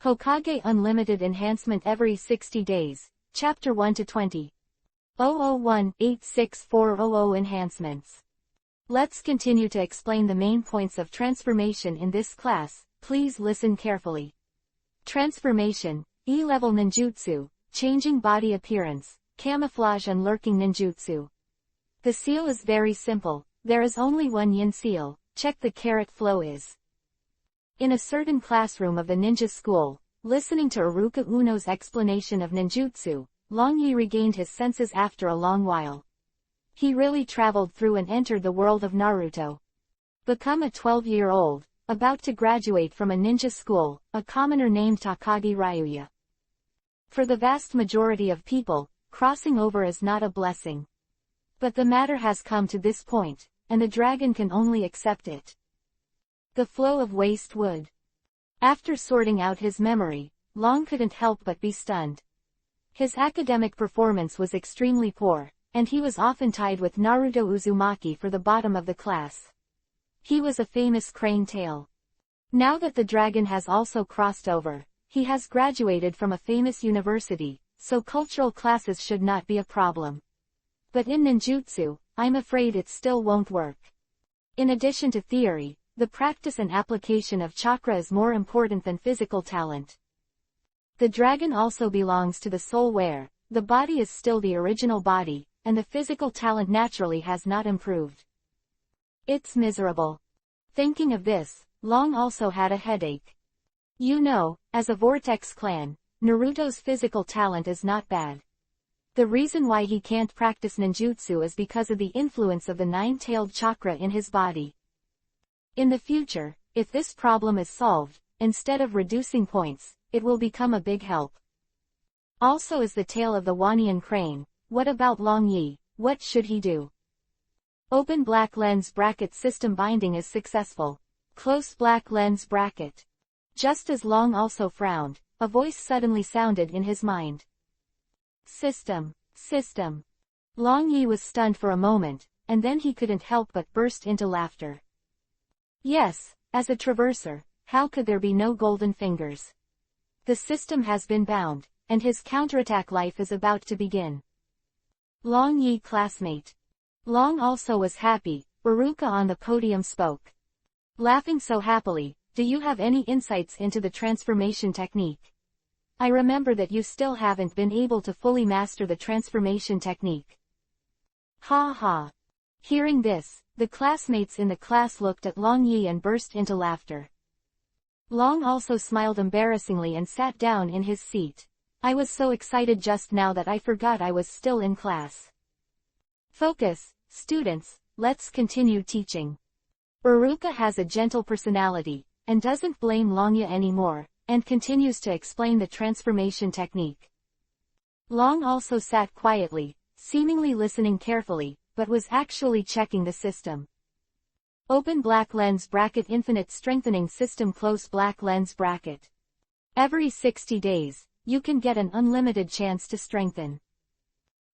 Hokage Unlimited enhancement every 60 days, Chapter 1-20. 001-86400 enhancements. Let's continue to explain the main points of transformation in this class, please listen carefully. Transformation, E-level ninjutsu, changing body appearance, camouflage and lurking ninjutsu. The seal is very simple, there is only one yin seal, check the carrot flow is. In a certain classroom of the ninja school, listening to Iruka Uno's explanation of ninjutsu, Long Yi regained his senses after a long while. He really traveled through and entered the world of Naruto. Become a 12-year-old, about to graduate from a ninja school, a commoner named Takagi Ryuya. For the vast majority of people, crossing over is not a blessing. But the matter has come to this point, and the dragon can only accept it. The flow of waste wood. After sorting out his memory, Long couldn't help but be stunned. His academic performance was extremely poor, and he was often tied with Naruto Uzumaki for the bottom of the class. He was a famous crane tail. Now that the dragon has also crossed over, he has graduated from a famous university, so cultural classes should not be a problem. But in ninjutsu, I'm afraid it still won't work. In addition to theory, the practice and application of chakra is more important than physical talent. The dragon also belongs to the soul where, the body is still the original body, and the physical talent naturally has not improved. It's miserable. Thinking of this, Long also had a headache. You know, as a Vortex clan, Naruto's physical talent is not bad. The reason why he can't practice ninjutsu is because of the influence of the nine-tailed chakra in his body. In the future, if this problem is solved, instead of reducing points, it will become a big help. Also is the tail of the Wanian crane. What about Long Yi, what should he do? Open black lens bracket system binding is successful. Close black lens bracket. Just as Long also frowned, a voice suddenly sounded in his mind. System. Long Yi was stunned for a moment, and then he couldn't help but burst into laughter. Yes, as a traverser, how could there be no golden fingers? The system has been bound, and his counterattack life is about to begin. Long Yi classmate. Long also was happy. Iruka on the podium spoke. Laughing so happily, do you have any insights into the transformation technique? I remember that you still haven't been able to fully master the transformation technique. Ha ha. Hearing this, the classmates in the class looked at Long Yi and burst into laughter. Long also smiled embarrassingly and sat down in his seat. I was so excited just now that I forgot I was still in class. Focus, students, let's continue teaching. Iruka has a gentle personality, and doesn't blame Long Yi anymore, and continues to explain the transformation technique. Long also sat quietly, seemingly listening carefully, but was actually checking the system. Open black lens bracket infinite strengthening system close black lens bracket. Every 60 days, you can get an unlimited chance to strengthen.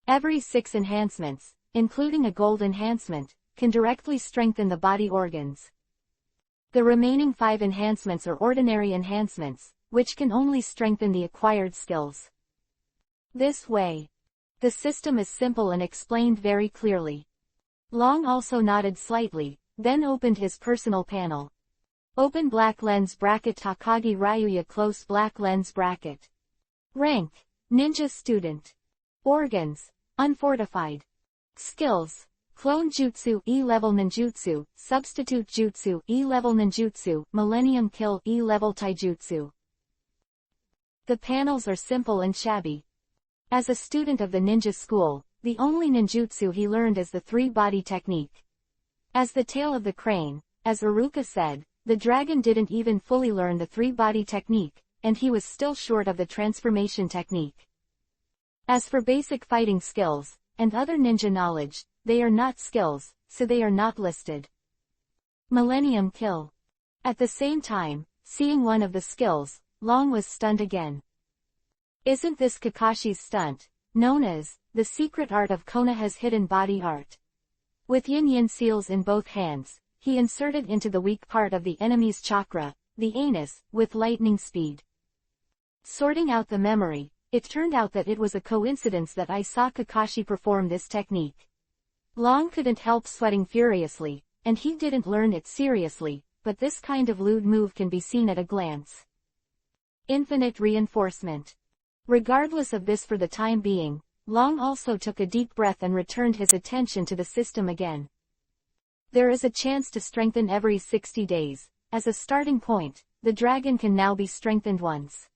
Every 6 enhancements, including a gold enhancement, can directly strengthen the body organs. The remaining 5 enhancements are ordinary enhancements, which can only strengthen the acquired skills. This way. The system is simple and explained very clearly. Long also nodded slightly, then opened his personal panel. Open black lens bracket Takagi Ryuya close black lens bracket. Rank, ninja student. Organs, unfortified. Skills. Clone Jutsu E-level ninjutsu, Substitute Jutsu E-level ninjutsu, Millennium Kill E-level taijutsu. The panels are simple and shabby. As a student of the ninja school, the only ninjutsu he learned is the 3-body technique. As the tail of the crane, as Iruka said, the dragon didn't even fully learn the 3-body technique, and he was still short of the transformation technique. As for basic fighting skills, and other ninja knowledge, they are not skills, so they are not listed. Millennium Kill. At the same time, seeing one of the skills, Long was stunned again. Isn't this Kakashi's stunt, known as, the secret art of Konoha's hidden body art? With yin-yin seals in both hands, he inserted into the weak part of the enemy's chakra, the anus, with lightning speed. Sorting out the memory, it turned out that it was a coincidence that I saw Kakashi perform this technique. Long couldn't help sweating furiously, and he didn't learn it seriously, but this kind of lewd move can be seen at a glance. Infinite reinforcement. Regardless of this for the time being, Long also took a deep breath and returned his attention to the system again. There is a chance to strengthen every 60 days. As a starting point, the dragon can now be strengthened once.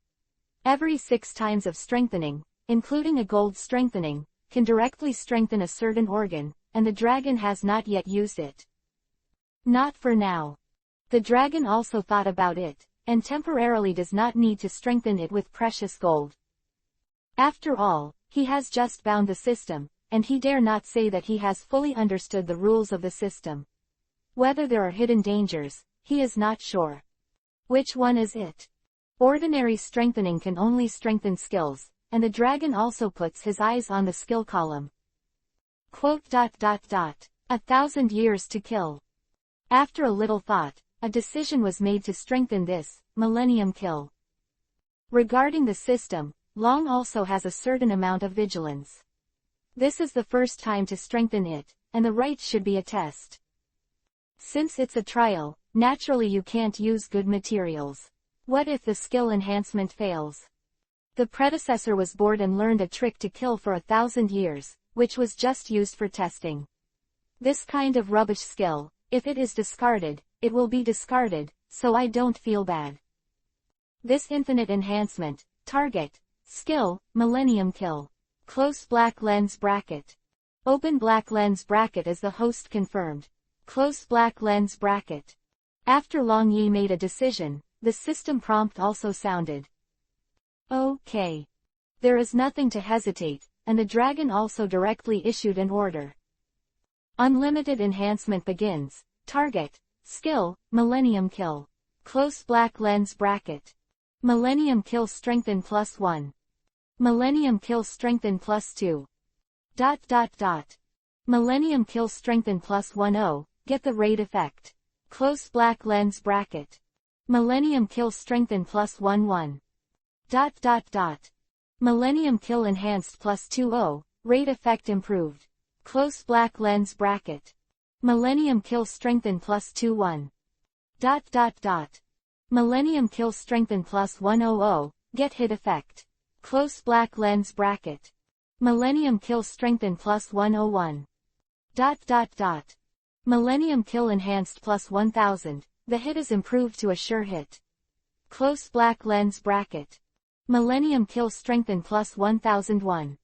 Every 6 times of strengthening, including a gold strengthening, can directly strengthen a certain organ, and the dragon has not yet used it. Not for now. The dragon also thought about it, and temporarily does not need to strengthen it with precious gold. After all, he has just bound the system, and he dare not say that he has fully understood the rules of the system. Whether there are hidden dangers, he is not sure. Which one is it? Ordinary strengthening can only strengthen skills, and the dragon also puts his eyes on the skill column. Quote. 1,000 years to kill. After a little thought, a decision was made to strengthen this Millennium Kill. Regarding the system, Long also has a certain amount of vigilance. This is the first time to strengthen it, and the rites should be a test. Since it's a trial, naturally you can't use good materials. What if the skill enhancement fails? The predecessor was bored and learned a trick to kill for 1,000 years, which was just used for testing. This kind of rubbish skill, if it is discarded, it will be discarded, so I don't feel bad. This infinite enhancement, target, skill, Millennium Kill. Close black lens bracket. Open black lens bracket as the host confirmed. Close black lens bracket. After Long Yi made a decision, the system prompt also sounded. Okay. There is nothing to hesitate, and the dragon also directly issued an order. Unlimited enhancement begins. Target, skill, Millennium Kill. Close black lens bracket. Millennium Kill strengthen +1. Millennium Kill strengthen +2. Millennium Kill strengthen +10, get the raid effect. Close black lens bracket. Millennium Kill strengthen +11. Millennium Kill enhanced +20, raid effect improved. Close black lens bracket. Millennium Kill strengthen +21. Millennium Kill strengthen +100, get hit effect. Close black lens bracket. Millennium Kill strengthen +101. Millennium Kill enhanced +1000, the hit is improved to a sure hit. Close black lens bracket. Millennium Kill strengthen +1001.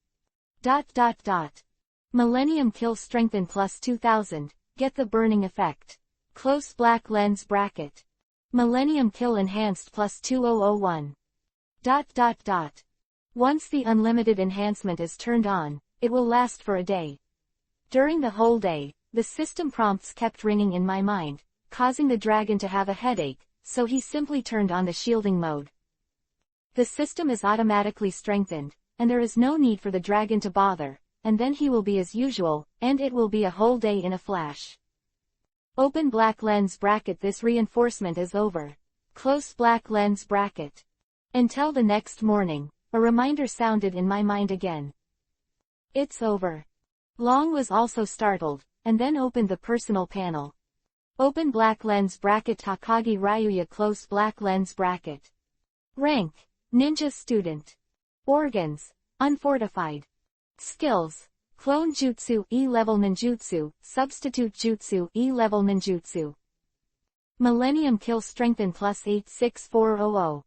Millennium Kill strengthen +2000, get the burning effect. Close black lens bracket. Millennium Kill enhanced +2001. Once the unlimited enhancement is turned on, it will last for a day. During the whole day, the system prompts kept ringing in my mind, causing the dragon to have a headache, so he simply turned on the shielding mode. The system is automatically strengthened, and there is no need for the dragon to bother, and then he will be as usual, and it will be a whole day in a flash. Open black lens bracket. This reinforcement is over. Close black lens bracket. Until the next morning, a reminder sounded in my mind again. It's over. Long was also startled, and then opened the personal panel. Open black lens bracket. Hokage Ryuya. Close black lens bracket. Rank, ninja student. Organs, unfortified. Skills, clone jutsu E-level ninjutsu, substitute jutsu E-level ninjutsu. Millennium Kill strengthen +86400.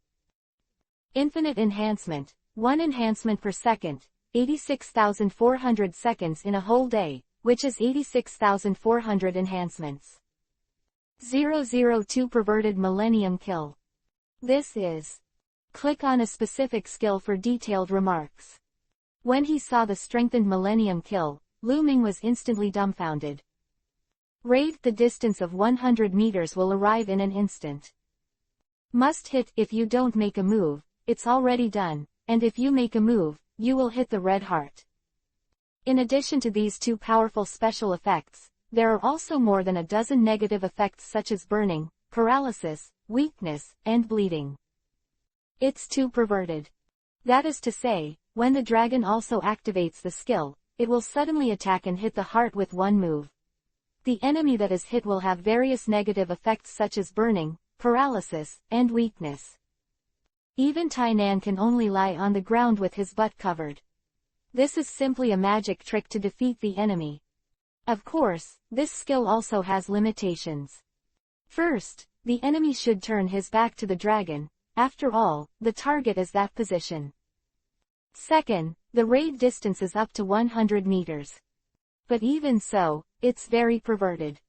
Infinite enhancement, 1 enhancement per second, 86,400 seconds in a whole day, which is 86,400 enhancements. 002 Perverted Millennium Kill. This is. Click on a specific skill for detailed remarks. When he saw the strengthened Millennium Kill, Lu Ming was instantly dumbfounded. Raid. The distance of 100 meters will arrive in an instant. Must hit. If you don't make a move, it's already done, and if you make a move, you will hit the red heart. In addition to these two powerful special effects, there are also more than a dozen negative effects such as burning, paralysis, weakness, and bleeding. It's too perverted. That is to say, when the dragon also activates the skill, it will suddenly attack and hit the heart with one move. The enemy that is hit will have various negative effects such as burning, paralysis, and weakness. Even Tainan can only lie on the ground with his butt covered. This is simply a magic trick to defeat the enemy. Of course, this skill also has limitations. First, the enemy should turn his back to the dragon. After all, the target is that position. Second, the raid distance is up to 100 meters. But even so, it's very perverted.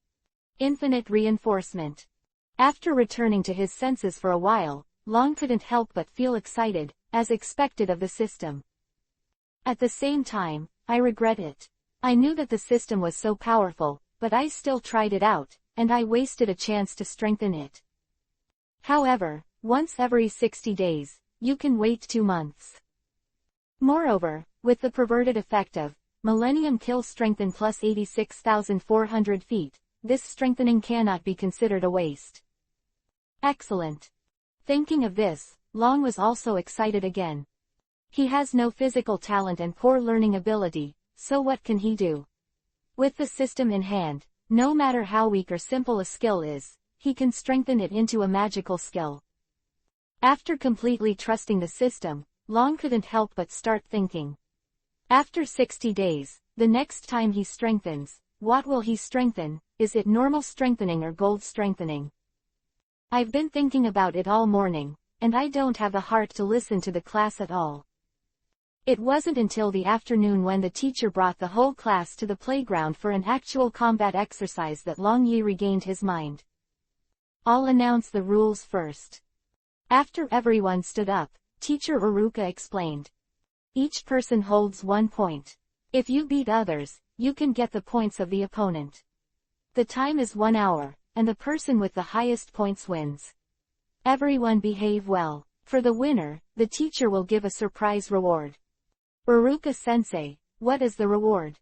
Infinite reinforcement. After returning to his senses for a while, Long couldn't help but feel excited, as expected of the system. At the same time, I regret it. I knew that the system was so powerful, but I still tried it out, and I wasted a chance to strengthen it. However, once every 60 days, you can wait 2 months. Moreover, with the perverted effect of Millennium Kill Strengthen plus 86,400 feet, this strengthening cannot be considered a waste. Excellent. Thinking of this, Long was also excited again. He has no physical talent and poor learning ability, so what can he do? With the system in hand, no matter how weak or simple a skill is, he can strengthen it into a magical skill. After completely trusting the system, Long couldn't help but start thinking. After 60 days, the next time he strengthens, what will he strengthen? Is it normal strengthening or gold strengthening? I've been thinking about it all morning, and I don't have the heart to listen to the class at all. It wasn't until the afternoon when the teacher brought the whole class to the playground for an actual combat exercise that Long Yi regained his mind. I'll announce the rules first. After everyone stood up, Teacher Uruka explained. Each person holds 1 point. If you beat others, you can get the points of the opponent. The time is 1 hour, and the person with the highest points wins. Everyone behave well. For the winner, the teacher will give a surprise reward. Uruka-sensei, what is the reward?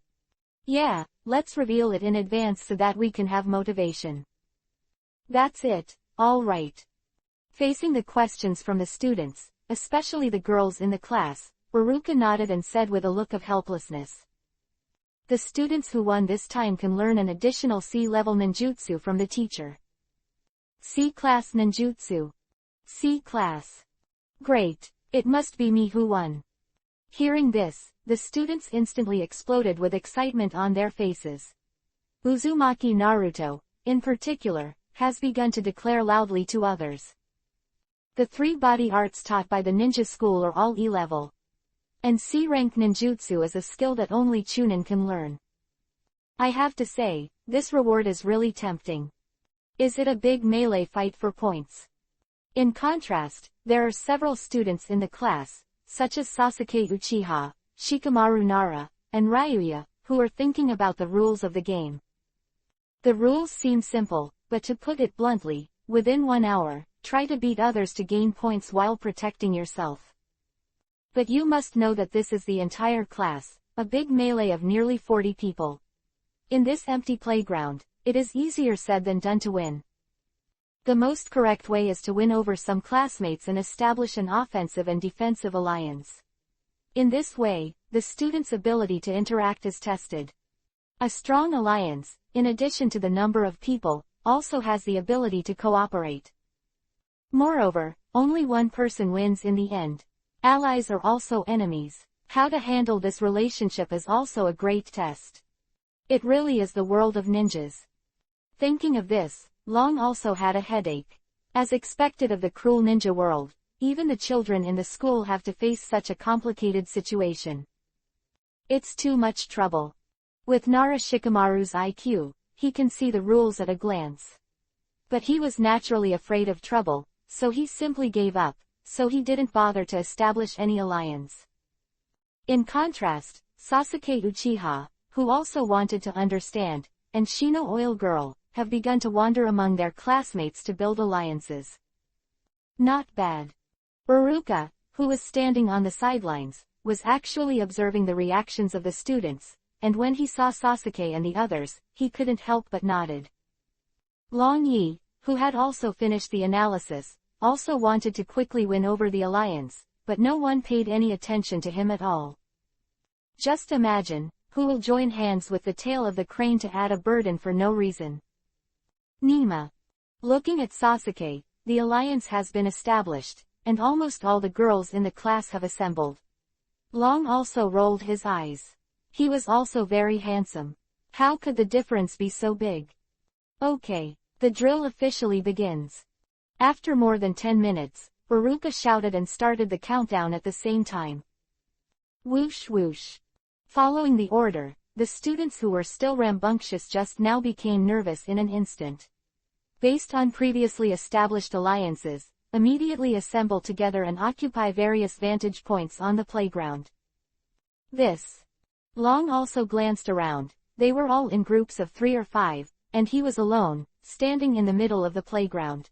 Yeah, let's reveal it in advance so that we can have motivation. That's it, all right. Facing the questions from the students, especially the girls in the class, Uruka nodded and said with a look of helplessness. The students who won this time can learn an additional C-level ninjutsu from the teacher. C-class ninjutsu. C-class. Great, it must be me who won. Hearing this, the students instantly exploded with excitement on their faces. Uzumaki Naruto, in particular, has begun to declare loudly to others. The 3 body arts taught by the ninja school are all E-level. And C-rank ninjutsu is a skill that only Chunin can learn. I have to say, this reward is really tempting. Is it a big melee fight for points? In contrast, there are several students in the class, such as Sasuke Uchiha, Shikamaru Nara, and Ryuya, who are thinking about the rules of the game. The rules seem simple, but to put it bluntly, within 1 hour, try to beat others to gain points while protecting yourself. But you must know that this is the entire class, a big melee of nearly 40 people. In this empty playground, it is easier said than done to win. The most correct way is to win over some classmates and establish an offensive and defensive alliance. In this way, the student's ability to interact is tested. A strong alliance, in addition to the number of people, also has the ability to cooperate. Moreover, only one person wins in the end. Allies are also enemies. How to handle this relationship is also a great test. It really is the world of ninjas. Thinking of this, Long also had a headache. As expected of the cruel ninja world, even the children in the school have to face such a complicated situation. It's too much trouble. With Nara Shikamaru's IQ, he can see the rules at a glance. But he was naturally afraid of trouble, so he simply gave up, so he didn't bother to establish any alliance. In contrast, Sasuke Uchiha, who also wanted to understand, and Shino Oil Girl, have begun to wander among their classmates to build alliances. Not bad. Uruka, who was standing on the sidelines, was actually observing the reactions of the students, and when he saw Sasuke and the others, he couldn't help but nodded. Long Yi, who had also finished the analysis, also wanted to quickly win over the alliance, but no one paid any attention to him at all. Just imagine, who will join hands with the tail of the crane to add a burden for no reason? Nima. Looking at Sasuke, the alliance has been established, and almost all the girls in the class have assembled. Long also rolled his eyes. He was also very handsome. How could the difference be so big? Okay, the drill officially begins. After more than 10 minutes, Iruka shouted and started the countdown at the same time. Whoosh whoosh. Following the order, the students who were still rambunctious just now became nervous in an instant. Based on previously established alliances, immediately assemble together and occupy various vantage points on the playground. This. Long also glanced around. They were all in groups of 3 or 5, and he was alone, standing in the middle of the playground.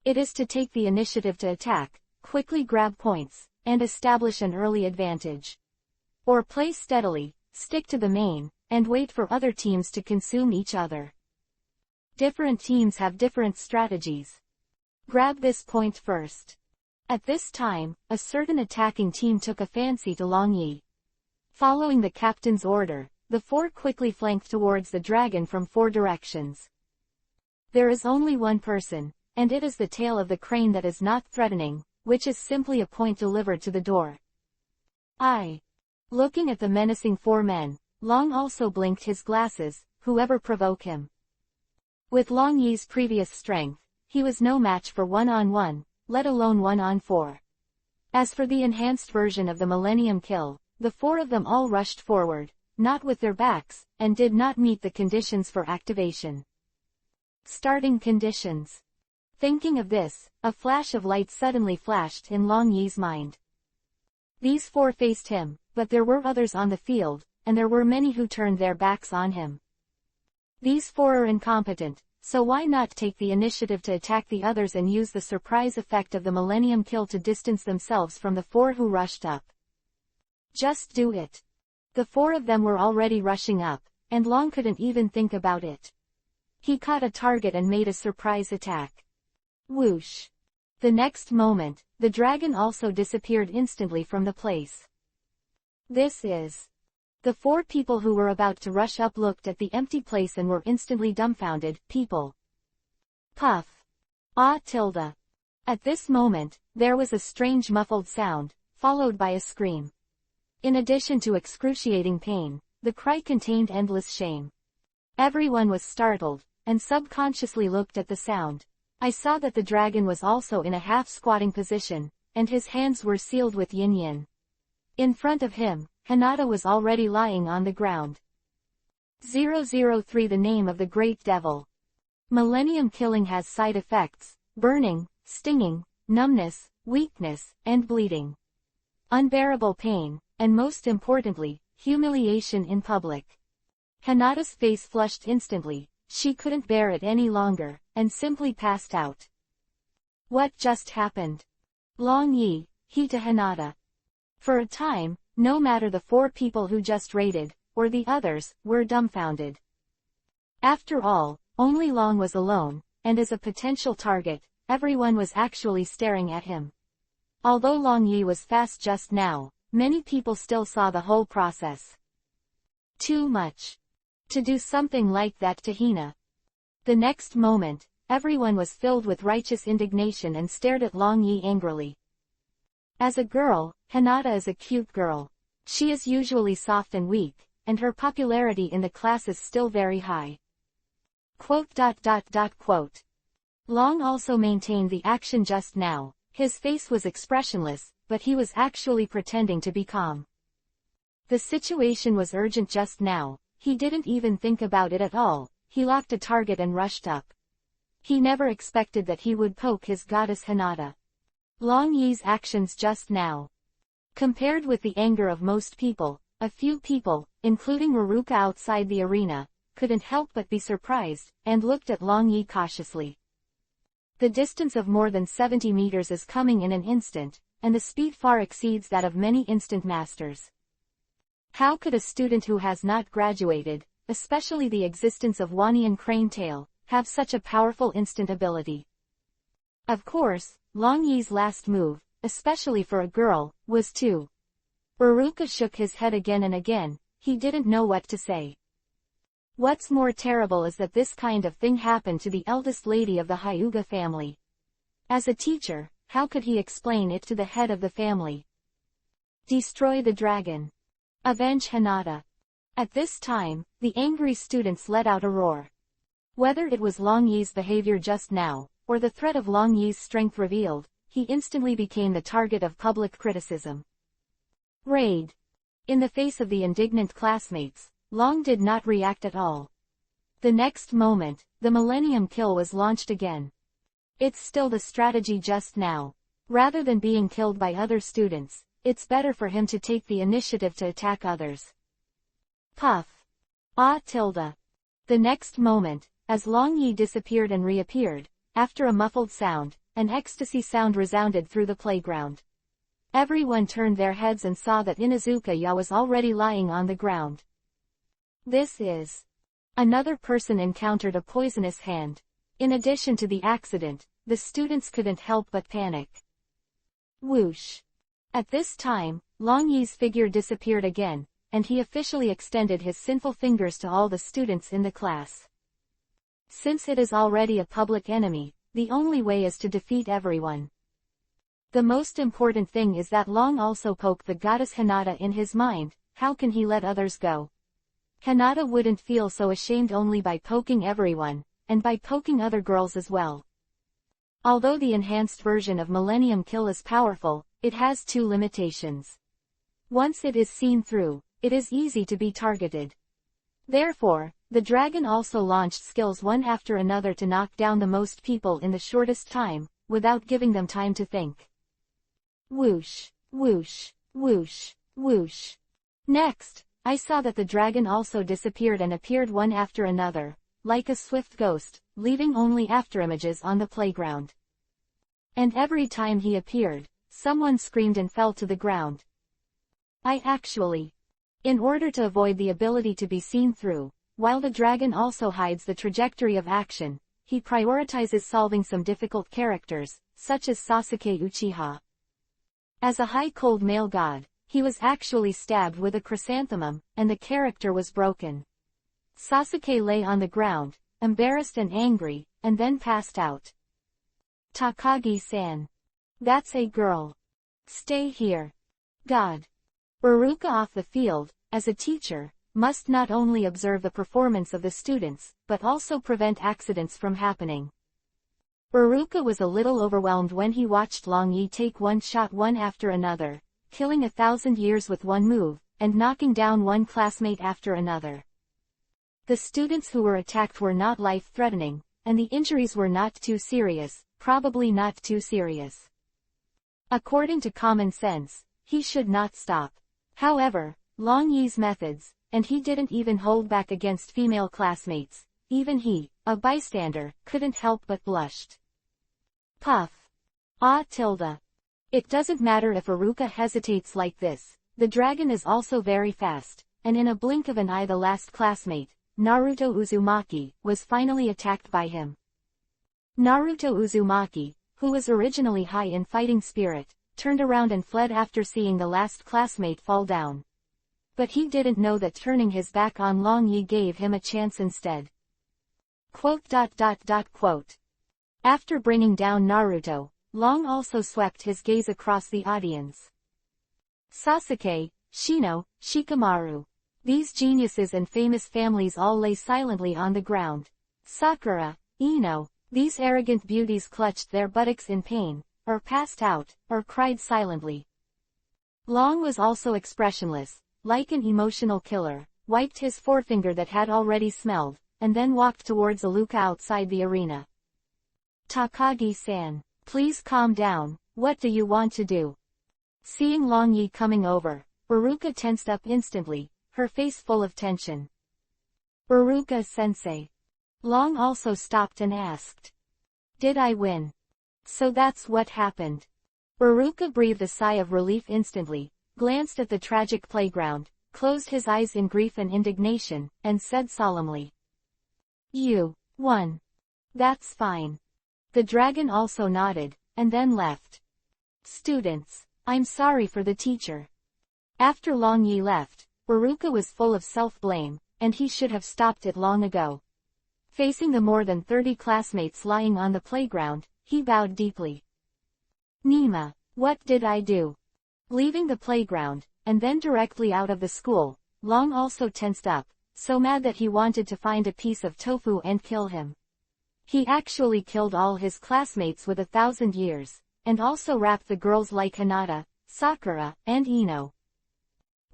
It is to take the initiative to attack, quickly grab points, and establish an early advantage. Or play steadily, stick to the main, and wait for other teams to consume each other. Different teams have different strategies. Grab this point first. At this time, a certain attacking team took a fancy to Long Yi. Following the captain's order, the 4 quickly flanked towards the dragon from 4 directions. There is only one person, and it is the tail of the crane that is not threatening, which is simply a point delivered to the door. Looking at the menacing 4 men, Long also blinked his glasses, whoever provoke him. With Long Yi's previous strength, he was no match for 1-on-1, let alone 1-on-4. As for the enhanced version of the Millennium Kill, the 4 of them all rushed forward, not with their backs, and did not meet the conditions for activation. Starting conditions. Thinking of this, a flash of light suddenly flashed in Long Yi's mind. These 4 faced him, but there were others on the field, and there were many who turned their backs on him. These 4 are incompetent, so why not take the initiative to attack the others and use the surprise effect of the Millennium Kill to distance themselves from the 4 who rushed up? Just do it. The 4 of them were already rushing up, and Long couldn't even think about it. He caught a target and made a surprise attack. Whoosh. The next moment, the dragon also disappeared instantly from the place. This is. The 4 people who were about to rush up looked at the empty place and were instantly dumbfounded. People. Puff. Tilde. At this moment, there was a strange muffled sound, followed by a scream. In addition to excruciating pain, the cry contained endless shame. Everyone was startled, and subconsciously looked at the sound. I saw that the dragon was also in a half-squatting position, and his hands were sealed with yin-yin. In front of him, Hinata was already lying on the ground. 003 The name of the great devil. Millennium killing has side effects: burning, stinging, numbness, weakness, and bleeding. Unbearable pain, and most importantly, humiliation in public. Hinata's face flushed instantly. She couldn't bear it any longer, and simply passed out. What just happened? Long Yi, he to Hinata. For a time, no matter the 4 people who just raided, or the others, were dumbfounded. After all, only Long was alone, and as a potential target, everyone was actually staring at him. Although Long Yi was fast just now, many people still saw the whole process. Too much. To do something like that to Hina. The next moment, everyone was filled with righteous indignation and stared at Long Yi angrily. As a girl, Hinata is a cute girl. She is usually soft and weak, and her popularity in the class is still very high. Long also maintained the action just now. His face was expressionless, but he was actually pretending to be calm. The situation was urgent just now. He didn't even think about it at all. He locked a target and rushed up. He never expected that he would poke his goddess Hinata. Long Yi's actions just now. Compared with the anger of most people, a few people, including Iruka outside the arena, couldn't help but be surprised, and looked at Long Yi cautiously. The distance of more than 70 meters is coming in an instant, and the speed far exceeds that of many instant masters. How could a student who has not graduated, especially the existence of Wanian Crane Tail, have such a powerful instant ability? Of course, Long Yi's last move, especially for a girl, was to. Uruka shook his head again and again, he didn't know what to say. What's more terrible is that this kind of thing happened to the eldest lady of the Hyuga family. As a teacher, how could he explain it to the head of the family? Destroy the dragon. Avenge Hinata. At this time, the angry students let out a roar. Whether it was Long Yi's behavior just now, or the threat of Long Yi's strength revealed, he instantly became the target of public criticism. Raid. In the face of the indignant classmates, Long did not react at all. The next moment, the Millennium Kill was launched again. It's still the strategy just now. Rather than being killed by other students, it's better for him to take the initiative to attack others. Puff. The next moment, as Long Yi disappeared and reappeared, after a muffled sound, an ecstasy sound resounded through the playground. Everyone turned their heads and saw that Inuzuka was already lying on the ground. This is. Another person encountered a poisonous hand. In addition to the accident, the students couldn't help but panic. Whoosh. At this time, Long Yi's figure disappeared again, and he officially extended his sinful fingers to all the students in the class. Since it is already a public enemy, the only way is to defeat everyone. The most important thing is that Long also poked the goddess Hinata in his mind. How can he let others go? Hinata wouldn't feel so ashamed only by poking everyone, and by poking other girls as well. Although the enhanced version of Millennium Kill is powerful, it has two limitations. Once it is seen through, it is easy to be targeted. Therefore, the dragon also launched skills one after another to knock down the most people in the shortest time, without giving them time to think. Whoosh, whoosh, whoosh, whoosh. Next, I saw that the dragon also disappeared and appeared one after another, like a swift ghost, leaving only afterimages on the playground. And every time he appeared, someone screamed and fell to the ground. In order to avoid the ability to be seen through, while the dragon also hides the trajectory of action, he prioritizes solving some difficult characters, such as Sasuke Uchiha. As a high-cold male god, he was actually stabbed with a chrysanthemum, and the character was broken. Sasuke lay on the ground, embarrassed and angry, and then passed out. Takagi-san. That's a girl. Stay here. God. Uruka off the field, as a teacher, must not only observe the performance of the students, but also prevent accidents from happening. Uruka was a little overwhelmed when he watched Long Yi take one shot one after another, killing 1,000 years with one move, and knocking down one classmate after another. The students who were attacked were not life-threatening, and the injuries were not too serious, probably not too serious. According to common sense, he should not stop. However, Long Yi's methods, and he didn't even hold back against female classmates, even he, a bystander, couldn't help but blushed. Puff. It doesn't matter if Uruka hesitates like this, the dragon is also very fast, and in a blink of an eye the last classmate, Naruto Uzumaki, was finally attacked by him. Naruto Uzumaki, who was originally high in fighting spirit, turned around and fled after seeing the last classmate fall down. But he didn't know that turning his back on Long Yi gave him a chance instead. After bringing down Naruto, Long also swept his gaze across the audience. Sasuke, Shino, Shikamaru. These geniuses and famous families all lay silently on the ground. Sakura, Ino, these arrogant beauties clutched their buttocks in pain, or passed out, or cried silently. Long was also expressionless, like an emotional killer, wiped his forefinger that had already smelled, and then walked towards Aluka outside the arena. Takagi-san, please calm down, what do you want to do? Seeing Long Yi coming over, Uruka tensed up instantly, her face full of tension. Uruka-sensei. Long also stopped and asked. Did I win? So that's what happened. Uruka breathed a sigh of relief instantly, glanced at the tragic playground, closed his eyes in grief and indignation, and said solemnly. You won. That's fine. The dragon also nodded, and then left. Students, I'm sorry for the teacher. After Long Yi left, Iruka was full of self-blame, and he should have stopped it long ago. Facing the more than 30 classmates lying on the playground, he bowed deeply. Nima, what did I do? Leaving the playground, and then directly out of the school, Long also tensed up, so mad that he wanted to find a piece of tofu and kill him. He actually killed all his classmates with 1,000 years, and also wrapped the girls like Hinata, Sakura, and Ino.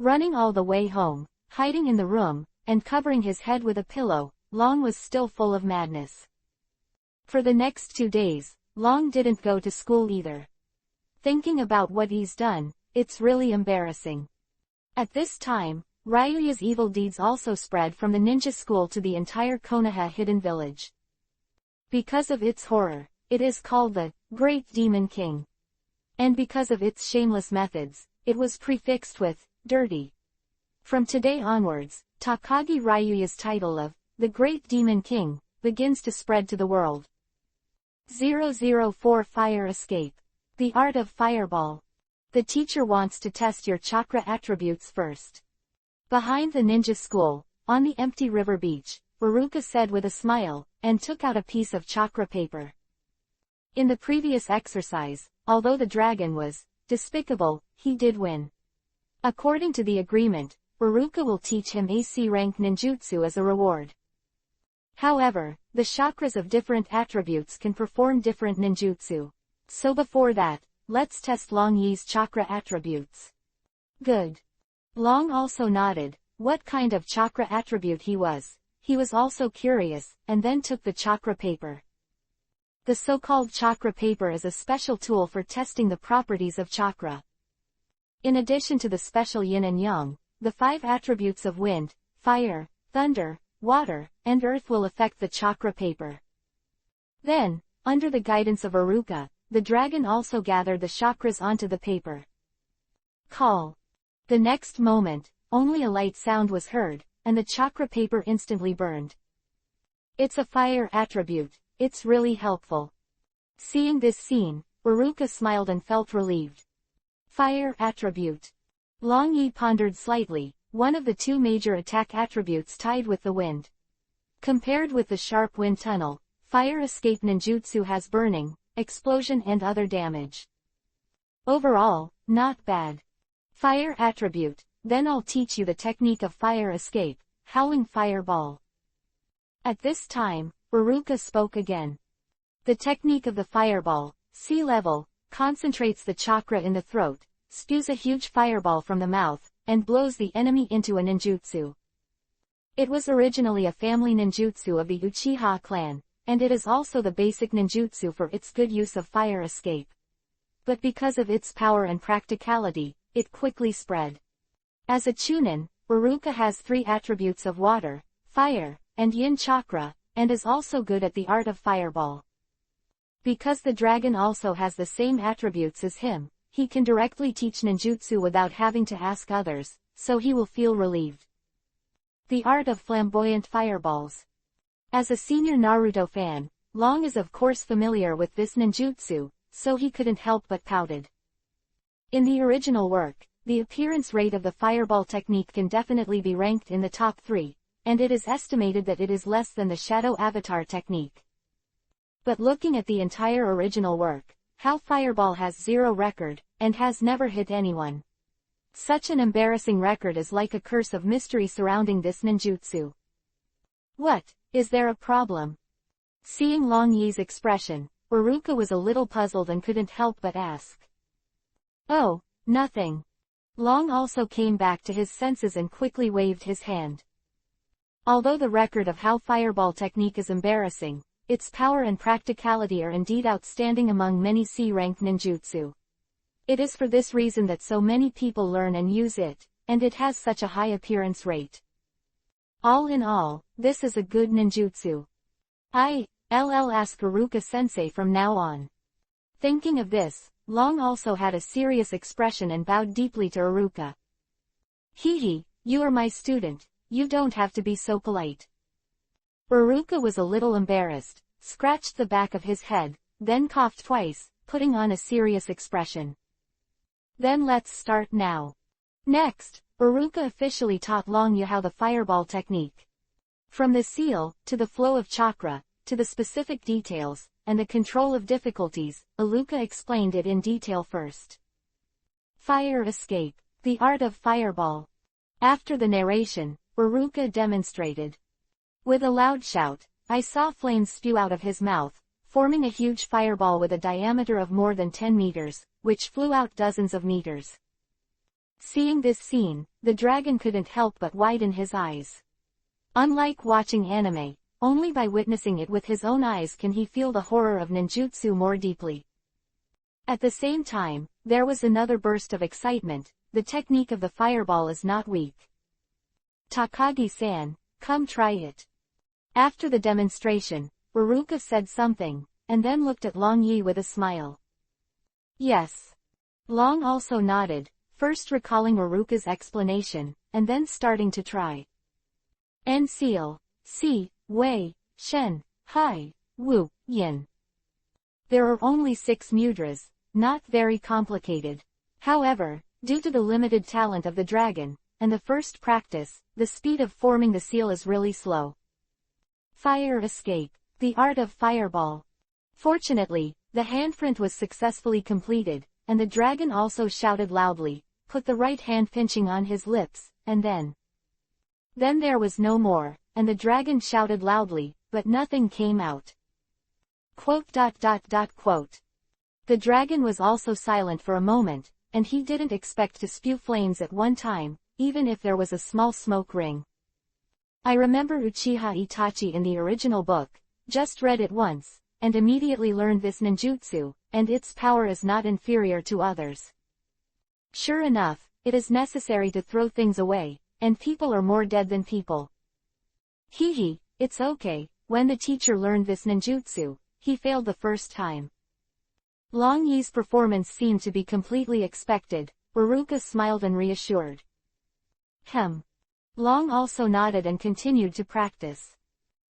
Running all the way home, hiding in the room, and covering his head with a pillow, Long was still full of madness. For the next 2 days, Long didn't go to school either. Thinking about what he's done, it's really embarrassing. At this time, Ryuya's evil deeds also spread from the ninja school to the entire Konoha hidden village. Because of its horror, it is called the Great Demon King. And because of its shameless methods, it was prefixed with dirty. From today onwards, Takagi Ryuya's title of the Great Demon King begins to spread to the world. 004 Fire Escape. The Art of Fireball. The teacher wants to test your chakra attributes first. Behind the ninja school, on the empty river beach, Iruka said with a smile, and took out a piece of chakra paper. In the previous exercise, although the dragon was despicable, he did win. According to the agreement, Iruka will teach him AC rank ninjutsu as a reward. However, the chakras of different attributes can perform different ninjutsu. So before that, let's test Long Yi's chakra attributes. Good. Long also nodded, what kind of chakra attribute he was. He was also curious, and then took the chakra paper. The so-called chakra paper is a special tool for testing the properties of chakra. In addition to the special yin and yang, the 5 attributes of wind, fire, thunder, water, and earth will affect the chakra paper. Then, under the guidance of Iruka, the dragon also gathered the chakras onto the paper. Call. The next moment, only a light sound was heard, and the chakra paper instantly burned. It's a fire attribute, it's really helpful. Seeing this scene, Iruka smiled and felt relieved. Fire attribute. Long Yi pondered slightly, one of the 2 major attack attributes tied with the wind. Compared with the sharp wind tunnel, fire escape ninjutsu has burning, explosion and other damage. Overall, not bad. Fire attribute, then I'll teach you the technique of fire escape, howling fireball. At this time, Iruka spoke again. The technique of the fireball, sea level, concentrates the chakra in the throat, spews a huge fireball from the mouth, and blows the enemy into a ninjutsu. It was originally a family ninjutsu of the Uchiha clan, and it is also the basic ninjutsu for its good use of fire escape. But because of its power and practicality, it quickly spread. As a Chunin, Iruka has 3 attributes of water, fire, and yin chakra, and is also good at the art of fireball. Because the dragon also has the same attributes as him, he can directly teach ninjutsu without having to ask others, so he will feel relieved. The art of flamboyant fireballs. As a senior Naruto fan, Long is of course familiar with this ninjutsu, so he couldn't help but pouted. In the original work, the appearance rate of the fireball technique can definitely be ranked in the top 3, and it is estimated that it is less than the shadow avatar technique. But looking at the entire original work, how fireball has 0 record, and has never hit anyone. Such an embarrassing record is like a curse of mystery surrounding this ninjutsu. What, is there a problem? Seeing Long Yi's expression, Iruka was a little puzzled and couldn't help but ask. Oh, nothing. Long also came back to his senses and quickly waved his hand. Although the record of how fireball technique is embarrassing, its power and practicality are indeed outstanding among many C-ranked ninjutsu. It is for this reason that so many people learn and use it, and it has such a high appearance rate. All in all, this is a good ninjutsu. I'll ask Iruka-sensei from now on. Thinking of this, Long also had a serious expression and bowed deeply to Iruka. Hehe, you are my student, you don't have to be so polite. Iruka was a little embarrassed, scratched the back of his head, then coughed twice, putting on a serious expression. Then let's start now. Next, Iruka officially taught Long Yu how the fireball technique. From the seal, to the flow of chakra, to the specific details, and the control of difficulties, Iruka explained it in detail first. Fire escape, the art of fireball. After the narration, Iruka demonstrated. With a loud shout, I saw flames spew out of his mouth, forming a huge fireball with a diameter of more than 10 meters, which flew out dozens of meters. Seeing this scene, the dragon couldn't help but widen his eyes. Unlike watching anime, only by witnessing it with his own eyes can he feel the horror of ninjutsu more deeply. At the same time, there was another burst of excitement. The technique of the fireball is not weak. Takagi-san, come try it. After the demonstration, Iruka said something, and then looked at Long Yi with a smile. Yes. Long also nodded, first recalling Iruka's explanation, and then starting to try. En seal, si, wei, shen, hai, wu, yin. There are only 6 mudras, not very complicated. However, due to the limited talent of the dragon, and the first practice, the speed of forming the seal is really slow. Fire escape, the art of fireball. Fortunately, the handprint was successfully completed, and the dragon also shouted loudly, put the right hand pinching on his lips, and then there was no more, and the dragon shouted loudly, but nothing came out. Quote. The dragon was also silent for a moment, and he didn't expect to spew flames at one time, even if there was a small smoke ring. I remember Uchiha Itachi in the original book, just read it once, and immediately learned this ninjutsu, and its power is not inferior to others. Sure enough, it is necessary to throw things away, and people are more dead than people. Hehe, it's okay. When the teacher learned this ninjutsu, he failed the first time. Long Yi's performance seemed to be completely expected. Iruka smiled and reassured. Long also nodded and continued to practice.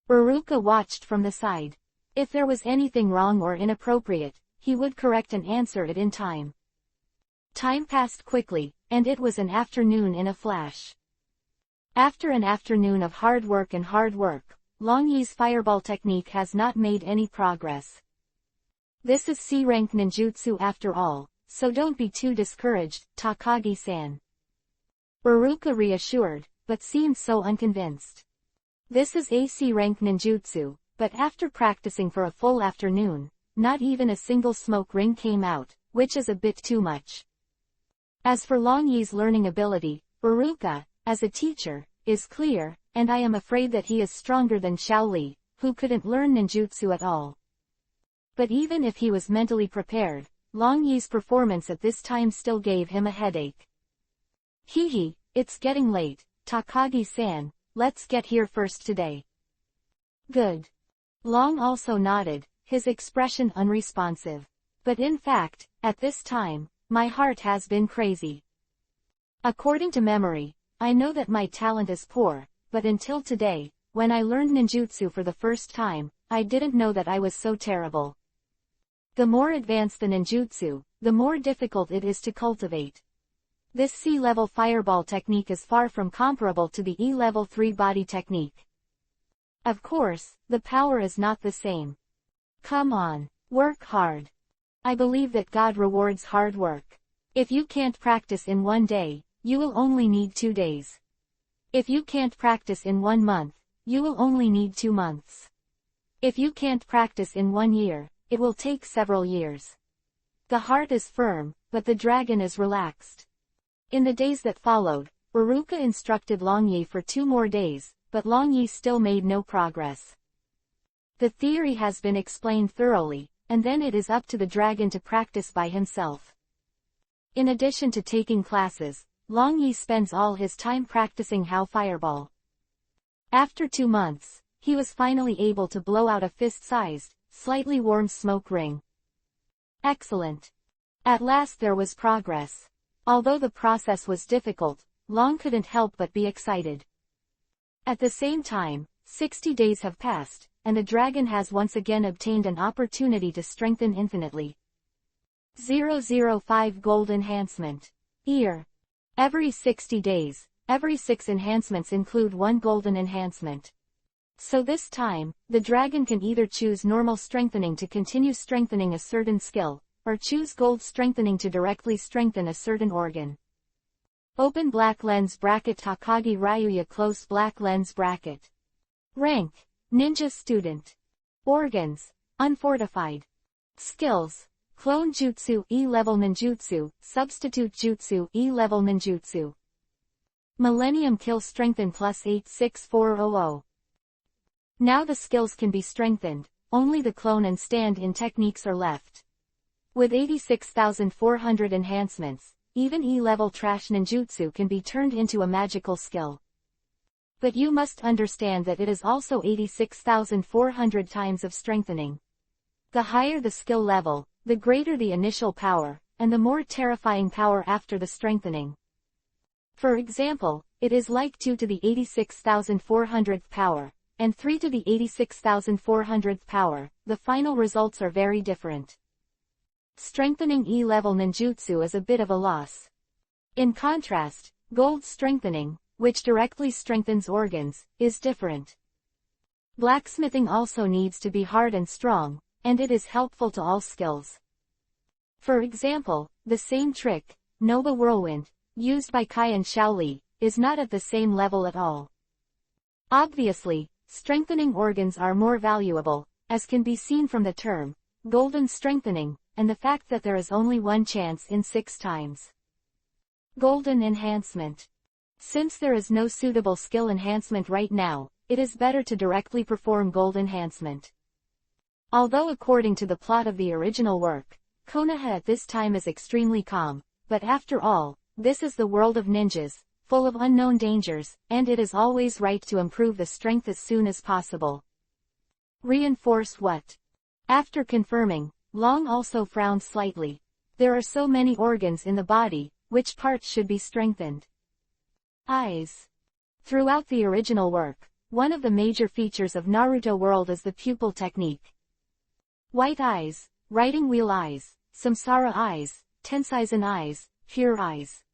Iruka watched from the side. If there was anything wrong or inappropriate, he would correct and answer it in time. Time passed quickly, and it was an afternoon in a flash. After an afternoon of hard work, Long Yi's fireball technique has not made any progress. This is C-rank ninjutsu after all, so don't be too discouraged, Takagi-san. Iruka reassured, but seemed so unconvinced. This is a C-rank ninjutsu, but after practicing for a full afternoon, not even a single smoke ring came out, which is a bit too much. As for Long Yi's learning ability, Iruka, as a teacher, is clear, and I am afraid that he is stronger than Shaoli, who couldn't learn ninjutsu at all. But even if he was mentally prepared, Long Yi's performance at this time still gave him a headache. Hehe, it's getting late, Takagi-san, let's get here first today. Good. Long also nodded, his expression unresponsive. But in fact, at this time, my heart has been crazy. According to memory, I know that my talent is poor, but until today, when I learned ninjutsu for the first time, I didn't know that I was so terrible. The more advanced the ninjutsu, the more difficult it is to cultivate. This C-level fireball technique is far from comparable to the E-level 3 body technique. Of course, the power is not the same. Come on, work hard. I believe that God rewards hard work. If you can't practice in 1 day, you will only need 2 days. If you can't practice in 1 month, you will only need 2 months. If you can't practice in 1 year, it will take several years. The heart is firm, but the dragon is relaxed. In the days that followed, Iruka instructed Long Yi for 2 more days, but Long Yi still made no progress. The theory has been explained thoroughly, and then it is up to the dragon to practice by himself. In addition to taking classes, Long Yi spends all his time practicing how fireball. After 2 months, he was finally able to blow out a fist-sized, slightly warm smoke ring. Excellent. At last there was progress. Although the process was difficult, Long couldn't help but be excited. At the same time, 60 days have passed, and the dragon has once again obtained an opportunity to strengthen infinitely. 005 Gold Enhancement. Ear. Every 60 days, every 6 enhancements include 1 golden enhancement. So this time, the dragon can either choose normal strengthening to continue strengthening a certain skill, or choose gold strengthening to directly strengthen a certain organ. Open black lens bracket Hokage Ryuya close black lens bracket. Rank. Ninja student. Organs. Unfortified. Skills. Clone Jutsu E-level Ninjutsu, Substitute Jutsu E-level Ninjutsu. Millennium Kill Strengthen plus 86400. Now the skills can be strengthened, only the clone and stand-in techniques are left. With 86,400 enhancements, even E-level trash ninjutsu can be turned into a magical skill. But you must understand that it is also 86,400 times of strengthening. The higher the skill level, the greater the initial power, and the more terrifying power after the strengthening. For example, it is like 2 to the 86,400th power, and 3 to the 86,400th power, the final results are very different. Strengthening E-level ninjutsu is a bit of a loss. In contrast, gold strengthening, which directly strengthens organs, is different. Blacksmithing also needs to be hard and strong, and it is helpful to all skills. For example, the same trick, Nova Whirlwind, used by Kai and Shaoli, is not at the same level at all. Obviously, strengthening organs are more valuable, as can be seen from the term, golden strengthening, and the fact that there is only one chance in 6 times. Golden enhancement. Since there is no suitable skill enhancement right now, it is better to directly perform gold enhancement. Although according to the plot of the original work, Konoha at this time is extremely calm, but after all, this is the world of ninjas, full of unknown dangers, and it is always right to improve the strength as soon as possible. Reinforce what? After confirming, Long also frowned slightly. There are so many organs in the body, which parts should be strengthened? Eyes. Throughout the original work, one of the major features of Naruto World is the pupil technique. White eyes, writing wheel eyes, samsara eyes, Tenseizen eyes, pure eyes.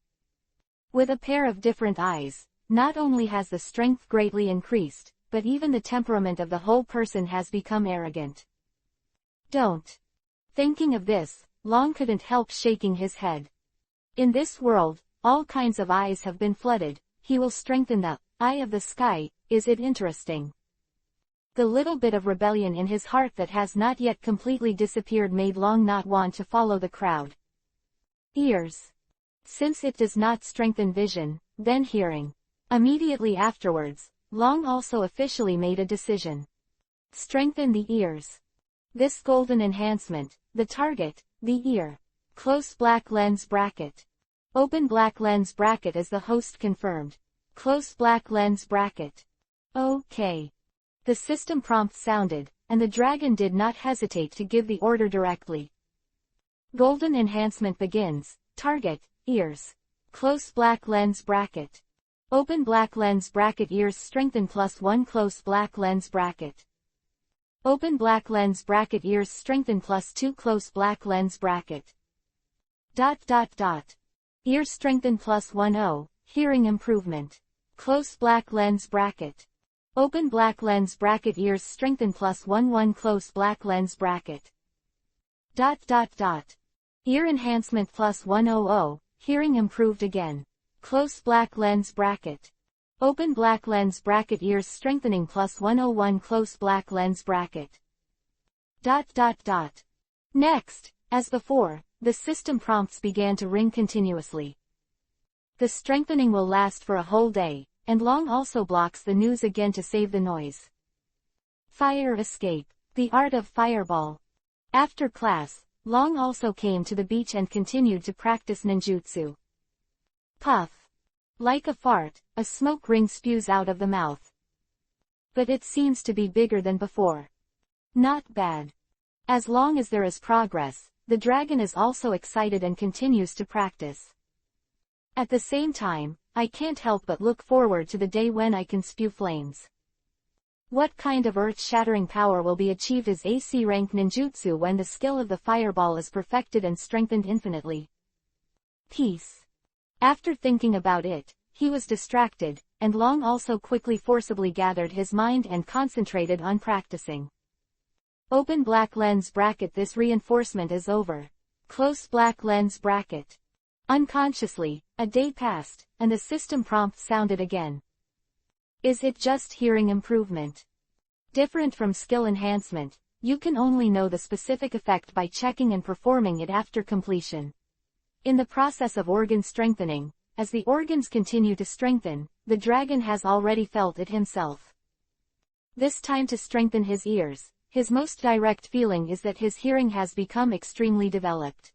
With a pair of different eyes, not only has the strength greatly increased, but even the temperament of the whole person has become arrogant. Don't. Thinking of this, Long couldn't help shaking his head. In this world, all kinds of eyes have been flooded. He will strengthen the eye of the sky. Is it interesting? The little bit of rebellion in his heart that has not yet completely disappeared made Long not want to follow the crowd. Ears. Since it does not strengthen vision, then hearing. Immediately afterwards, Long also officially made a decision. Strengthen the ears. This golden enhancement, the target, the ear. Close black lens bracket. Open black lens bracket as the host confirmed. Close black lens bracket. Okay. The system prompt sounded, and the dragon did not hesitate to give the order directly. Golden enhancement begins. Target, ears. Close black lens bracket. Open black lens bracket ears strengthen +1 close black lens bracket. Open black lens bracket ears strengthen +2 close black lens bracket. ... Ear strengthen +10, hearing improvement. Close black lens bracket. Open black lens bracket ears strengthen +11 close black lens bracket. ... Ear enhancement +100, hearing improved again. Close black lens bracket. Open black lens bracket ears strengthening +101 close black lens bracket. ... Next, as before, the system prompts began to ring continuously. The strengthening will last for a whole day, and Long also blocks the news again to save the noise. Fire escape. The art of fireball. After class, Long also came to the beach and continued to practice ninjutsu. Puff. Like a fart, a smoke ring spews out of the mouth. But it seems to be bigger than before. Not bad. As long as there is progress, the dragon is also excited and continues to practice. At the same time, I can't help but look forward to the day when I can spew flames. What kind of earth-shattering power will be achieved as AC rank ninjutsu when the skill of the fireball is perfected and strengthened infinitely? Peace. After thinking about it, he was distracted, and Long also quickly forcibly gathered his mind and concentrated on practicing. Open black lens bracket. This reinforcement is over. Close black lens bracket. Unconsciously, a day passed, and the system prompt sounded again. Is it just hearing improvement? Different from skill enhancement, you can only know the specific effect by checking and performing it after completion. In the process of organ strengthening, as the organs continue to strengthen, the dragon has already felt it himself. This time to strengthen his ears, his most direct feeling is that his hearing has become extremely developed.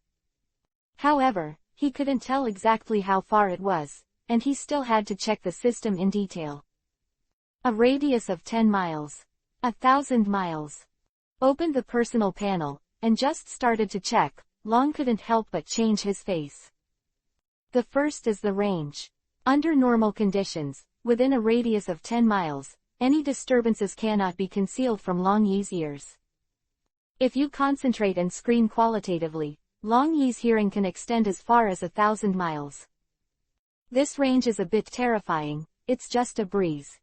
However, he couldn't tell exactly how far it was, and he still had to check the system in detail. A radius of 10 miles. 1,000 miles. Opened the personal panel, and just started to check. Long couldn't help but change his face. The first is the range. Under normal conditions, within a radius of 10 miles, any disturbances cannot be concealed from Long Yi's ears. If you concentrate and screen qualitatively, Long Yi's hearing can extend as far as 1,000 miles. This range is a bit terrifying, it's just a breeze.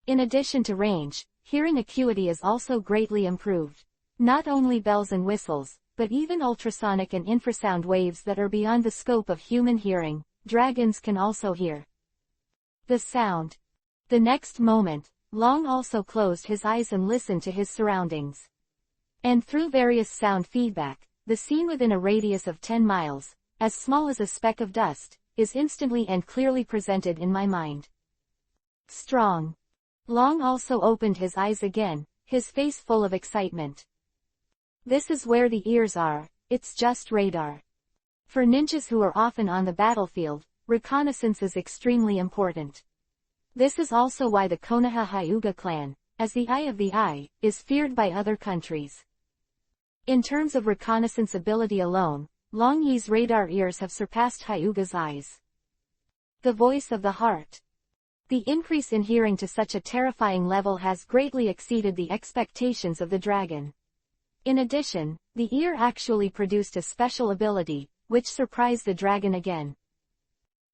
In addition to range, hearing acuity is also greatly improved. Not only bells and whistles, but even ultrasonic and infrasound waves that are beyond the scope of human hearing, dragons can also hear. The sound. The next moment, Long also closed his eyes and listened to his surroundings. And through various sound feedback, the scene within a radius of 10 miles, as small as a speck of dust, is instantly and clearly presented in my mind. Strong. Long also opened his eyes again, his face full of excitement. This is where the ears are, it's just radar. For ninjas who are often on the battlefield, reconnaissance is extremely important. This is also why the Konoha Hyuga clan, as the Eye of the Eye, is feared by other countries. In terms of reconnaissance ability alone, Long Yi's radar ears have surpassed Hyuga's eyes. The voice of the heart. The increase in hearing to such a terrifying level has greatly exceeded the expectations of the dragon. In addition, the ear actually produced a special ability, which surprised the dragon again.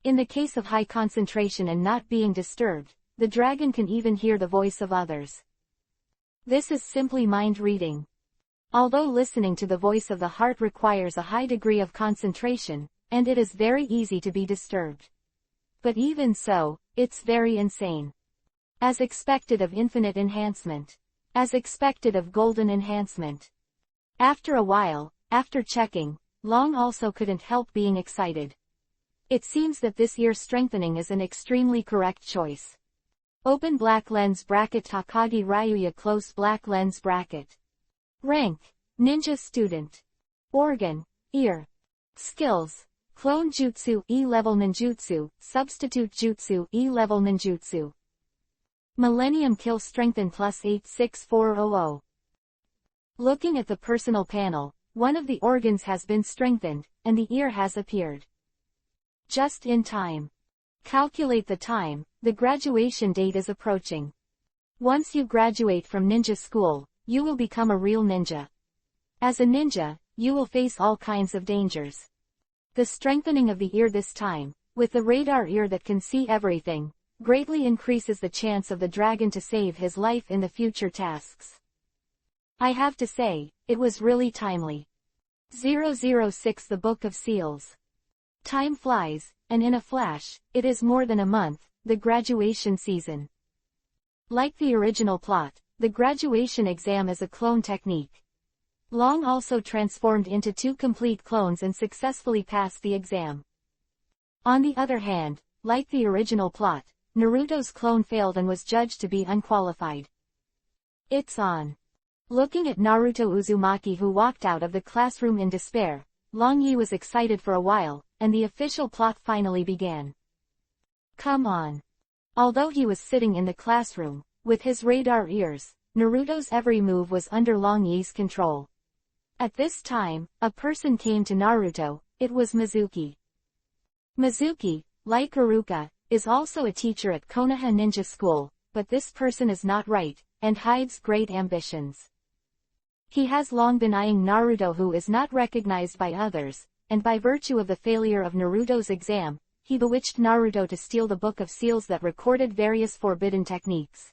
In the case of high concentration and not being disturbed, the dragon can even hear the voice of others. This is simply mind reading. Although listening to the voice of the heart requires a high degree of concentration, and it is very easy to be disturbed. But even so, it's very insane. As expected of infinite enhancement. As expected of golden enhancement. After a while, after checking, Long also couldn't help being excited. It seems that this ear strengthening is an extremely correct choice. Open black lens bracket. Hokage Ryuya close black lens bracket. Rank. Ninja student. Organ. Ear. Skills. Clone Jutsu E-level Ninjutsu, Substitute Jutsu E-level Ninjutsu. Millennium Kill Strengthen plus 86400. Looking at the personal panel, one of the organs has been strengthened, and the ear has appeared. Just in time. Calculate the time, the graduation date is approaching. Once you graduate from ninja school, you will become a real ninja. As a ninja, you will face all kinds of dangers. The strengthening of the ear this time, with the radar ear that can see everything, greatly increases the chance of the dragon to save his life in the future tasks. I have to say, it was really timely. 006 The Book of Seals. Time flies, and in a flash, it is more than a month, the graduation season. Like the original plot, the graduation exam is a clone technique. Long also transformed into 2 complete clones and successfully passed the exam. On the other hand, like the original plot, Naruto's clone failed and was judged to be unqualified. It's on. Looking at Naruto Uzumaki, who walked out of the classroom in despair, Long Yi was excited for a while, and the official plot finally began. Come on. Although he was sitting in the classroom, with his radar ears, Naruto's every move was under Long Yi's control. At this time, a person came to Naruto, it was Mizuki. Mizuki, like Iruka, is also a teacher at Konoha Ninja School, but this person is not right, and hides great ambitions. He has long been eyeing Naruto, who is not recognized by others, and by virtue of the failure of Naruto's exam, he bewitched Naruto to steal the Book of Seals that recorded various forbidden techniques.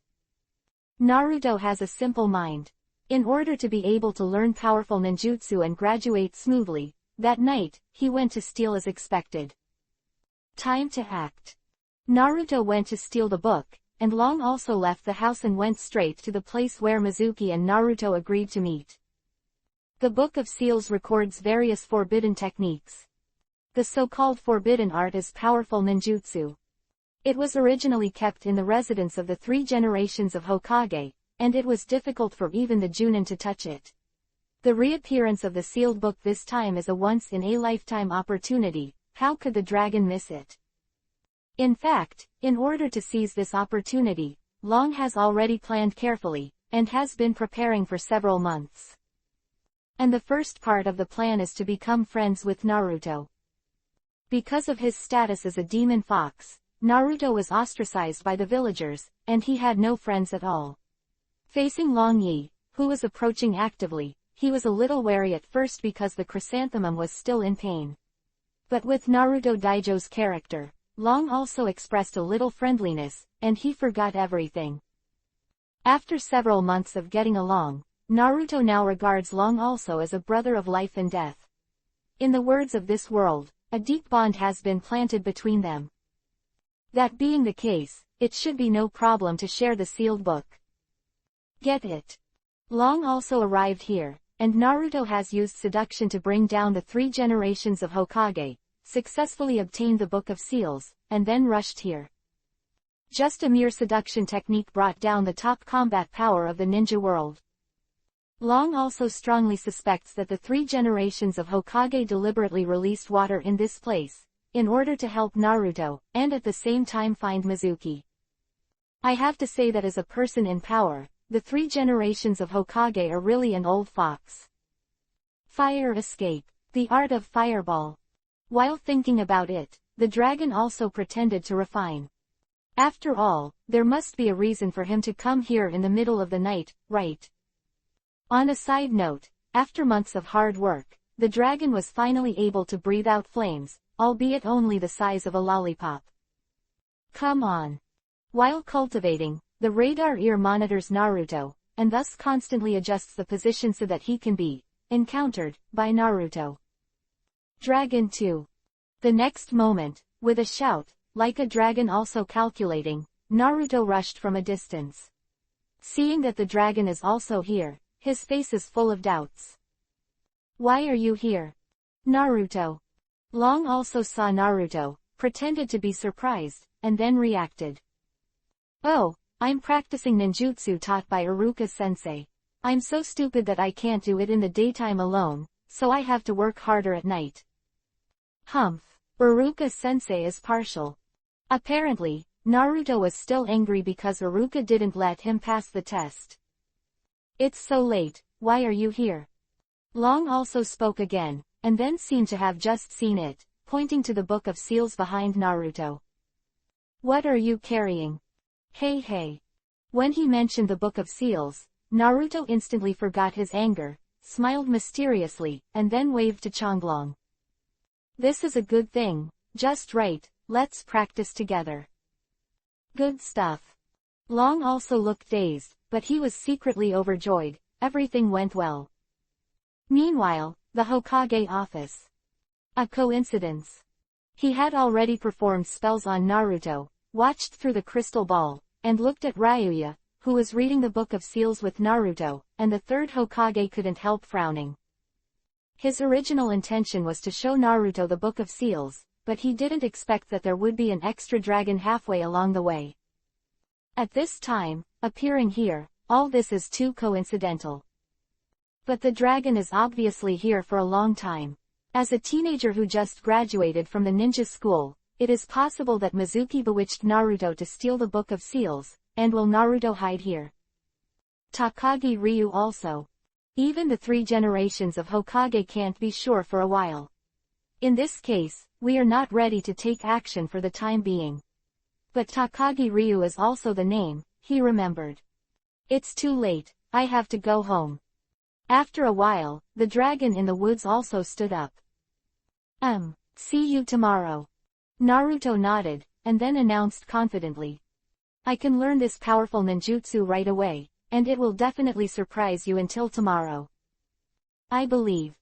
Naruto has a simple mind. In order to be able to learn powerful ninjutsu and graduate smoothly, that night, he went to steal as expected. Time to act. Naruto went to steal the book, and Long also left the house and went straight to the place where Mizuki and Naruto agreed to meet. The Book of Seals records various forbidden techniques. The so-called forbidden art is powerful ninjutsu. It was originally kept in the residence of the 3 generations of Hokage, and it was difficult for even the Chunin to touch it. The reappearance of the sealed book this time is a once-in-a-lifetime opportunity. How could the dragon miss it? In fact, in order to seize this opportunity, Long has already planned carefully, and has been preparing for several months. And the first part of the plan is to become friends with Naruto. Because of his status as a demon fox, Naruto was ostracized by the villagers, and he had no friends at all. Facing Long Yi, who was approaching actively, he was a little wary at first because the chrysanthemum was still in pain. But with Naruto Daijo's character, Long also expressed a little friendliness, and he forgot everything. After several months of getting along, Naruto now regards Long also as a brother of life and death. In the words of this world, a deep bond has been planted between them. That being the case, it should be no problem to share the sealed book. Get it? Long also arrived here, and Naruto has used seduction to bring down the 3 generations of Hokage, successfully obtained the Book of Seals, and then rushed here. Just a mere seduction technique brought down the top combat power of the ninja world. Long also strongly suspects that the 3 generations of Hokage deliberately released water in this place, in order to help Naruto, and at the same time find Mizuki. I have to say that as a person in power, the 3 generations of Hokage are really an old fox. Fire escape. The art of fireball. While thinking about it, the dragon also pretended to refine. After all, there must be a reason for him to come here in the middle of the night, right? On a side note, after months of hard work, the dragon was finally able to breathe out flames, albeit only the size of a lollipop. Come on. While cultivating, the radar ear monitors Naruto, and thus constantly adjusts the position so that he can be encountered by Naruto. Dragon 2. The next moment, with a shout, like a dragon also calculating, Naruto rushed from a distance. Seeing that the dragon is also here, his face is full of doubts. Why are you here? Naruto. Long also saw Naruto, pretended to be surprised, and then reacted. Oh, I'm practicing ninjutsu taught by Iruka-sensei. I'm so stupid that I can't do it in the daytime alone, so I have to work harder at night. Humph. Iruka-sensei is partial. Apparently, Naruto was still angry because Iruka didn't let him pass the test. It's so late, why are you here? Long also spoke again, and then seemed to have just seen it, pointing to the Book of Seals behind Naruto. What are you carrying? Hey. When he mentioned the Book of Seals, Naruto instantly forgot his anger, smiled mysteriously, and then waved to Chonglong. This is a good thing, just right, let's practice together. Good stuff. Long also looked dazed, but he was secretly overjoyed, everything went well. Meanwhile, the Hokage office. A coincidence. He had already performed spells on Naruto, watched through the crystal ball, and looked at Ryuya, who was reading the Book of Seals with Naruto, and the 3rd Hokage couldn't help frowning. His original intention was to show Naruto the Book of Seals, but he didn't expect that there would be an extra dragon halfway along the way. At this time, appearing here, all this is too coincidental. But the dragon is obviously here for a long time. As a teenager who just graduated from the ninja school, it is possible that Mizuki bewitched Naruto to steal the Book of Seals, and will Naruto hide here? Takagi Ryu also. Even the 3 generations of Hokage can't be sure for a while. In this case, we are not ready to take action for the time being. But Takagi Ryu is also the name, he remembered. It's too late, I have to go home. After a while, the dragon in the woods also stood up. See you tomorrow. Naruto nodded, and then announced confidently. I can learn this powerful ninjutsu right away, and it will definitely surprise you until tomorrow. I believe.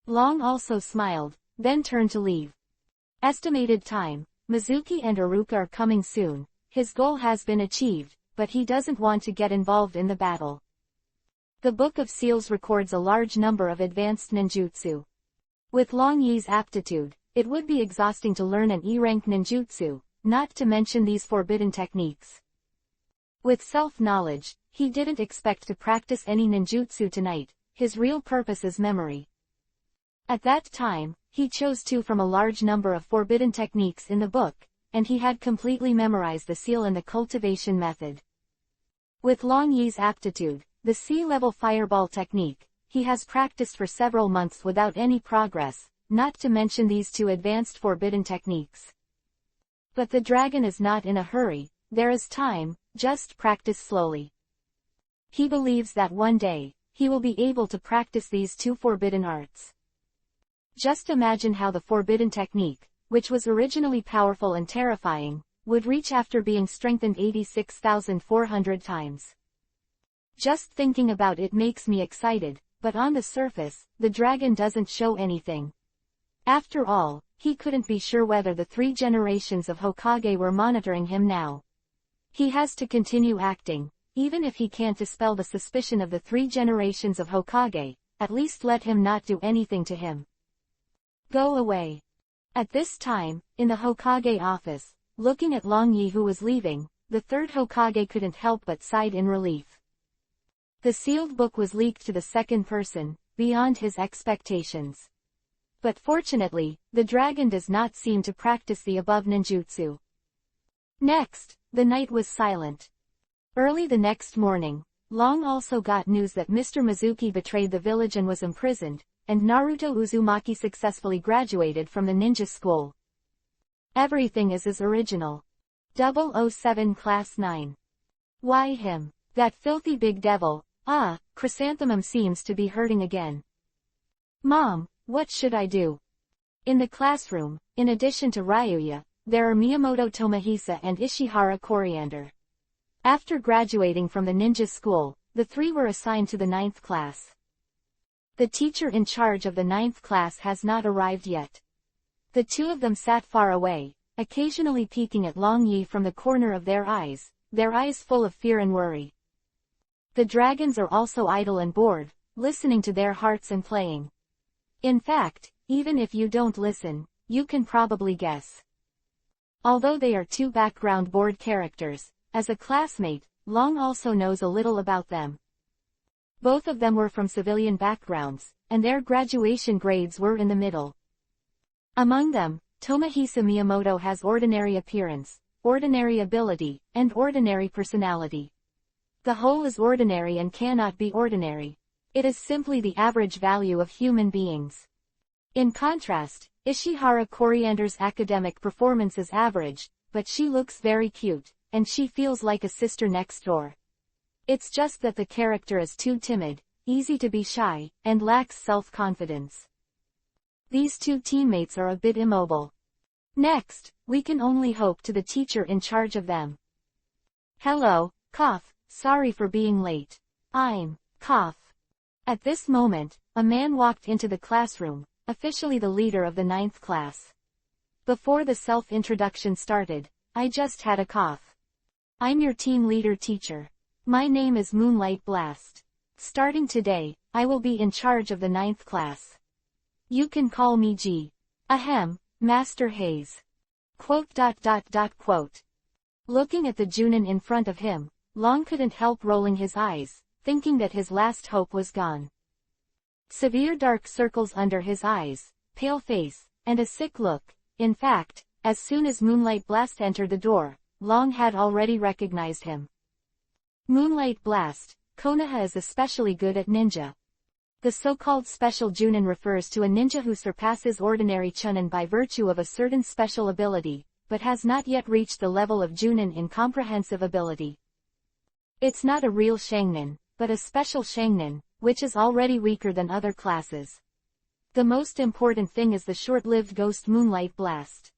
Long also smiled, then turned to leave. Estimated time, Mizuki and Iruka are coming soon. His goal has been achieved, but he doesn't want to get involved in the battle. The Book of Seals records a large number of advanced ninjutsu. With Long Yi's aptitude, it would be exhausting to learn an E-rank ninjutsu, not to mention these forbidden techniques. With self-knowledge, he didn't expect to practice any ninjutsu tonight. His real purpose is memory. At that time, he chose two from a large number of forbidden techniques in the book, and he had completely memorized the seal and the cultivation method. With Long Yi's aptitude, the sea-level fireball technique, he has practiced for several months without any progress, not to mention these two advanced forbidden techniques. But the dragon is not in a hurry, there is time, just practice slowly. He believes that one day, he will be able to practice these two forbidden arts. Just imagine how the forbidden technique, which was originally powerful and terrifying, would reach after being strengthened 86,400 times. Just thinking about it makes me excited, but on the surface, the dragon doesn't show anything. After all, he couldn't be sure whether the 3 generations of Hokage were monitoring him now. He has to continue acting, even if he can't dispel the suspicion of the 3 generations of Hokage, at least let him not do anything to him. Go away. At this time, in the Hokage office, looking at Long Yi who was leaving, the 3rd Hokage couldn't help but sighed in relief. The sealed book was leaked to the 2nd person, beyond his expectations. But fortunately, the dragon does not seem to practice the above ninjutsu. Next, the night was silent. Early the next morning, Long also got news that Mr. Mizuki betrayed the village and was imprisoned, and Naruto Uzumaki successfully graduated from the ninja school. Everything is as original. 007 Class 9. Why him? That filthy big devil. Chrysanthemum seems to be hurting again. Mom, what should I do? In the classroom, in addition to Ryuya, there are Miyamoto Tomohisa and Ishihara Coriander. After graduating from the ninja school, the 3 were assigned to the 9th class. The teacher in charge of the 9th class has not arrived yet. The 2 of them sat far away, occasionally peeking at Long Yi from the corner of their eyes full of fear and worry. The dragons are also idle and bored, listening to their hearts and playing. In fact, even if you don't listen, you can probably guess. Although they are 2 background board characters, as a classmate, Long also knows a little about them. Both of them were from civilian backgrounds, and their graduation grades were in the middle. Among them, Tomohisa Miyamoto has ordinary appearance, ordinary ability, and ordinary personality. The whole is ordinary and cannot be ordinary. It is simply the average value of human beings. In contrast, Ishihara Coriander's academic performance is average, but she looks very cute, and she feels like a sister next door. It's just that the character is too timid, easy to be shy, and lacks self-confidence. These 2 teammates are a bit immobile. Next, we can only hope to the teacher in charge of them. Hello, cough, sorry for being late. I'm, cough. At this moment, a man walked into the classroom, officially the leader of the 9th class. Before the self-introduction started, I just had a cough. I'm your team leader teacher. My name is Moonlight Blast. Starting today, I will be in charge of the 9th class. You can call me G. Ahem, Master Hayes. Quote. Looking at the Chunin in front of him, Long couldn't help rolling his eyes, thinking that his last hope was gone. Severe dark circles under his eyes, pale face, and a sick look. In fact, as soon as Moonlight Blast entered the door, Long had already recognized him. Moonlight Blast, Konoha is especially good at ninja. The so-called special Chunin refers to a ninja who surpasses ordinary Chunin by virtue of a certain special ability, but has not yet reached the level of Chunin in comprehensive ability. It's not a real Shangnin, but a special Shangnin, which is already weaker than other classes. The most important thing is the short-lived ghost Moonlight Blast.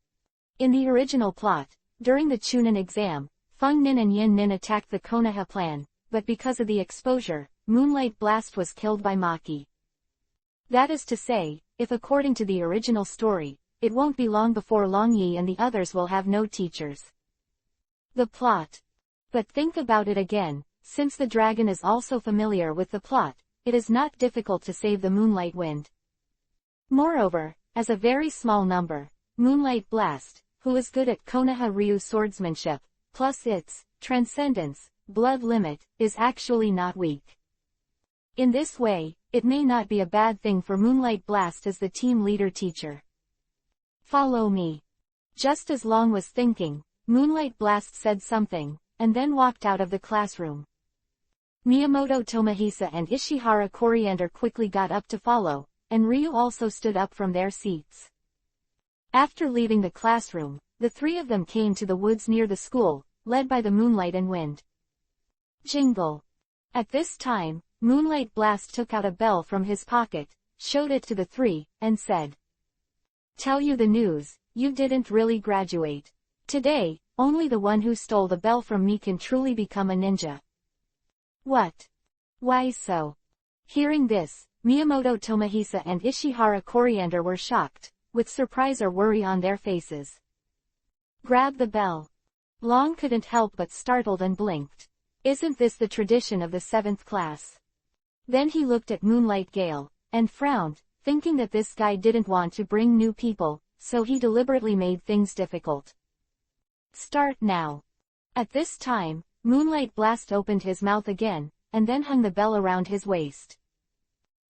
In the original plot, during the Chunin exam, Feng Nin and Yin Nin attacked the Konoha clan, but because of the exposure, Moonlight Blast was killed by Maki. That is to say, if according to the original story, it won't be long before Long Yi and the others will have no teachers. The plot. But think about it again, since the dragon is also familiar with the plot, it is not difficult to save the Moonlight Wind. Moreover, as a very small number, Moonlight Blast, who is good at Konoha Ryu swordsmanship, plus its transcendence, blood limit, is actually not weak. In this way, it may not be a bad thing for Moonlight Blast as the team leader teacher. Follow me. Just as Long was thinking, Moonlight Blast said something, and then walked out of the classroom. Miyamoto Tomohisa and Ishihara Coriander quickly got up to follow, and Ryu also stood up from their seats. After leaving the classroom, the three of them came to the woods near the school, led by the Moonlight and Wind. Jingle. At this time, Moonlight Blast took out a bell from his pocket, showed it to the three, and said, "Tell you the news, you didn't really graduate. Today, only the one who stole the bell from me can truly become a ninja." What? Why so? Hearing this, Miyamoto Tomohisa and Ishihara Coriander were shocked, with surprise or worry on their faces. Grab the bell. Long couldn't help but startled and blinked. Isn't this the tradition of the 7th class? Then he looked at Moonlight Gale, and frowned, thinking that this guy didn't want to bring new people, so he deliberately made things difficult. Start now. At this time, Moonlight Blast opened his mouth again, and then hung the bell around his waist.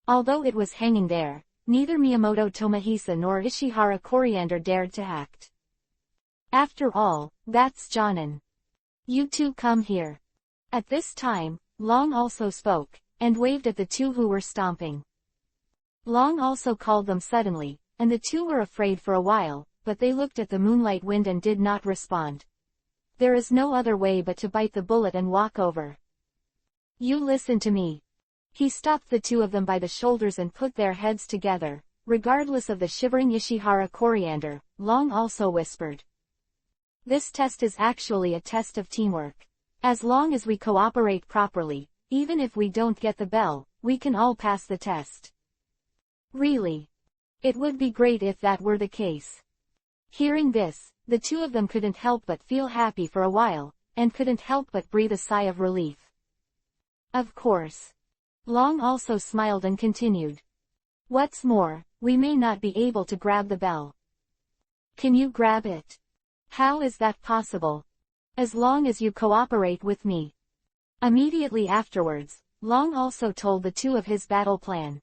Although it was hanging there, neither Miyamoto Tomohisa nor Ishihara Coriander dared to act. After all, that's Jonin. You two come here. At this time, Long also spoke, and waved at the two who were stomping. Long also called them suddenly, and the two were afraid for a while, but they looked at the Moonlight Wind and did not respond. There is no other way but to bite the bullet and walk over. You listen to me. He stopped the two of them by the shoulders and put their heads together. Regardless of the shivering Ishihara Coriander, Long also whispered. This test is actually a test of teamwork. As long as we cooperate properly, even if we don't get the bell, we can all pass the test. Really? It would be great if that were the case. Hearing this, the two of them couldn't help but feel happy for a while, and couldn't help but breathe a sigh of relief. Of course. Long also smiled and continued. What's more, we may not be able to grab the bell. Can you grab it? How is that possible? As long as you cooperate with me. Immediately afterwards, Long also told the two of his battle plan.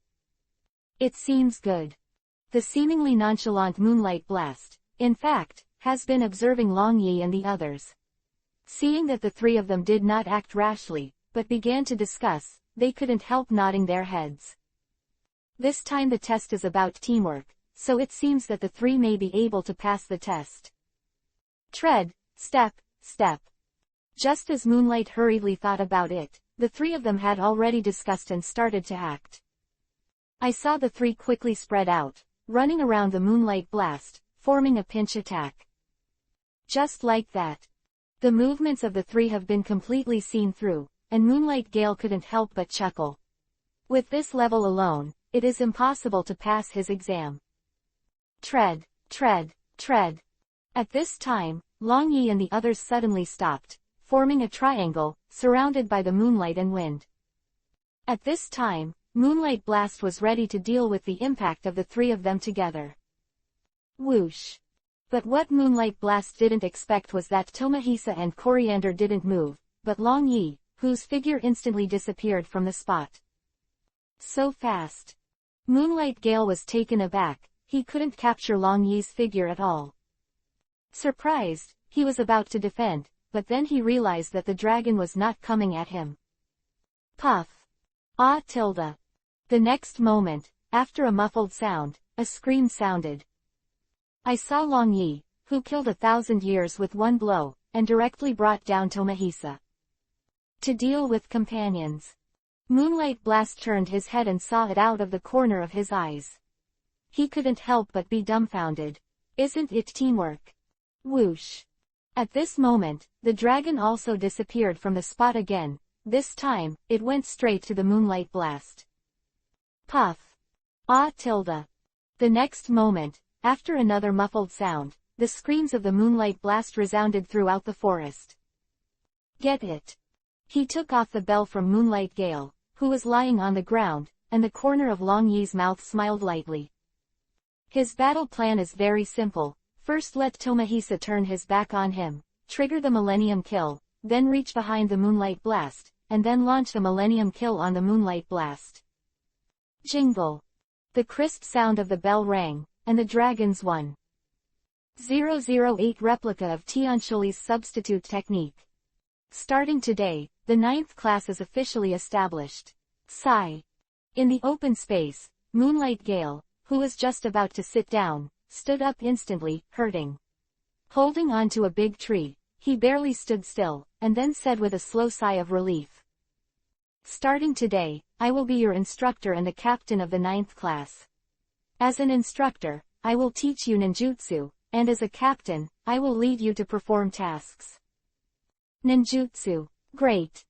It seems good. The seemingly nonchalant Moonlight Blast, in fact, has been observing Long Yi and the others. Seeing that the three of them did not act rashly, but began to discuss, they couldn't help nodding their heads. This time the test is about teamwork, so it seems that the three may be able to pass the test. Tread, step, step. Just as Moonlight hurriedly thought about it, the three of them had already discussed and started to act. I saw the three quickly spread out, running around the Moonlight Blast, forming a pinch attack. Just like that. The movements of the three have been completely seen through, and Moonlight Gale couldn't help but chuckle. With this level alone, it is impossible to pass his exam. Tread, tread, tread. At this time, Long Yi and the others suddenly stopped, forming a triangle, surrounded by the Moonlight and Wind. At this time, Moonlight Blast was ready to deal with the impact of the three of them together. Whoosh. But what Moonlight Blast didn't expect was that Tomohisa and Coriander didn't move, but Long Yi, whose figure instantly disappeared from the spot. So fast. Moonlight Gale was taken aback, he couldn't capture Long Yi's figure at all. Surprised, he was about to defend, but then he realized that the dragon was not coming at him. Puff. Ah tilde. The next moment, after a muffled sound, a scream sounded. I saw Long Yi, who killed 1,000 years with one blow, and directly brought down Tomohisa. To deal with companions. Moonlight Blast turned his head and saw it out of the corner of his eyes. He couldn't help but be dumbfounded. Isn't it teamwork? Whoosh. At this moment, the dragon also disappeared from the spot again. This time, it went straight to the Moonlight Blast. Puff. Ah tilde. The next moment, after another muffled sound, the screams of the Moonlight Blast resounded throughout the forest. Get it. He took off the bell from Moonlight Gale, who was lying on the ground, and the corner of Long Yi's mouth smiled lightly. His battle plan is very simple. First let Tomohisa turn his back on him, trigger the Millennium Kill, then reach behind the Moonlight Blast, and then launch the Millennium Kill on the Moonlight Blast. Jingle. The crisp sound of the bell rang, and the dragons won. 008 Replica of Tianshuli's Substitute Technique. Starting today, the 9th class is officially established. Sigh. In the open space, Moonlight Gale, who was just about to sit down, stood up instantly, hurting. Holding on to a big tree, he barely stood still, and then said with a slow sigh of relief. Starting today, I will be your instructor and the captain of the 9th class. As an instructor, I will teach you ninjutsu, and as a captain, I will lead you to perform tasks. Ninjutsu. Great.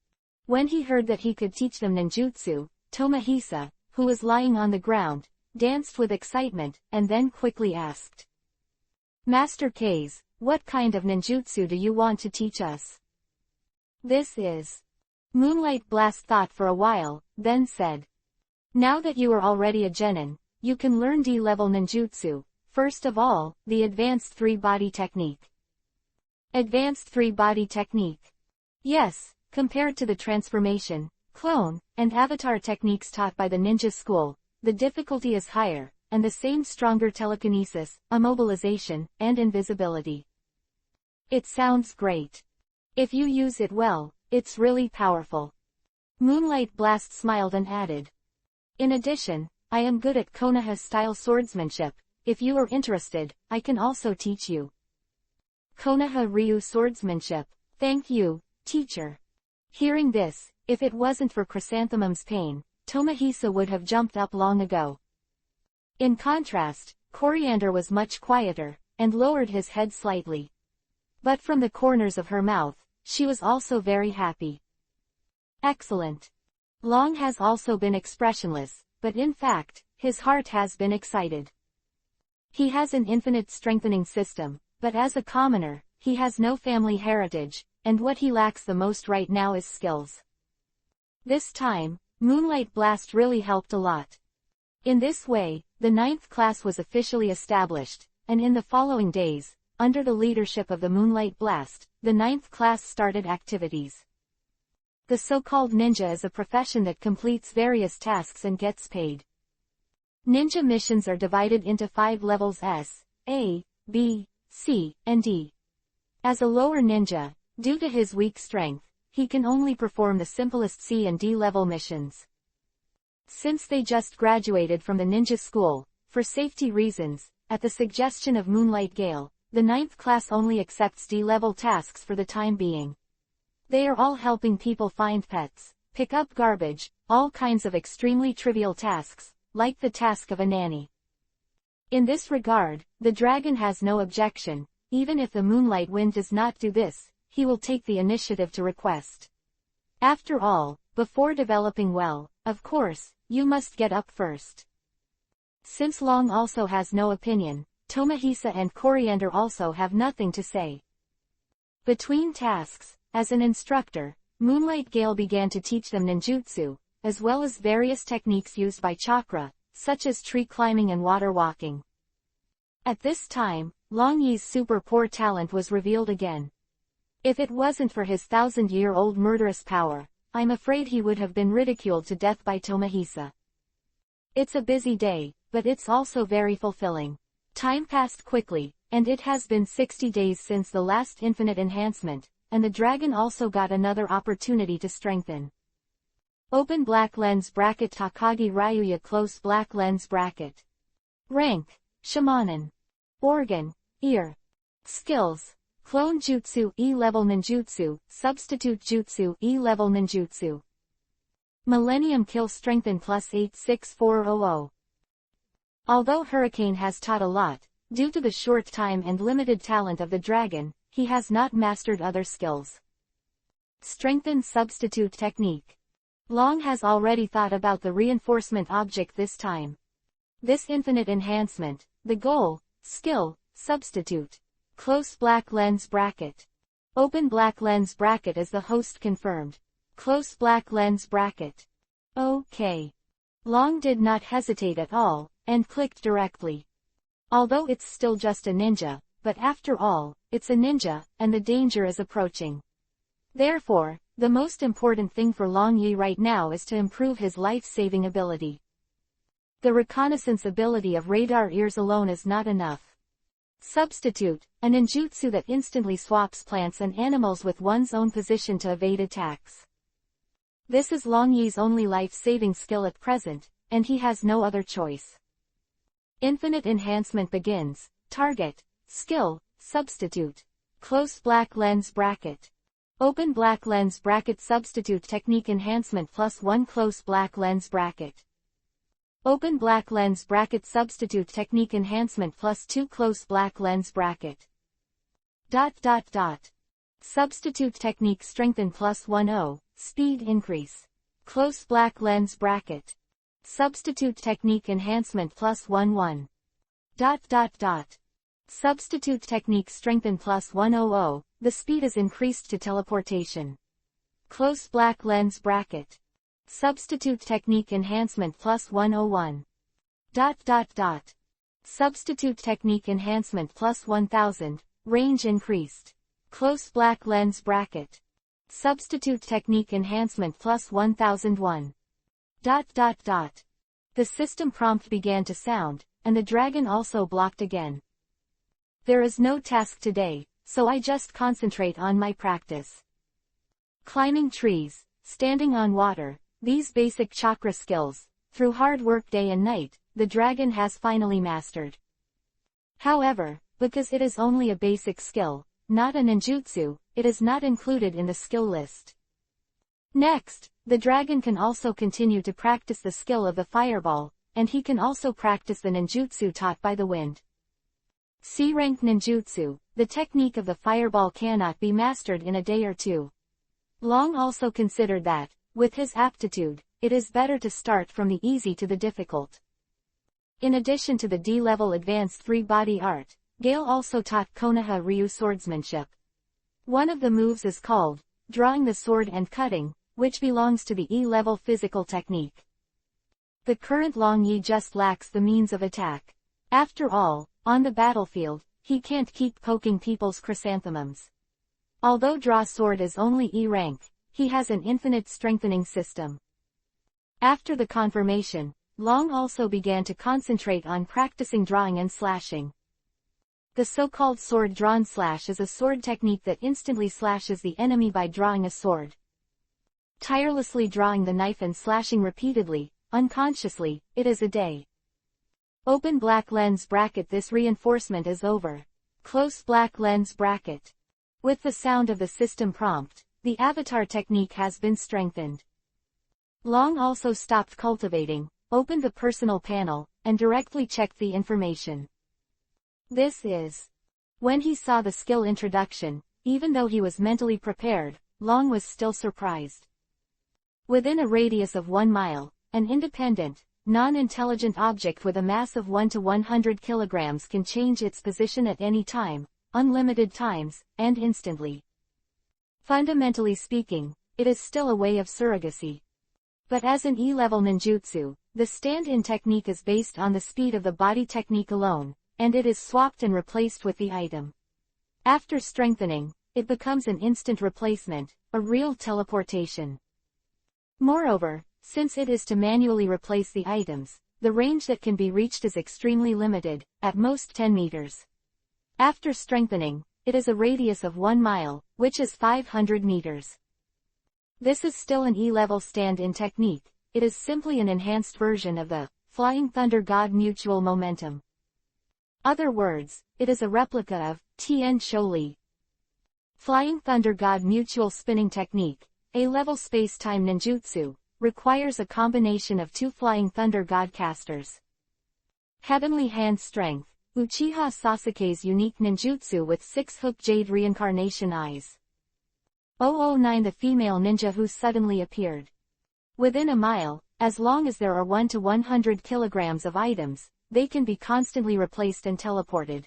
When he heard that he could teach them ninjutsu, Tomohisa, who was lying on the ground, danced with excitement, and then quickly asked. Master Kase, what kind of ninjutsu do you want to teach us? This is. Moonlight Blast thought for a while, then said. Now that you are already a genin, you can learn D-level ninjutsu, first of all, the Advanced 3-Body Technique. Advanced 3-Body Technique. Yes, compared to the transformation, clone, and avatar techniques taught by the ninja school, the difficulty is higher, and the same stronger telekinesis, immobilization, and invisibility. It sounds great. If you use it well, it's really powerful. Moonlight Blast smiled and added. In addition, I am good at Konoha-style swordsmanship. If you are interested, I can also teach you. Konoha Ryu swordsmanship. Thank you, teacher. Hearing this, if it wasn't for Chrysanthemum's pain, Tomohisa would have jumped up long ago. In contrast, Coriander was much quieter, and lowered his head slightly. But from the corners of her mouth, she was also very happy. Excellent. Long has also been expressionless, but in fact, his heart has been excited. He has an infinite strengthening system, but as a commoner, he has no family heritage, and what he lacks the most right now is skills. This time, Moonlight Blast really helped a lot. In this way, the 9th class was officially established, and in the following days, under the leadership of the Moonlight Blast, the 9th class started activities. The so-called ninja is a profession that completes various tasks and gets paid. Ninja missions are divided into 5 levels S, A, B, C, and D. As a lower ninja, due to his weak strength, he can only perform the simplest C and D level missions. Since they just graduated from the ninja school, for safety reasons, at the suggestion of Moonlight Gale, the 9th class only accepts D-level tasks for the time being. They are all helping people find pets, pick up garbage, all kinds of extremely trivial tasks, like the task of a nanny. In this regard, the dragon has no objection. Even if the Moonlight Wind does not do this, he will take the initiative to request. After all, before developing well, of course, you must get up first. Since Long also has no opinion, Tomohisa and Coriander also have nothing to say. Between tasks, as an instructor, Moonlight Gale began to teach them ninjutsu, as well as various techniques used by chakra, such as tree climbing and water walking. At this time, Long Yi's super poor talent was revealed again. If it wasn't for his 1,000-year-old murderous power, I'm afraid he would have been ridiculed to death by Tomohisa. It's a busy day, but it's also very fulfilling. Time passed quickly, and it has been 60 days since the last infinite enhancement, and the dragon also got another opportunity to strengthen. Open black lens bracket Takagi Ryuya close black lens bracket. Rank, Shamanin. Organ, ear. Skills, Clone Jutsu E-level Ninjutsu, Substitute Jutsu E-level Ninjutsu. Millennium Kill Strengthen plus 86400. Although Hurricane has taught a lot, due to the short time and limited talent of the dragon, he has not mastered other skills. Strengthen Substitute Technique. Long has already thought about the reinforcement object this time. This infinite enhancement, the goal, skill, substitute. Close black lens bracket. Open black lens bracket as the host confirmed. Close black lens bracket. OK. Long did not hesitate at all, and clicked directly. Although it's still just a ninja, but after all, it's a ninja, and the danger is approaching. Therefore, the most important thing for Long Yi right now is to improve his life-saving ability. The reconnaissance ability of radar ears alone is not enough. Substitute, a ninjutsu that instantly swaps plants and animals with one's own position to evade attacks. This is Long Yi's only life-saving skill at present, and he has no other choice. Infinite enhancement begins. Target, skill, substitute. Close black lens bracket. Open black lens bracket substitute technique enhancement plus 1 close black lens bracket. Open black lens bracket substitute technique enhancement plus 2 close black lens bracket. Substitute technique strengthen plus 10, speed increase. Close black lens bracket. Substitute technique enhancement plus 11. Substitute technique strengthen plus 100, the speed is increased to teleportation. Close black lens bracket. Substitute technique enhancement plus 101. Substitute technique enhancement plus 1000, range increased. Close black lens bracket. Substitute technique enhancement plus 1001. The system prompt began to sound, and the dragon also blocked again. There is no task today, so I just concentrate on my practice. Climbing trees, standing on water, these basic chakra skills, through hard work day and night, the dragon has finally mastered. However, because it is only a basic skill, not a ninjutsu, it is not included in the skill list. Next, the dragon can also continue to practice the skill of the fireball, and he can also practice the ninjutsu taught by the wind. C-rank ninjutsu, the technique of the fireball cannot be mastered in a day or two. Long also considered that, with his aptitude, it is better to start from the easy to the difficult. In addition to the D-level advanced free-body art, Gale also taught Konoha Ryu swordsmanship. One of the moves is called, drawing the sword and cutting, which belongs to the E-level physical technique. The current Long Yi just lacks the means of attack. After all, on the battlefield, he can't keep poking people's chrysanthemums. Although draw sword is only E rank, he has an infinite strengthening system. After the confirmation, Long also began to concentrate on practicing drawing and slashing. The so-called sword drawn slash is a sword technique that instantly slashes the enemy by drawing a sword. Tirelessly drawing the knife and slashing repeatedly, unconsciously, it is a day. Open black lens bracket. This reinforcement is over. Close black lens bracket. With the sound of the system prompt, the avatar technique has been strengthened. Long also stopped cultivating, opened the personal panel, and directly checked the information. This is. When he saw the skill introduction, even though he was mentally prepared, Long was still surprised. Within a radius of 1 mile, an independent, non-intelligent object with a mass of 1 to 100 kilograms can change its position at any time, unlimited times, and instantly. Fundamentally speaking, it is still a way of surrogacy. But as an E-level ninjutsu, the stand-in technique is based on the speed of the body technique alone, and it is swapped and replaced with the item. After strengthening, it becomes an instant replacement, a real teleportation. Moreover, since it is to manually replace the items, the range that can be reached is extremely limited, at most 10 meters. After strengthening, it is a radius of 1 mile, which is 500 meters. This is still an E-level stand-in technique, it is simply an enhanced version of the Flying Thunder God Mutual Momentum. Other words, it is a replica of Tien Shou Li. Flying Thunder God Mutual Spinning Technique, A-level space-time ninjutsu, requires a combination of 2 Flying Thunder God casters. Heavenly Hand Strength, Uchiha Sasuke's unique ninjutsu with 6-hook jade reincarnation eyes. 009 The female ninja who suddenly appeared within a mile. As long as there are 1 to 100 kilograms of items, they can be constantly replaced and teleported.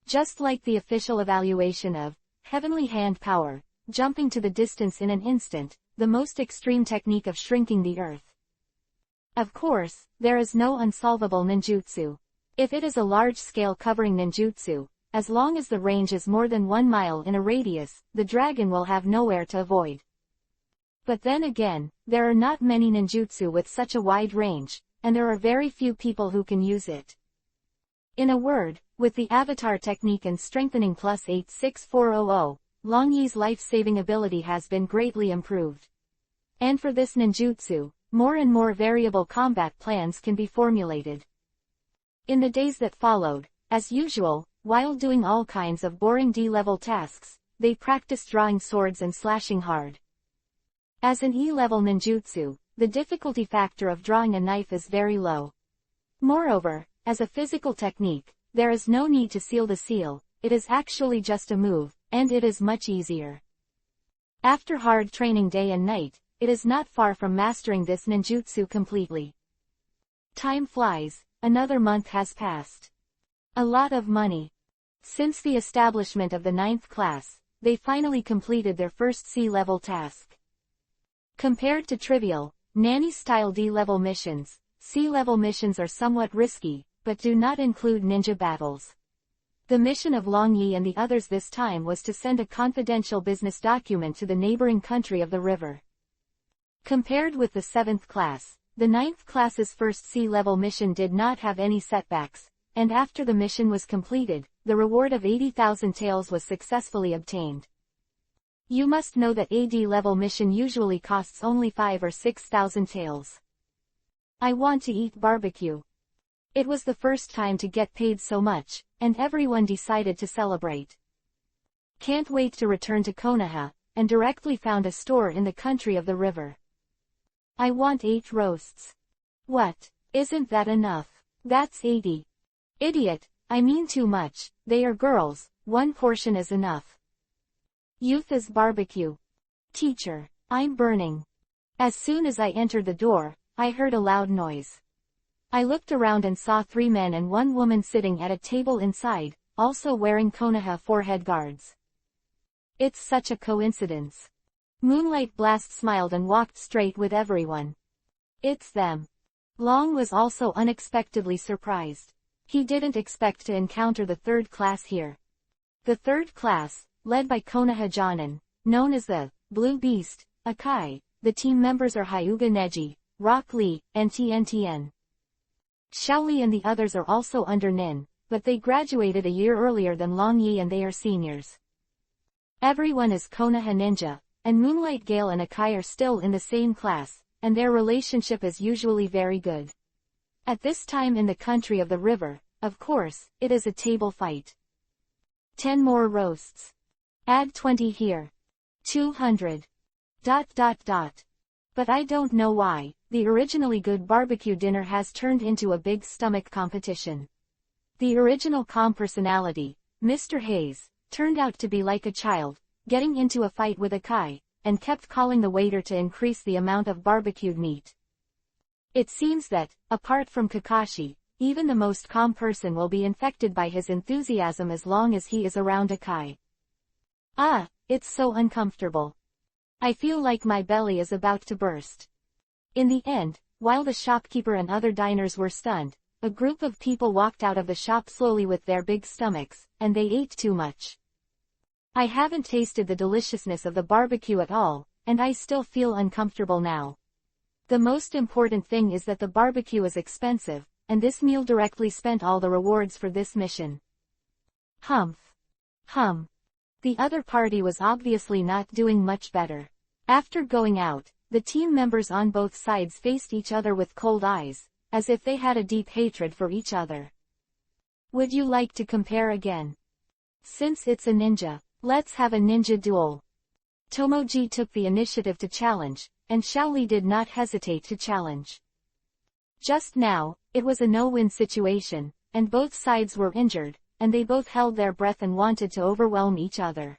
Just like the official evaluation of Heavenly Hand Power, jumping to the distance in an instant, the most extreme technique of shrinking the earth. Of course, there is no unsolvable ninjutsu. If it is a large-scale covering ninjutsu, as long as the range is more than 1 mile in a radius, the dragon will have nowhere to avoid. But then again, there are not many ninjutsu with such a wide range, and there are very few people who can use it. In a word, with the avatar technique and strengthening plus 86400, Long Yi's life-saving ability has been greatly improved. And for this ninjutsu, more and more variable combat plans can be formulated. In the days that followed, as usual, while doing all kinds of boring D-level tasks, they practiced drawing swords and slashing hard. As an E-level ninjutsu, the difficulty factor of drawing a knife is very low. Moreover, as a physical technique, there is no need to seal the seal, it is actually just a move, and it is much easier. After hard training day and night, it is not far from mastering this ninjutsu completely. Time flies, another month has passed. A lot of money. Since the establishment of the 9th class, they finally completed their first C-level task. Compared to trivial, nanny-style D-level missions, C-level missions are somewhat risky, but do not include ninja battles. The mission of Long Yi and the others this time was to send a confidential business document to the neighboring country of the river. Compared with the 7th class, the 9th class's first C-level mission did not have any setbacks, and after the mission was completed, the reward of 80,000 taels was successfully obtained. You must know that a D-level mission usually costs only 5 or 6,000 taels. I want to eat barbecue. It was the first time to get paid so much, and everyone decided to celebrate. Can't wait to return to Konoha, and directly found a store in the country of the river. I want 8 roasts. What? Isn't that enough? That's 80. Idiot, I mean too much, they are girls, 1 portion is enough. Youth is barbecue. Teacher, I'm burning. As soon as I entered the door, I heard a loud noise. I looked around and saw 3 men and 1 woman sitting at a table inside, also wearing Konoha forehead guards. It's such a coincidence. Moonlight Blast smiled and walked straight with everyone. It's them. Long was also unexpectedly surprised. He didn't expect to encounter the 3rd class here. The 3rd class, led by Konoha Jonin, known as the Blue Beast, Akai, the team members are Hyuga Neji, Rock Lee, and Tien. Xiao Li and the others are also under Nin, but they graduated a year earlier than Long Yi and they are seniors. Everyone is Konoha Ninja, and Moonlight Gale and Akai are still in the same class, and their relationship is usually very good. At this time in the country of the river, of course, it is a table fight. 10 more roasts. Add 20 here. 200. ... But I don't know why, the originally good barbecue dinner has turned into a big stomach competition. The original calm personality, Mr. Hayes, turned out to be like a child, getting into a fight with Akai, and kept calling the waiter to increase the amount of barbecued meat. It seems that, apart from Kakashi, even the most calm person will be infected by his enthusiasm as long as he is around Akai. Ah, it's so uncomfortable. I feel like my belly is about to burst. In the end, while the shopkeeper and other diners were stunned, a group of people walked out of the shop slowly with their big stomachs, and they ate too much. I haven't tasted the deliciousness of the barbecue at all, and I still feel uncomfortable now. The most important thing is that the barbecue is expensive, and this meal directly spent all the rewards for this mission. Humph. The other party was obviously not doing much better. After going out, the team members on both sides faced each other with cold eyes, as if they had a deep hatred for each other. Would you like to compare again? Since it's a ninja, Let's have a ninja duel. Tomoji took the initiative to challenge, and Xiaoli did not hesitate to challenge. Just now, it was a no-win situation, and both sides were injured, and they both held their breath and wanted to overwhelm each other.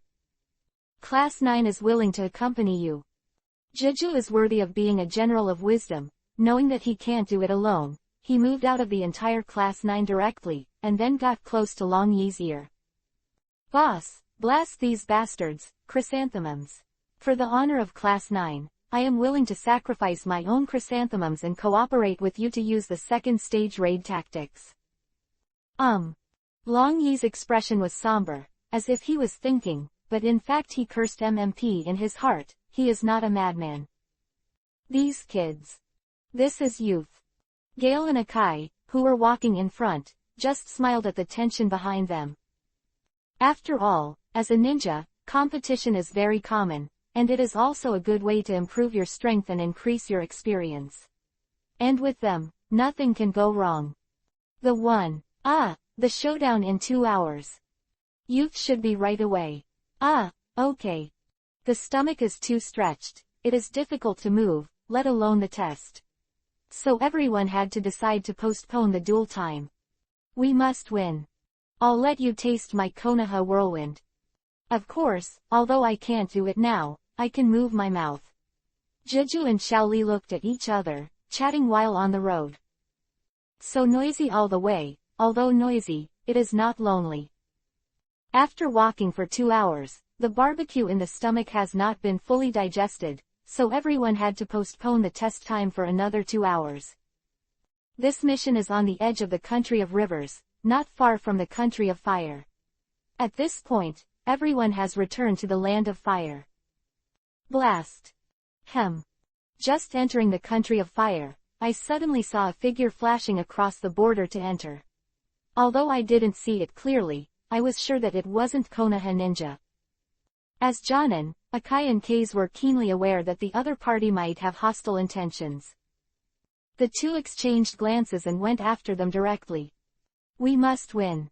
Class 9 is willing to accompany you. Jeju is worthy of being a general of wisdom. Knowing that he can't do it alone, he moved out of the entire Class 9 directly, and then got close to Long Yi's ear. Boss, blast these bastards, chrysanthemums. For the honor of Class 9, I am willing to sacrifice my own chrysanthemums and cooperate with you to use the second stage raid tactics. Long Yi's expression was somber, as if he was thinking, but in fact he cursed MMP in his heart. He is not a madman. These kids. This is youth. Gale and Akai, who were walking in front, just smiled at the tension behind them. After all, as a ninja, competition is very common, and it is also a good way to improve your strength and increase your experience. And with them, nothing can go wrong. The showdown in 2 hours. Youth should be right away. Okay. The stomach is too stretched, it is difficult to move, let alone the test. So everyone had to decide to postpone the duel time. We must win. I'll let you taste my Konoha whirlwind. Of course, although I can't do it now, I can move my mouth. Jeju and Xiaoli looked at each other, chatting while on the road. So noisy all the way, although noisy, it is not lonely. After walking for 2 hours, the barbecue in the stomach has not been fully digested, so everyone had to postpone the test time for another 2 hours. This mission is on the edge of the country of rivers, not far from the country of fire. At this point, everyone has returned to the land of fire. Blast. Just entering the country of fire, I suddenly saw a figure flashing across the border to enter. Although I didn't see it clearly, I was sure that it wasn't Konoha ninja. As Jonin, Akai and Kei's were keenly aware that the other party might have hostile intentions. The two exchanged glances and went after them directly. We must win.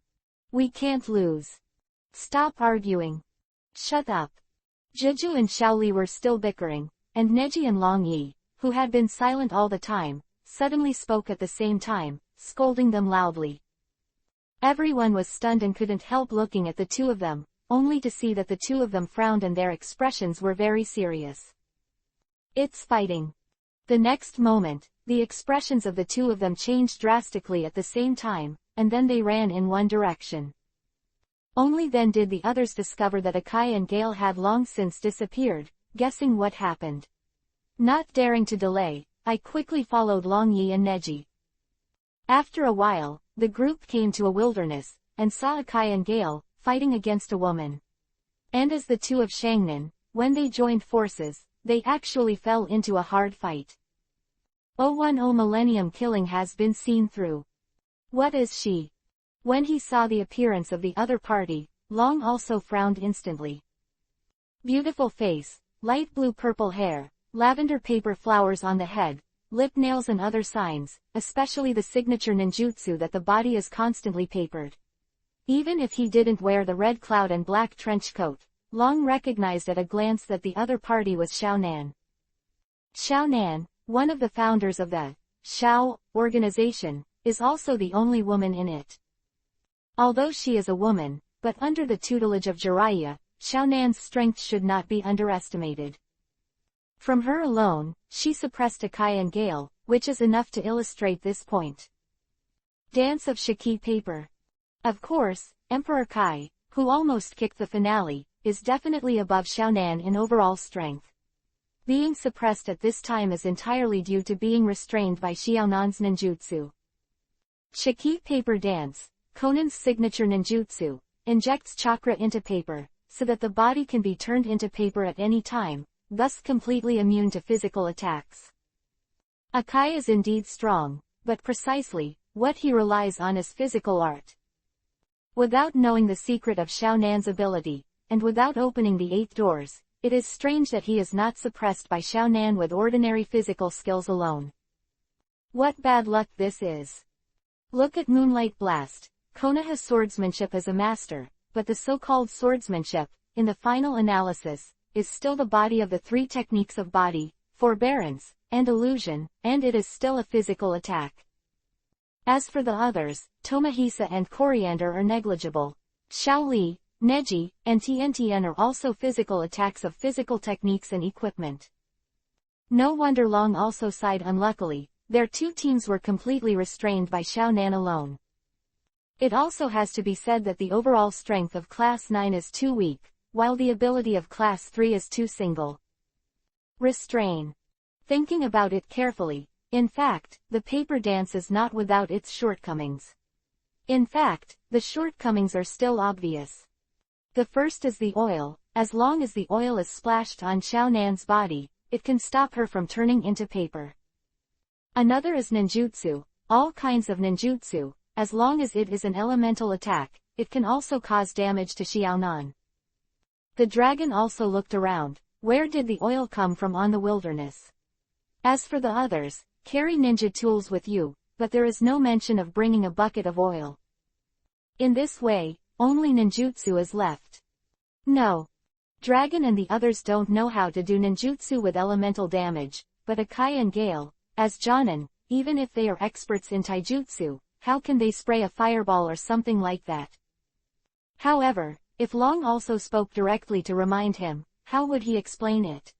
We can't lose. Stop arguing. Shut up. Jeju and Xiaoli were still bickering, and Neji and Long Yi, who had been silent all the time, suddenly spoke at the same time, scolding them loudly. Everyone was stunned and couldn't help looking at the two of them, only to see that the two of them frowned and their expressions were very serious. It's fighting. The next moment, the expressions of the two of them changed drastically at the same time, and then they ran in one direction. Only then did the others discover that Akai and Gale had long since disappeared, guessing what happened. Not daring to delay, I quickly followed Long Yi and Neji. After a while, the group came to a wilderness, and saw Akai and Gale fighting against a woman. And as the two of Shangnan, when they joined forces, they actually fell into a hard fight. 010 Millennium killing has been seen through. What is she? When he saw the appearance of the other party, Long also frowned instantly. Beautiful face, light blue-purple hair, lavender paper flowers on the head, lip nails and other signs, especially the signature ninjutsu that the body is constantly papered. Even if he didn't wear the red cloud and black trench coat, Long recognized at a glance that the other party was Xiaonan. Xiaonan, one of the founders of the Xiao organization, is also the only woman in it. Although she is a woman, but under the tutelage of Jiraiya, Xiaonan's strength should not be underestimated. From her alone, she suppressed Akai and Gale, which is enough to illustrate this point. Dance of Shiki Paper. Of course, Emperor Kai, who almost kicked the finale, is definitely above Xiaonan in overall strength. Being suppressed at this time is entirely due to being restrained by Xiaonan's ninjutsu. Shiki Paper Dance, Konan's signature ninjutsu, injects chakra into paper, so that the body can be turned into paper at any time, thus completely immune to physical attacks. Akai is indeed strong, but precisely, what he relies on is physical art. Without knowing the secret of Xiaonan's ability, and without opening the 8 doors, it is strange that he is not suppressed by Xiaonan with ordinary physical skills alone. What bad luck this is. Look at Moonlight Blast. Konoha's swordsmanship is a master, but the so-called swordsmanship, in the final analysis, is still the body of the three techniques of body, forbearance, and illusion, and it is still a physical attack. As for the others, Tomohisa and Coriander are negligible. Shaoli, Neji, and Tiantian are also physical attacks of physical techniques and equipment. No wonder Long also sighed unluckily, their two teams were completely restrained by Xiaonan alone. It also has to be said that the overall strength of Class 9 is too weak, while the ability of Class 3 is too single. Restrain. Thinking about it carefully, in fact, the paper dance is not without its shortcomings. In fact, the shortcomings are still obvious. The first is the oil. As long as the oil is splashed on Xiaonan's body, it can stop her from turning into paper. Another is ninjutsu. All kinds of ninjutsu, as long as it is an elemental attack, it can also cause damage to Xiaonan. The dragon also looked around. Where did the oil come from on the wilderness? As for the others, carry ninja tools with you, but there is no mention of bringing a bucket of oil. In this way, only ninjutsu is left. No. Dragon and the others don't know how to do ninjutsu with elemental damage, but Akai and Gale, as Jonin, even if they are experts in taijutsu, how can they spray a fireball or something like that? However, if Long also spoke directly to remind him, how would he explain it?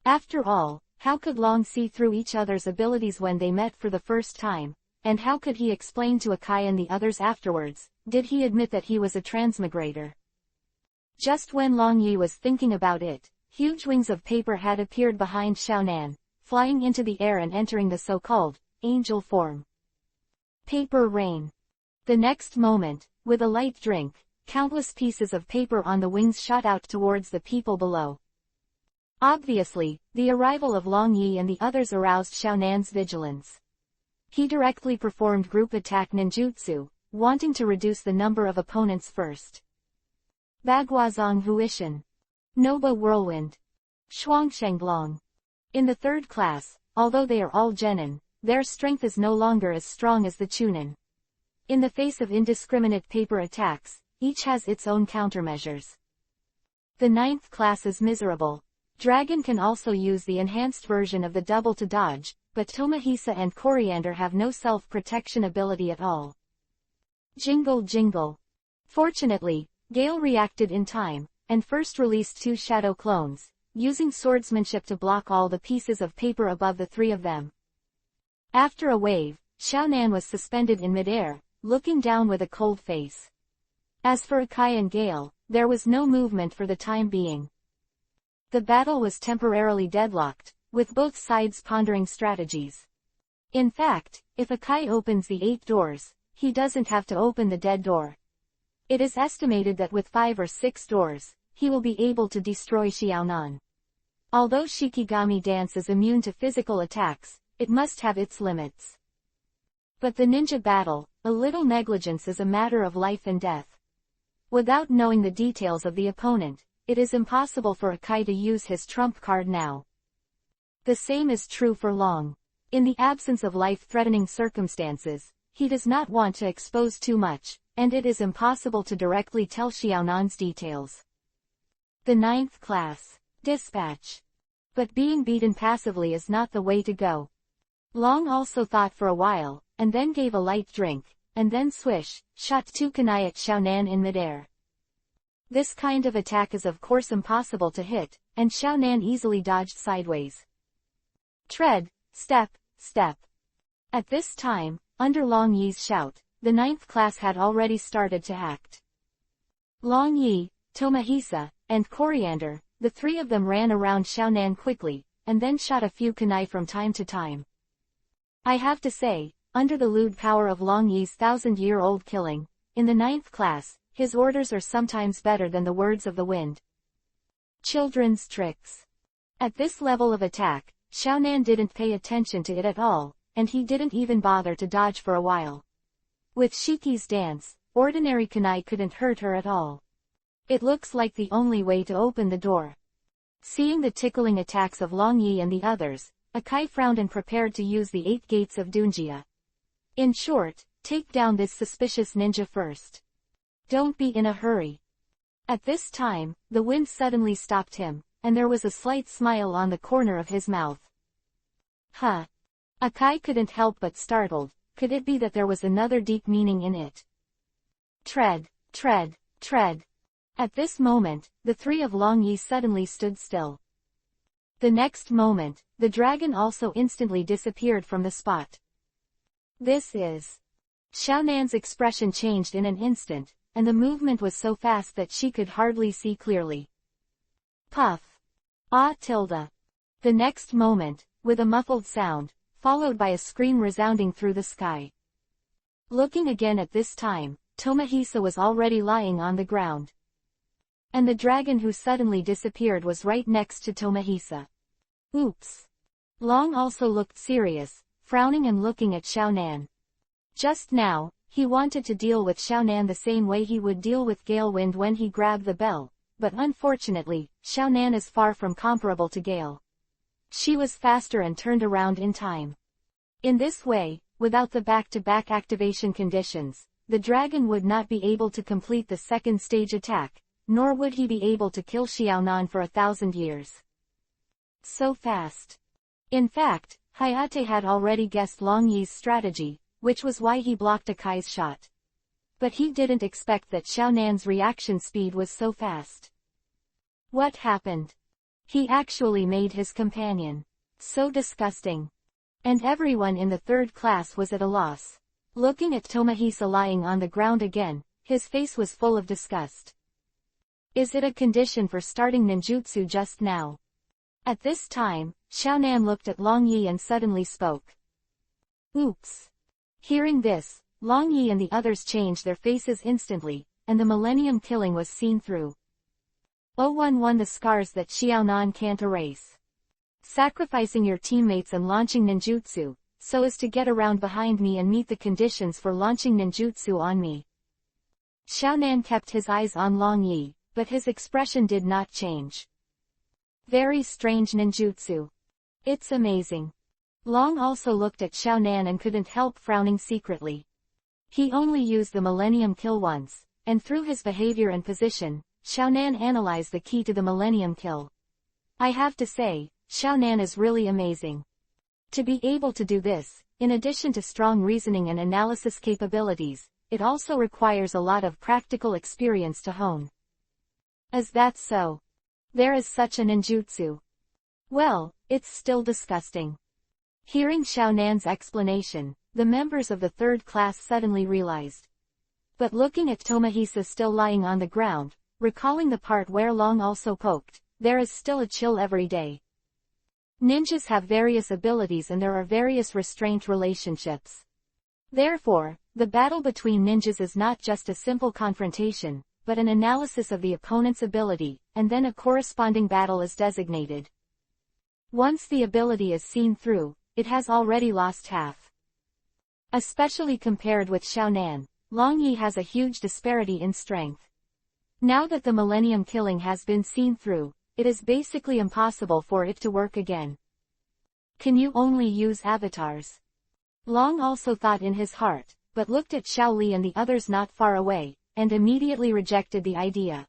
After all, how could Long see through each other's abilities when they met for the first time, and how could he explain to Akai and the others afterwards? Did he admit that he was a transmigrator? Just when Long Yi was thinking about it, huge wings of paper had appeared behind Xiaonan, flying into the air and entering the so-called angel form. Paper rain. The next moment, with a light drink, countless pieces of paper on the wings shot out towards the people below. Obviously, the arrival of Long Yi and the others aroused Xiaonan's vigilance. He directly performed group attack ninjutsu, wanting to reduce the number of opponents first. Baguazong Huishan. Noba Whirlwind. Shuangshenglong. In the third class, although they are all genin, their strength is no longer as strong as the Chunin. In the face of indiscriminate paper attacks, each has its own countermeasures. The ninth class is miserable. Dragon can also use the enhanced version of the double to dodge, but Tomohisa and Coriander have no self-protection ability at all. Jingle jingle. Fortunately, Gale reacted in time, and first released two shadow clones, using swordsmanship to block all the pieces of paper above the three of them. After a wave, Xiaonan was suspended in midair, looking down with a cold face. As for Akai and Gale, there was no movement for the time being. The battle was temporarily deadlocked, with both sides pondering strategies. In fact, if Akai opens the 8 doors, he doesn't have to open the dead door. It is estimated that with 5 or 6 doors, he will be able to destroy Xiaonan. Although Shikigami dance is immune to physical attacks, it must have its limits. But the ninja battle, a little negligence is a matter of life and death. Without knowing the details of the opponent, it is impossible for Akai to use his trump card now. The same is true for Long. In the absence of life-threatening circumstances, he does not want to expose too much, and it is impossible to directly tell Xiaonan's details. The ninth class. Dispatch. But being beaten passively is not the way to go. Long also thought for a while, and then gave a light drink, and then swish, shot 2 kunai at Xiaonan in midair. This kind of attack is of course impossible to hit, and Xiaonan easily dodged sideways. Tread, step, step. At this time, under Long Yi's shout, the ninth class had already started to act. Long Yi, Tomohisa, and Coriander, the three of them ran around Xiaonan quickly, and then shot a few kunai from time to time. I have to say, under the lewd power of Long Yi's 1,000-year-old killing, in the ninth class, his orders are sometimes better than the words of the wind. Children's tricks. At this level of attack, Xiaonan didn't pay attention to it at all, and he didn't even bother to dodge for a while. With Shiki's dance, ordinary kunai couldn't hurt her at all. It looks like the only way to open the door. Seeing the tickling attacks of Long Yi and the others, Akai frowned and prepared to use the 8 gates of Dunjia. In short, take down this suspicious ninja first. Don't be in a hurry. At this time, the wind suddenly stopped him, and there was a slight smile on the corner of his mouth. Huh. Akai couldn't help but startled. Could it be that there was another deep meaning in it? Tread, tread, tread. At this moment, the three of Long Yi suddenly stood still. The next moment, the dragon also instantly disappeared from the spot. This is... Xiaonan's expression changed in an instant, and the movement was so fast that she could hardly see clearly. Puff. Ah tilde. The next moment, with a muffled sound, followed by a scream resounding through the sky. Looking again at this time, Tomohisa was already lying on the ground. And the dragon who suddenly disappeared was right next to Tomohisa. Oops. Long also looked serious, frowning and looking at Xiaonan. Just now, he wanted to deal with Xiaonan the same way he would deal with Galewind when he grabbed the bell, but unfortunately, Xiaonan is far from comparable to Gale. She was faster and turned around in time. In this way, without the back-to-back activation conditions, the dragon would not be able to complete the second stage attack, nor would he be able to kill Xiaonan for 1,000 years. So fast. In fact, Hayate had already guessed Long Yi's strategy, which was why he blocked Akai's shot. But he didn't expect that Xiaonan's reaction speed was so fast. What happened? He actually made his companion. So disgusting. And everyone in the third class was at a loss. Looking at Tomohisa lying on the ground again, his face was full of disgust. Is it a condition for starting ninjutsu just now? At this time, Xiaonan looked at Long Yi and suddenly spoke. Oops. Hearing this, Long Yi and the others changed their faces instantly, and the millennium killing was seen through. 011 The scars that Xiaonan can't erase. Sacrificing your teammates and launching ninjutsu, so as to get around behind me and meet the conditions for launching ninjutsu on me. Xiaonan kept his eyes on Long Yi, but his expression did not change. Very strange ninjutsu. It's amazing. Long also looked at Xiaonan and couldn't help frowning secretly. He only used the Millennium Kill once, and through his behavior and position, Xiaonan analyzed the key to the Millennium Kill. I have to say, Xiaonan is really amazing. To be able to do this, in addition to strong reasoning and analysis capabilities, it also requires a lot of practical experience to hone. Is that so? There is such a ninjutsu. Well, it's still disgusting. Hearing Xiaonan's explanation, the members of the third class suddenly realized. But looking at Tomohisa still lying on the ground, recalling the part where Long also poked, there is still a chill every day. Ninjas have various abilities and there are various restraint relationships. Therefore, the battle between ninjas is not just a simple confrontation, but an analysis of the opponent's ability, and then a corresponding battle is designated. Once the ability is seen through, it has already lost half. Especially compared with Xiaonan, Long Yi has a huge disparity in strength. Now that the Millennium Killing has been seen through, it is basically impossible for it to work again. Can you only use avatars? Long also thought in his heart, but looked at Xiao Li and the others not far away, and immediately rejected the idea.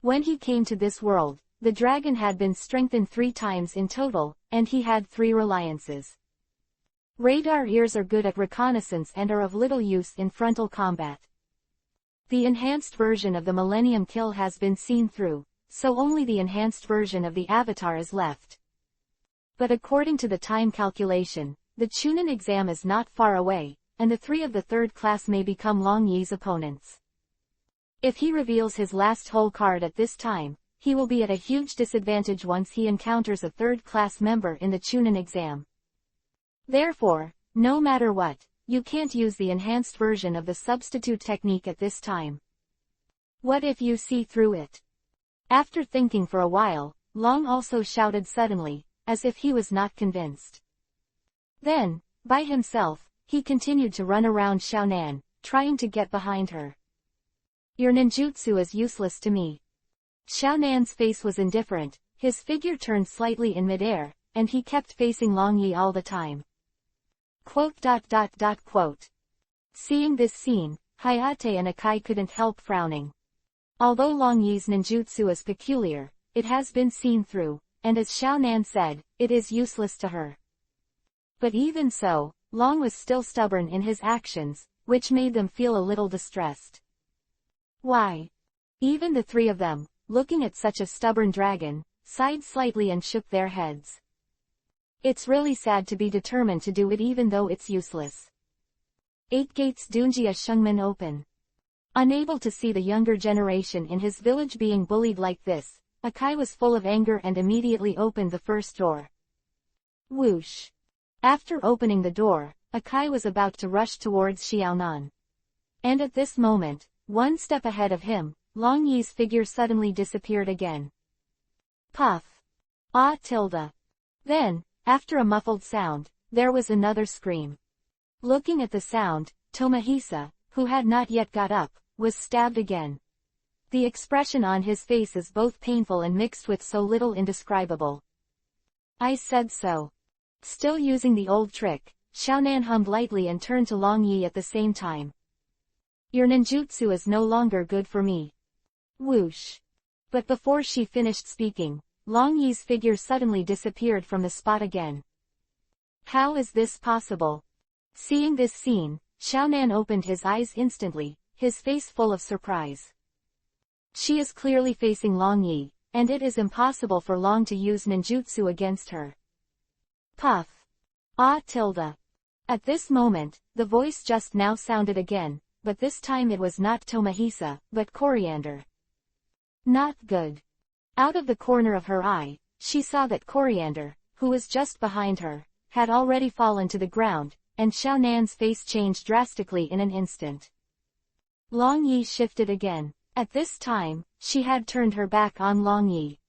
When he came to this world, the dragon had been strengthened 3 times in total, and he had 3 reliances. Radar ears are good at reconnaissance and are of little use in frontal combat. The enhanced version of the Millennium Kill has been seen through, so only the enhanced version of the avatar is left. But according to the time calculation, the Chunin exam is not far away, and the 3 of the third class may become Long Yi's opponents. If he reveals his last whole card at this time, he will be at a huge disadvantage once he encounters a third-class member in the Chunin exam. Therefore, no matter what, you can't use the enhanced version of the substitute technique at this time. What if you see through it? After thinking for a while, Long also shouted suddenly, as if he was not convinced. Then, by himself, he continued to run around Xiaonan, trying to get behind her. Your ninjutsu is useless to me. Xiaonan's face was indifferent, his figure turned slightly in midair, and he kept facing Long Yi all the time. ... Seeing this scene, Hayate and Akai couldn't help frowning. Although Long Yi's ninjutsu is peculiar, it has been seen through, and as Xiao Nan said, it is useless to her. But even so, Long was still stubborn in his actions, which made them feel a little distressed. Why? Even the three of them, looking at such a stubborn dragon, sighed slightly and shook their heads. It's really sad to be determined to do it even though it's useless. 8 Gates Dunjia Shungmin Open. Unable to see the younger generation in his village being bullied like this, Akai was full of anger and immediately opened the first door. Whoosh! After opening the door, Akai was about to rush towards Xiaonan. And at this moment, one step ahead of him, Long Yi's figure suddenly disappeared again. Puff! Ah tilde! Then, after a muffled sound, there was another scream. Looking at the sound, Tomohisa, who had not yet got up, was stabbed again. The expression on his face is both painful and mixed with so little indescribable. I said so. Still using the old trick, Xiaonan hummed lightly and turned to Long Yi at the same time. Your ninjutsu is no longer good for me. Whoosh! But before she finished speaking, Long Yi's figure suddenly disappeared from the spot again. How is this possible? Seeing this scene, Xiaonan opened his eyes instantly, his face full of surprise. She is clearly facing Long Yi, and it is impossible for Long to use ninjutsu against her. Puff! Ah tilde! At this moment, the voice just now sounded again, but this time it was not Tomohisa, but Coriander. Not good. Out of the corner of her eye, she saw that Coriander, who was just behind her, had already fallen to the ground, and Xiaonan's face changed drastically in an instant. Long Yi shifted again. At this time, she had turned her back on Long Yi.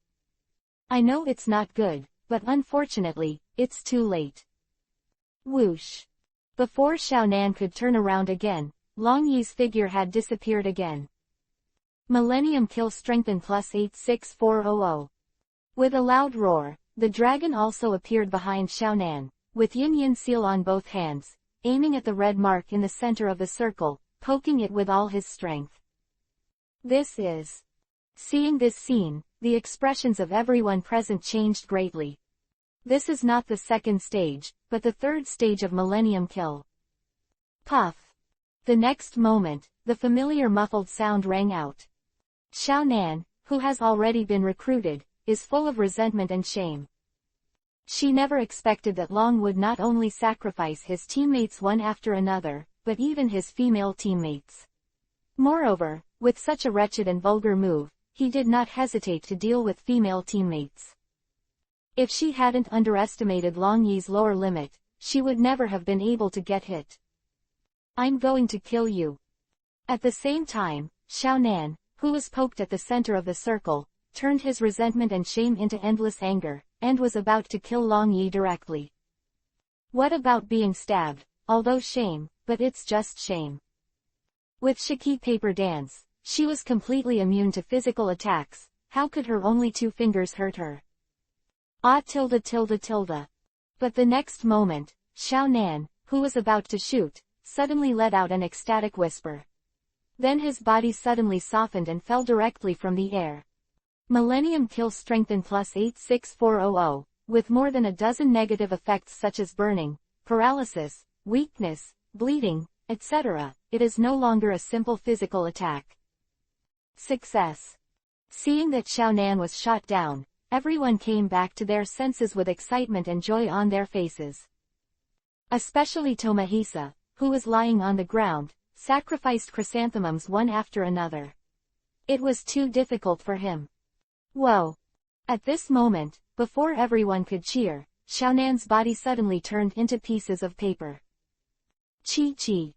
I know it's not good, but unfortunately, it's too late. Whoosh! Before Xiaonan could turn around again, Long Yi's figure had disappeared again. Millennium Kill Strengthen plus 86400. With a loud roar, the dragon also appeared behind Xiaonan, with Yin seal on both hands, aiming at the red mark in the center of the circle, poking it with all his strength. This is. Seeing this scene, the expressions of everyone present changed greatly. This is not the second stage, but the third stage of Millennium Kill. Puff! The next moment, the familiar muffled sound rang out. Xiaonan, who has already been recruited, is full of resentment and shame. She never expected that Long would not only sacrifice his teammates one after another, but even his female teammates. Moreover, with such a wretched and vulgar move, he did not hesitate to deal with female teammates. If she hadn't underestimated Long Yi's lower limit, she would never have been able to get hit. I'm going to kill you. At the same time, Xiaonan, who was poked at the center of the circle, turned his resentment and shame into endless anger, and was about to kill Long Yi directly. What about being stabbed? Although shame, but it's just shame. With Shiki Paper Dance, she was completely immune to physical attacks. How could her only 2 fingers hurt her? Ah tilde tilde tilde. But the next moment, Xiaonan, who was about to shoot, suddenly let out an ecstatic whisper. Then his body suddenly softened and fell directly from the air. Millennium Kill Strengthen plus 86400, with more than a dozen negative effects such as burning, paralysis, weakness, bleeding, etc., it is no longer a simple physical attack. Success. Seeing that Xiaonan was shot down, everyone came back to their senses with excitement and joy on their faces. Especially Tomohisa, who was lying on the ground, sacrificed chrysanthemums one after another. It was too difficult for him. Whoa! At this moment, before everyone could cheer, Xiaonan's body suddenly turned into pieces of paper. Chi.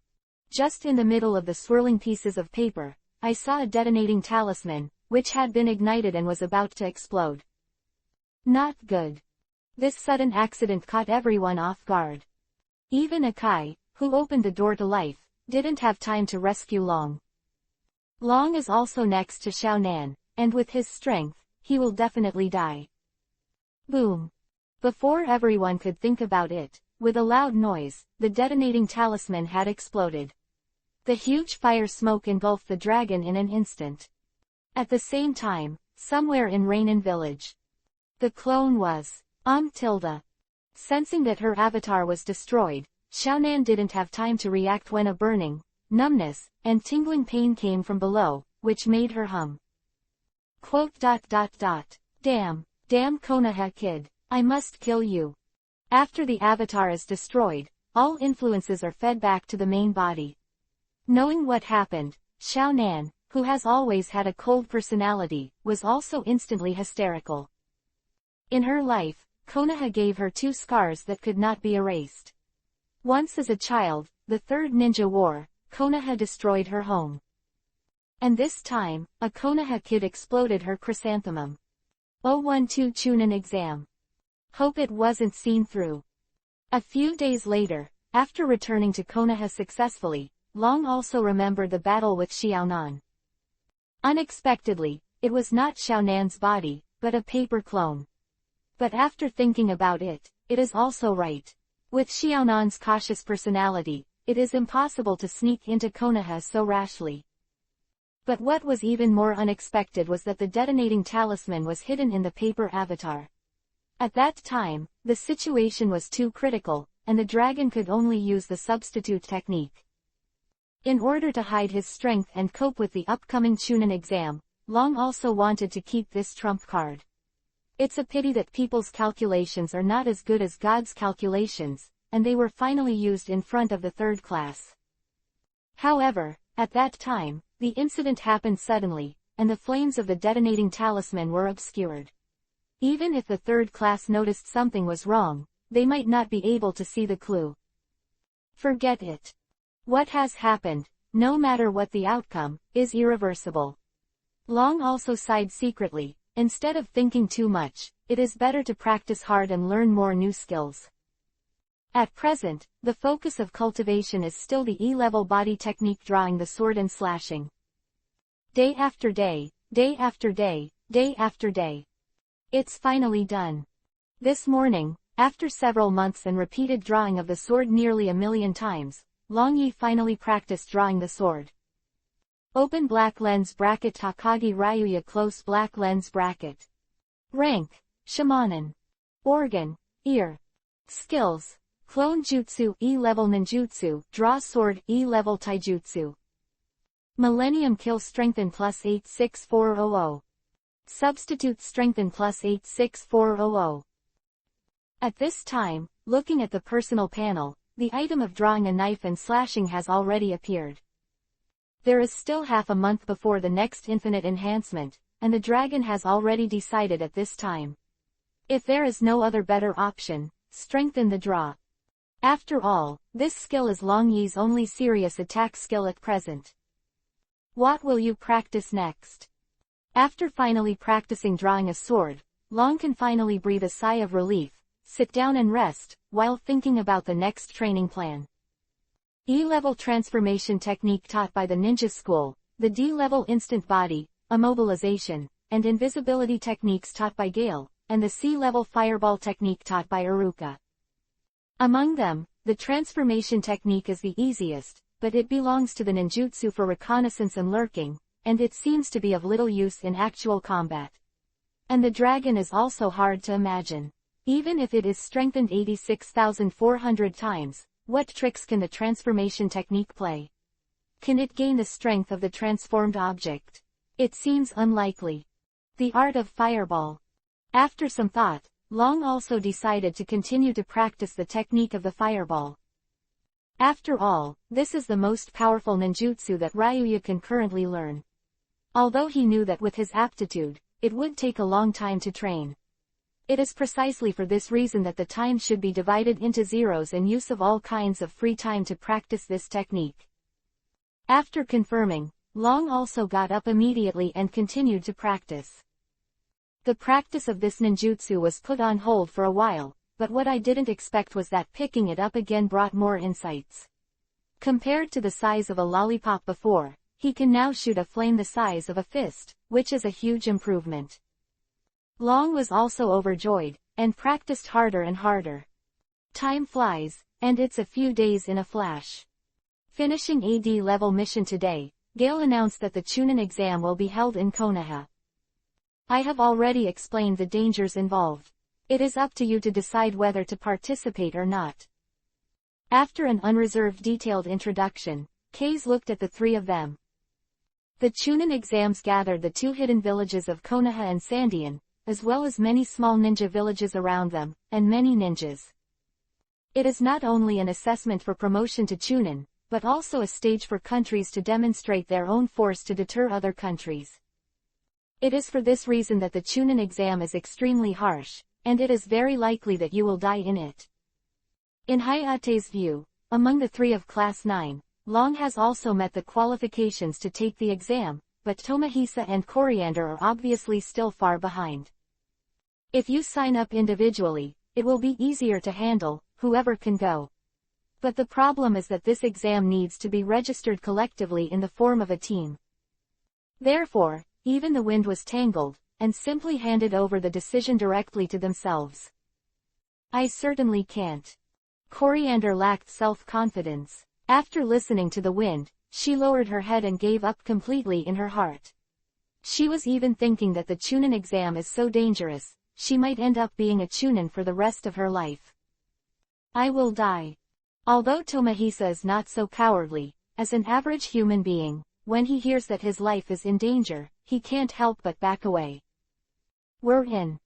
Just in the middle of the swirling pieces of paper, I saw a detonating talisman, which had been ignited and was about to explode. Not good. This sudden accident caught everyone off guard. Even Akai, who opened the door to life, didn't have time to rescue Long. Long is also next to Xiaonan, and with his strength, he will definitely die. Boom! Before everyone could think about it, with a loud noise, the detonating talisman had exploded. The huge fire smoke engulfed the dragon in an instant. At the same time, somewhere in Rainin Village, the clone was tilde. Sensing that her avatar was destroyed, Xiaonan didn't have time to react when a burning, numbness, and tingling pain came from below, which made her hum. Damn Konoha kid, I must kill you. After the avatar is destroyed, all influences are fed back to the main body. Knowing what happened, Xiaonan, who has always had a cold personality, was also instantly hysterical. In her life, Konoha gave her 2 scars that could not be erased. Once as a child, the Third Ninja War, Konoha destroyed her home. And this time, a Konoha kid exploded her chrysanthemum. 012 Chunin exam. Hope it wasn't seen through. A few days later, after returning to Konoha successfully, Long also remembered the battle with Xiaonan. Unexpectedly, it was not Xiaonan's body, but a paper clone. But after thinking about it, it is also right. With Xiaonan's cautious personality, it is impossible to sneak into Konoha so rashly. But what was even more unexpected was that the detonating talisman was hidden in the paper avatar. At that time, the situation was too critical, and the dragon could only use the substitute technique. In order to hide his strength and cope with the upcoming Chunin exam, Long also wanted to keep this trump card. It's a pity that people's calculations are not as good as God's calculations, and they were finally used in front of the third class. However, at that time, the incident happened suddenly, and the flames of the detonating talisman were obscured. Even if the third class noticed something was wrong, they might not be able to see the clue. Forget it. What has happened, no matter what the outcome, is irreversible. Long also sighed secretly. Instead of thinking too much, it is better to practice hard and learn more new skills. At present, the focus of cultivation is still the E-level body technique, drawing the sword and slashing. Day after day, day after day, day after day. It's finally done. This morning, after several months and repeated drawing of the sword nearly 1,000,000 times, Long Yi finally practiced drawing the sword. Open black lens bracket Takagi Ryuya close black lens bracket. Rank, Shamanin. Organ, ear. Skills, Clone Jutsu E-level Ninjutsu, Draw Sword E-level Taijutsu. Millennium Kill Strengthen plus 86400. Substitute Strengthen plus 86400. At this time, looking at the personal panel, the item of drawing a knife and slashing has already appeared. There is still half a month before the next infinite enhancement, and the dragon has already decided at this time. If there is no other better option, strengthen the draw. After all, this skill is Long Yi's only serious attack skill at present. What will you practice next? After finally practicing drawing a sword, Long can finally breathe a sigh of relief, sit down and rest, while thinking about the next training plan. E-level transformation technique taught by the ninja school, the D-level instant body, immobilization, and invisibility techniques taught by Gale, and the C-level fireball technique taught by Iruka. Among them, the transformation technique is the easiest, but it belongs to the ninjutsu for reconnaissance and lurking, and it seems to be of little use in actual combat. And the dragon is also hard to imagine. Even if it is strengthened 86,400 times, what tricks can the transformation technique play? Can it gain the strength of the transformed object? It seems unlikely. The art of fireball. After some thought, Long also decided to continue to practice the technique of the fireball. After all, this is the most powerful ninjutsu that Ryuya can currently learn. Although he knew that with his aptitude, it would take a long time to train. It is precisely for this reason that the time should be divided into zeros and use of all kinds of free time to practice this technique. After confirming, Long also got up immediately and continued to practice. The practice of this ninjutsu was put on hold for a while, but what I didn't expect was that picking it up again brought more insights. Compared to the size of a lollipop before, he can now shoot a flame the size of a fist, which is a huge improvement. Long was also overjoyed, and practiced harder and harder. Time flies, and it's a few days in a flash. Finishing AD level mission today, Gale announced that the Chunin exam will be held in Konoha. I have already explained the dangers involved. It is up to you to decide whether to participate or not. After an unreserved detailed introduction, Kaze looked at the three of them. The Chunin exams gathered the two hidden villages of Konoha and Sandian, as well as many small ninja villages around them, and many ninjas. It is not only an assessment for promotion to Chunin, but also a stage for countries to demonstrate their own force to deter other countries. It is for this reason that the Chunin exam is extremely harsh, and it is very likely that you will die in it. In Hayate's view, among the three of Class 9, Long has also met the qualifications to take the exam, but Tomohisa and Coriander are obviously still far behind. If you sign up individually, it will be easier to handle, whoever can go. But the problem is that this exam needs to be registered collectively in the form of a team. Therefore, even the wind was tangled, and simply handed over the decision directly to themselves. I certainly can't. Coriander lacked self-confidence. After listening to the wind, she lowered her head and gave up completely in her heart. She was even thinking that the Chunin exam is so dangerous, she might end up being a Chunin for the rest of her life. I will die. Although Tomohisa is not so cowardly, as an average human being, when he hears that his life is in danger, he can't help but back away. We're in.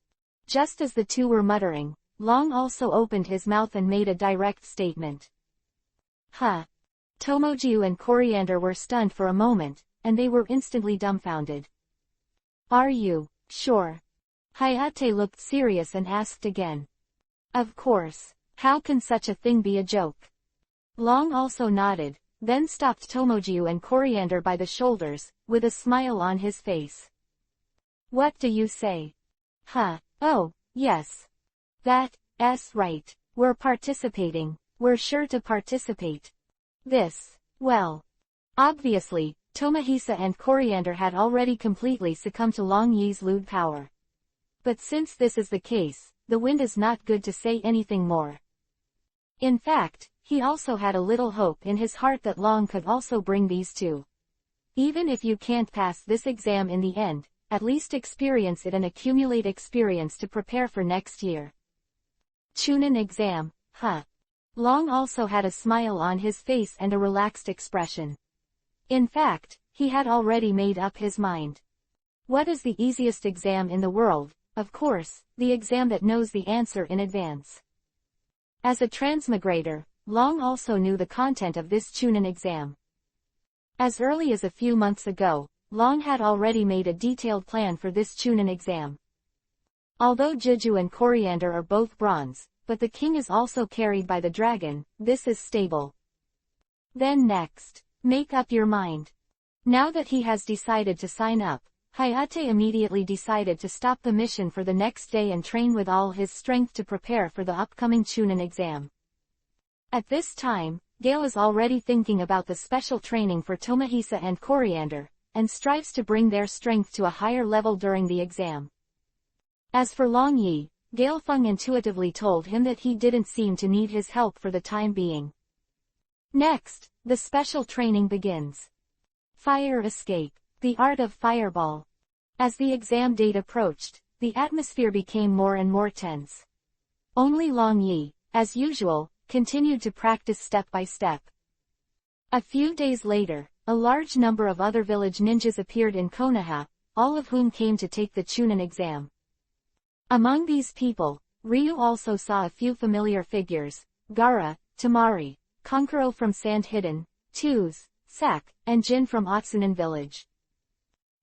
Just as the two were muttering, Long also opened his mouth and made a direct statement. Huh. Tomojiu and Coriander were stunned for a moment, and they were instantly dumbfounded. Are you sure? Hayate looked serious and asked again. Of course. How can such a thing be a joke? Long also nodded, then stopped Tomojiu and Coriander by the shoulders, with a smile on his face. What do you say? Huh, oh, yes. That's right. We're participating. We're sure to participate. Well. Obviously, Tomohisa and Coriander had already completely succumbed to Long Yi's lewd power. But since this is the case, the wind is not good to say anything more. In fact, he also had a little hope in his heart that Long could also bring these two. Even if you can't pass this exam in the end, at least experience it and accumulate experience to prepare for next year. Chunin exam, huh? Long also had a smile on his face and a relaxed expression. In fact, he had already made up his mind. What is the easiest exam in the world? Of course, the exam that knows the answer in advance. As a transmigrator, Long also knew the content of this Chunin exam. As early as a few months ago, Long had already made a detailed plan for this Chunin exam. Although Juju and Coriander are both bronze, but the king is also carried by the dragon, this is stable. Then next, make up your mind. Now that he has decided to sign up, Hayate immediately decided to stop the mission for the next day and train with all his strength to prepare for the upcoming Chunin exam. At this time, Gale is already thinking about the special training for Tomohisa and Coriander, and strives to bring their strength to a higher level during the exam. As for Long Yi, Gale Feng intuitively told him that he didn't seem to need his help for the time being. Next, the special training begins. Fire escape. The art of fireball. As the exam date approached, the atmosphere became more and more tense. Only Long Yi, as usual, continued to practice step by step. A few days later, a large number of other village ninjas appeared in Konoha, all of whom came to take the Chunin exam. Among these people, Ryu also saw a few familiar figures: Gaara, Tamari, Konkuro from Sand Hidden, Tuz, Sak, and Jin from Otsunan village.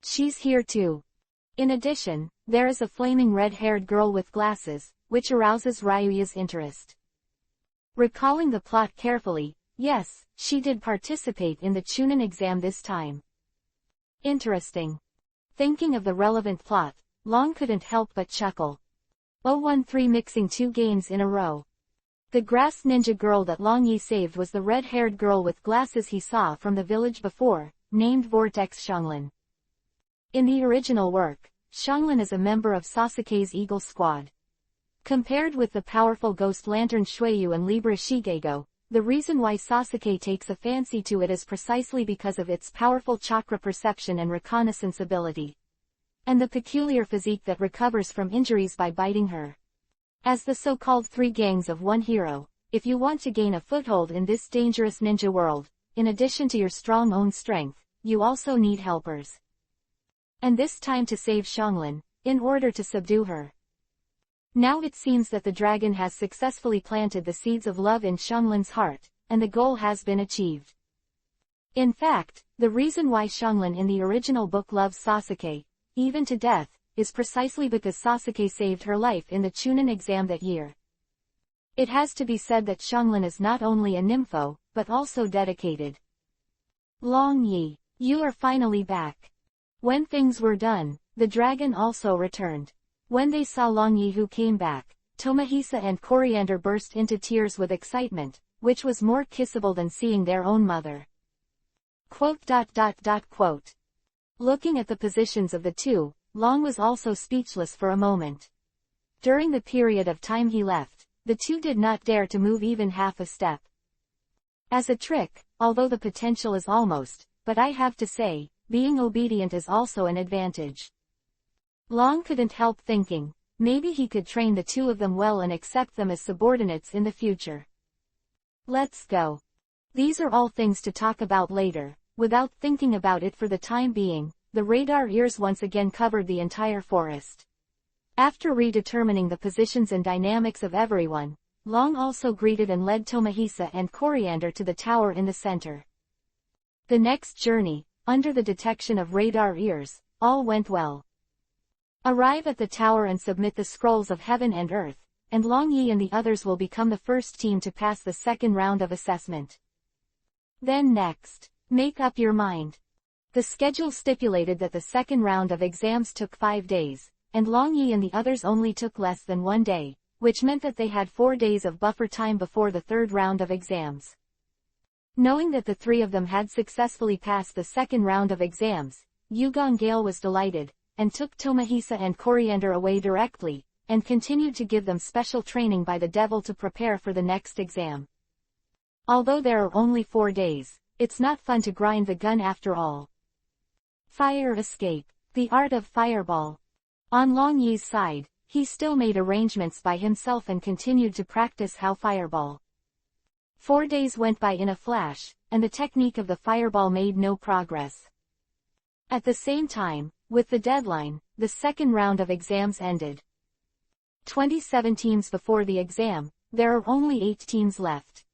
She's here too. In addition, there is a flaming red-haired girl with glasses, which arouses Ryuya's interest. Recalling the plot carefully, yes, she did participate in the Chunin exam this time. Interesting. Thinking of the relevant plot, Long couldn't help but chuckle. 013 mixing two games in a row. The grass ninja girl that Long Yi saved was the red-haired girl with glasses he saw from the village before, named Vortex Xianglin. In the original work, Xianglin is a member of Sasuke's Eagle Squad. Compared with the powerful Ghost Lantern Shueyu and Libra Shigego, the reason why Sasuke takes a fancy to it is precisely because of its powerful chakra perception and reconnaissance ability. And the peculiar physique that recovers from injuries by biting her. As the so-called three gangs of one hero, if you want to gain a foothold in this dangerous ninja world, in addition to your strong own strength, you also need helpers. And this time to save Xianglin, in order to subdue her. Now it seems that the dragon has successfully planted the seeds of love in Xianglin's heart, and the goal has been achieved. In fact, the reason why Xianglin in the original book loves Sasuke, even to death, is precisely because Sasuke saved her life in the Chunin exam that year. It has to be said that Xianglin is not only a nympho, but also dedicated. Long Yi, you are finally back. When things were done, the dragon also returned. When they saw Long Yi who came back, Tomohisa and Coriander burst into tears with excitement, which was more kissable than seeing their own mother. Looking at the positions of the two, Long was also speechless for a moment. During the period of time he left, the two did not dare to move even half a step. As a trick, although the potential is almost, but I have to say, being obedient is also an advantage. Long couldn't help thinking, maybe he could train the two of them well and accept them as subordinates in the future. Let's go. These are all things to talk about later. Without thinking about it for the time being, the radar ears once again covered the entire forest. After redetermining the positions and dynamics of everyone, Long also greeted and led Tomohisa and Coriander to the tower in the center. The next journey, under the detection of radar ears, all went well. Arrive at the tower and submit the scrolls of heaven and earth, and Long Yi and the others will become the first team to pass the second round of assessment. Then next, make up your mind. The schedule stipulated that the second round of exams took 5 days, and Long Yi and the others only took less than 1 day, which meant that they had 4 days of buffer time before the third round of exams. Knowing that the three of them had successfully passed the second round of exams, Yugong Gale was delighted, and took Tomohisa and Coriander away directly, and continued to give them special training by the devil to prepare for the next exam. Although there are only 4 days, it's not fun to grind the gun after all. Fire escape. The art of fireball. On Long Yi's side, he still made arrangements by himself and continued to practice how fireball. 4 days went by in a flash, and the technique of the fireball made no progress. At the same time, with the deadline, the second round of exams ended. 27 teams before the exam, there are only 8 teams left.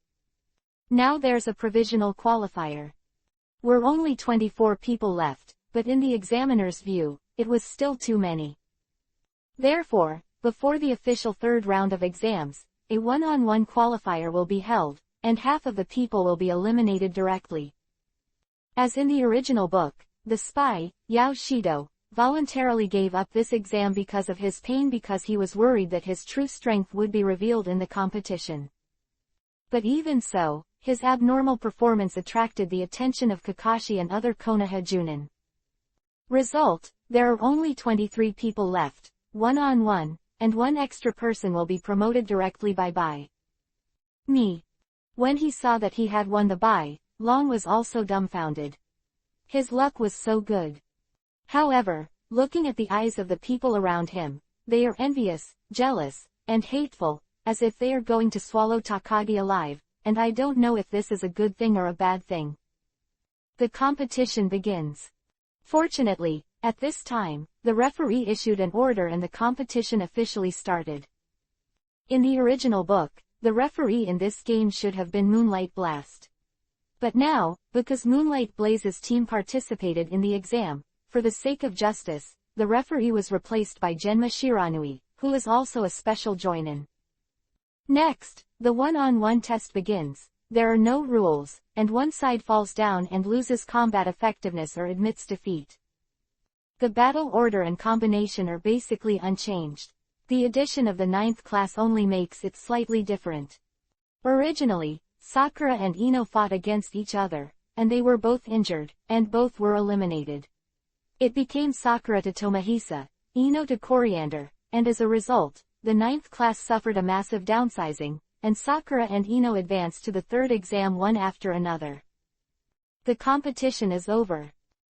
Now there's a provisional qualifier. We're only 24 people left, but in the examiner's view, it was still too many. Therefore, before the official third round of exams, a one-on-one qualifier will be held, and half of the people will be eliminated directly. As in the original book, the spy, Yao Shido, voluntarily gave up this exam because of his pain because he was worried that his true strength would be revealed in the competition. But even so, his abnormal performance attracted the attention of Kakashi and other Konoha Junin. Result, there are only 23 people left, one-on-one, and 1 extra person will be promoted directly by me. When he saw that he had won the bye, Long was also dumbfounded. His luck was so good. However, looking at the eyes of the people around him, they are envious, jealous, and hateful, as if they are going to swallow Takagi alive, and I don't know if this is a good thing or a bad thing. The competition begins. Fortunately, at this time, the referee issued an order and the competition officially started. In the original book, the referee in this game should have been Moonlight Blast. But now, because Moonlight Blaze's team participated in the exam, for the sake of justice, the referee was replaced by Genma Shiranui, who is also a special join-in. Next, the one-on-one test begins. There are no rules, and one side falls down and loses combat effectiveness or admits defeat. The battle order and combination are basically unchanged. The addition of the 9th class only makes it slightly different. Originally, Sakura and Ino fought against each other, and they were both injured, and both were eliminated. It became Sakura to Tomohisa, Ino to Coriander, and as a result, the 9th class suffered a massive downsizing, and Sakura and Ino advance to the third exam one after another. The competition is over.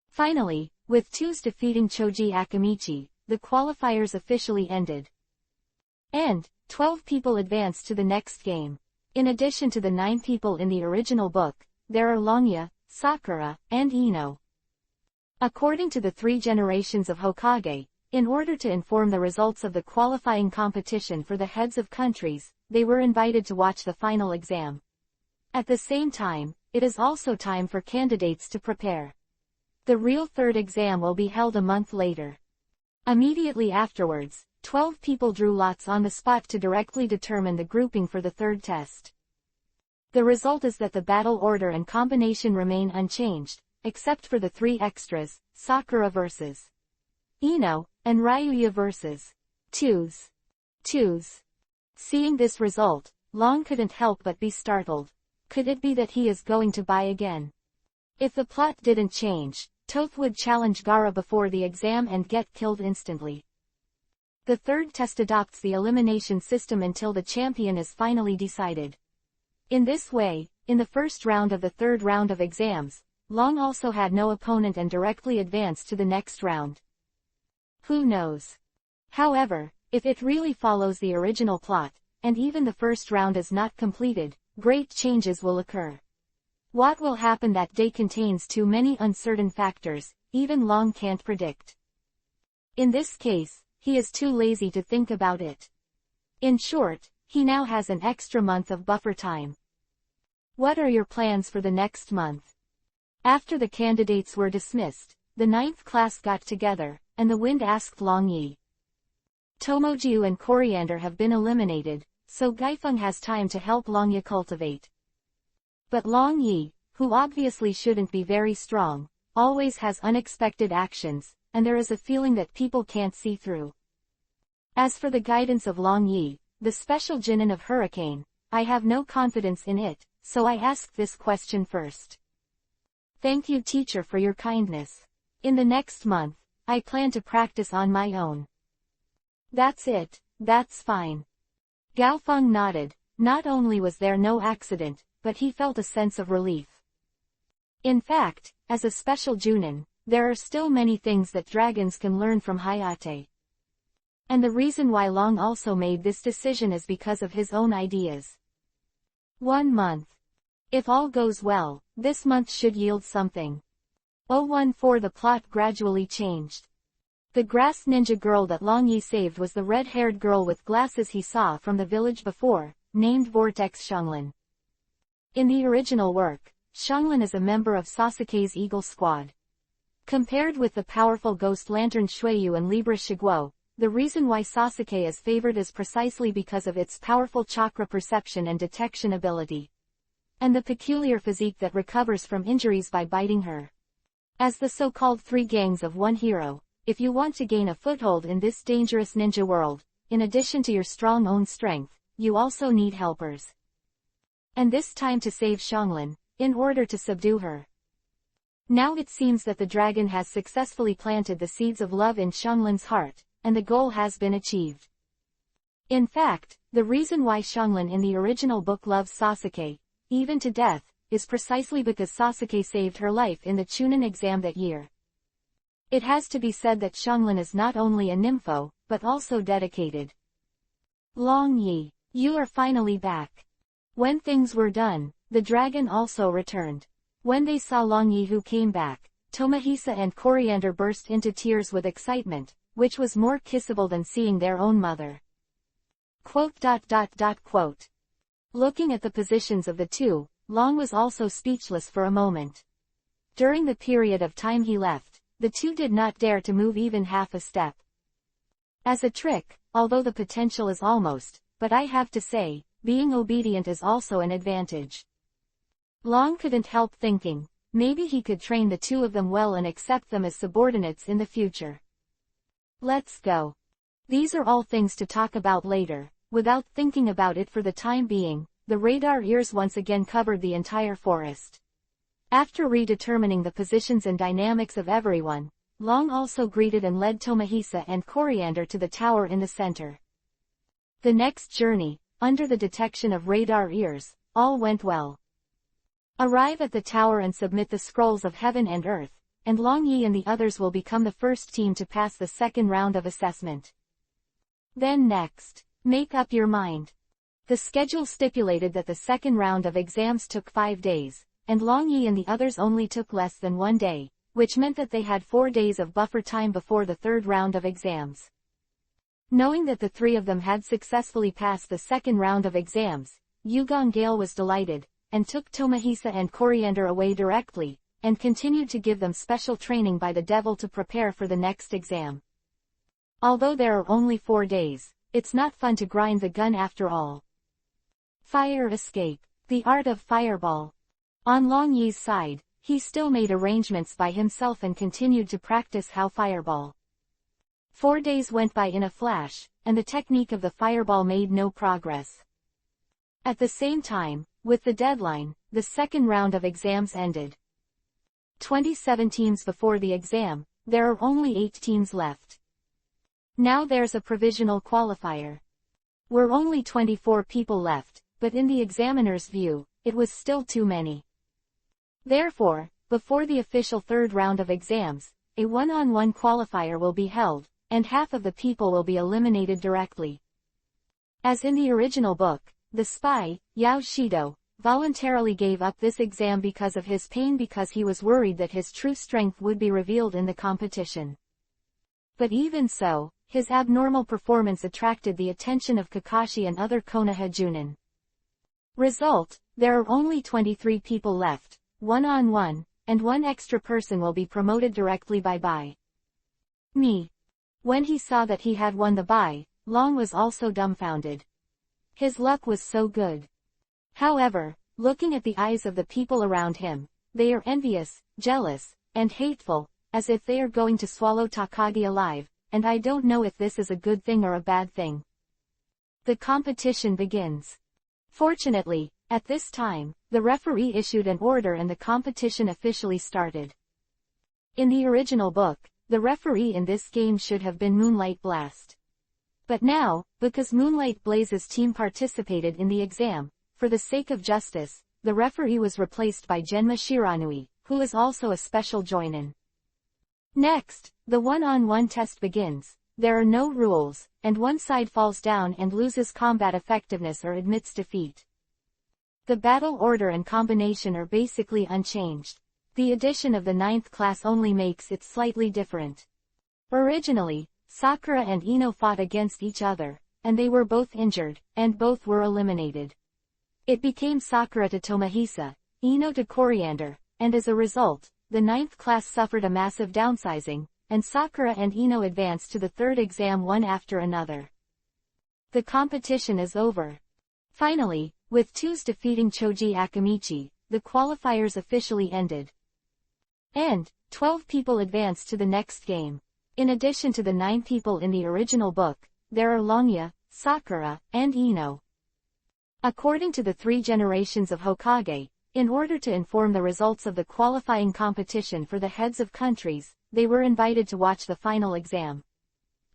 Finally, with twos defeating Choji Akamichi, the qualifiers officially ended. And 12 people advance to the next game. In addition to the 9 people in the original book, there are Longya, Sakura, and Ino. According to the 3 generations of Hokage, in order to inform the results of the qualifying competition for the heads of countries, they were invited to watch the final exam. At the same time, it is also time for candidates to prepare. The real third exam will be held a month later. Immediately afterwards, 12 people drew lots on the spot to directly determine the grouping for the third test. The result is that the battle order and combination remain unchanged, except for the 3 extras, Sakura vs. Ino, and Ryuya vs. Twos. Seeing this result, Long couldn't help but be startled. Could it be that he is going to buy again? If the plot didn't change, Toth would challenge Gaara before the exam and get killed instantly. The third test adopts the elimination system until the champion is finally decided. In this way, in the first round of the third round of exams, Long also had no opponent and directly advanced to the next round. Who knows? However, if it really follows the original plot, and even the first round is not completed, great changes will occur. What will happen that day contains too many uncertain factors, even Long can't predict. In this case, he is too lazy to think about it. In short, he now has an extra month of buffer time. What are your plans for the next month? After the candidates were dismissed, the 9th class got together, and the Wind asked Long Yi. Tomojiu and Coriander have been eliminated, so Gaifeng has time to help Long Yi cultivate. But Long Yi, who obviously shouldn't be very strong, always has unexpected actions, and there is a feeling that people can't see through. As for the guidance of Long Yi, the special Chunin of Hurricane, I have no confidence in it, so I asked this question first. Thank you teacher for your kindness. In the next month, I plan to practice on my own. That's it, that's fine. Gaofeng nodded. Not only was there no accident, but he felt a sense of relief. In fact, as a special Chunin, there are still many things that dragons can learn from Hayate. And the reason why Long also made this decision is because of his own ideas. 1 month. If all goes well, this month should yield something. 014 The plot gradually changed. The grass ninja girl that Long Yi saved was the red-haired girl with glasses he saw from the village before, named Vortex Xianglin. In the original work, Xianglin is a member of Sasuke's Eagle Squad. Compared with the powerful Ghost Lantern Shueyu and Libra Shiguo, the reason why Sasuke is favored is precisely because of its powerful chakra perception and detection ability. And the peculiar physique that recovers from injuries by biting her. As the so-called 3 gangs of one hero, if you want to gain a foothold in this dangerous ninja world, in addition to your strong own strength, you also need helpers. And this time to save Xianglin, in order to subdue her. Now it seems that the dragon has successfully planted the seeds of love in Xianglin's heart, and the goal has been achieved. In fact, the reason why Xianglin in the original book loves Sasuke, even to death, is precisely because Sasuke saved her life in the Chunin exam that year. It has to be said that Xianglin is not only a nympho, but also dedicated. Long Yi, you are finally back. When things were done, the dragon also returned. When they saw Long Yi who came back, Tomohisa and Coriander burst into tears with excitement, which was more kissable than seeing their own mother. Looking at the positions of the two, Long was also speechless for a moment. During the period of time he left, the two did not dare to move even half a step. As a trick, although the potential is almost, but I have to say, being obedient is also an advantage. Long couldn't help thinking, maybe he could train the two of them well and accept them as subordinates in the future. Let's go. These are all things to talk about later. Without thinking about it for the time being, the radar ears once again covered the entire forest. After redetermining the positions and dynamics of everyone, Long also greeted and led Tomohisa and Coriander to the tower in the center. The next journey, under the detection of radar ears, all went well. Arrive at the tower and submit the scrolls of heaven and earth, and Long Yi and the others will become the first team to pass the second round of assessment. Then next, make up your mind. The schedule stipulated that the second round of exams took 5 days, and Long Yi and the others only took less than 1 day, which meant that they had 4 days of buffer time before the third round of exams. Knowing that the 3 of them had successfully passed the second round of exams, Yugong Gale was delighted, and took Tomohisa and Coriander away directly, and continued to give them special training by the devil to prepare for the next exam. Although there are only 4 days, it's not fun to grind the gun after all. Fire escape, the art of fireball. On Long Yi's side, he still made arrangements by himself and continued to practice how fireball. 4 days went by in a flash, and the technique of the fireball made no progress. At the same time, with the deadline, the second round of exams ended. 27 teams before the exam, there are only 8 teams left. Now there's a provisional qualifier. We're only 24 people left, but in the examiner's view, it was still too many. Therefore, before the official third round of exams, a one-on-one qualifier will be held, and half of the people will be eliminated directly. As in the original book, the spy, Yao Shido, voluntarily gave up this exam because of his pain because he was worried that his true strength would be revealed in the competition. But even so, his abnormal performance attracted the attention of Kakashi and other Konoha Chunin. Result, there are only 23 people left, one-on-one, and 1 extra person will be promoted directly by me. When he saw that he had won the bye, Long was also dumbfounded. His luck was so good. However, looking at the eyes of the people around him, they are envious, jealous, and hateful, as if they are going to swallow Takagi alive, and I don't know if this is a good thing or a bad thing. The competition begins. Fortunately, at this time, the referee issued an order and the competition officially started. In the original book, the referee in this game should have been Moonlight Blast. But now, because Moonlight Blaze's team participated in the exam, for the sake of justice, the referee was replaced by Genma Shiranui, who is also a special join-in. Next, the one-on-one test begins. There are no rules, and one side falls down and loses combat effectiveness or admits defeat. The battle order and combination are basically unchanged. The addition of the 9th class only makes it slightly different. Originally, Sakura and Ino fought against each other, and they were both injured, and both were eliminated. It became Sakura to Tomohisa, Ino to Coriander, and as a result, the 9th class suffered a massive downsizing, and Sakura and Ino advanced to the third exam one after another. The competition is over. Finally, with Twos defeating Choji Akamichi, the qualifiers officially ended. And 12 people advanced to the next game. In addition to the 9 people in the original book, there are Longya, Sakura, and Ino. According to the 3 generations of Hokage, in order to inform the results of the qualifying competition for the heads of countries, they were invited to watch the final exam.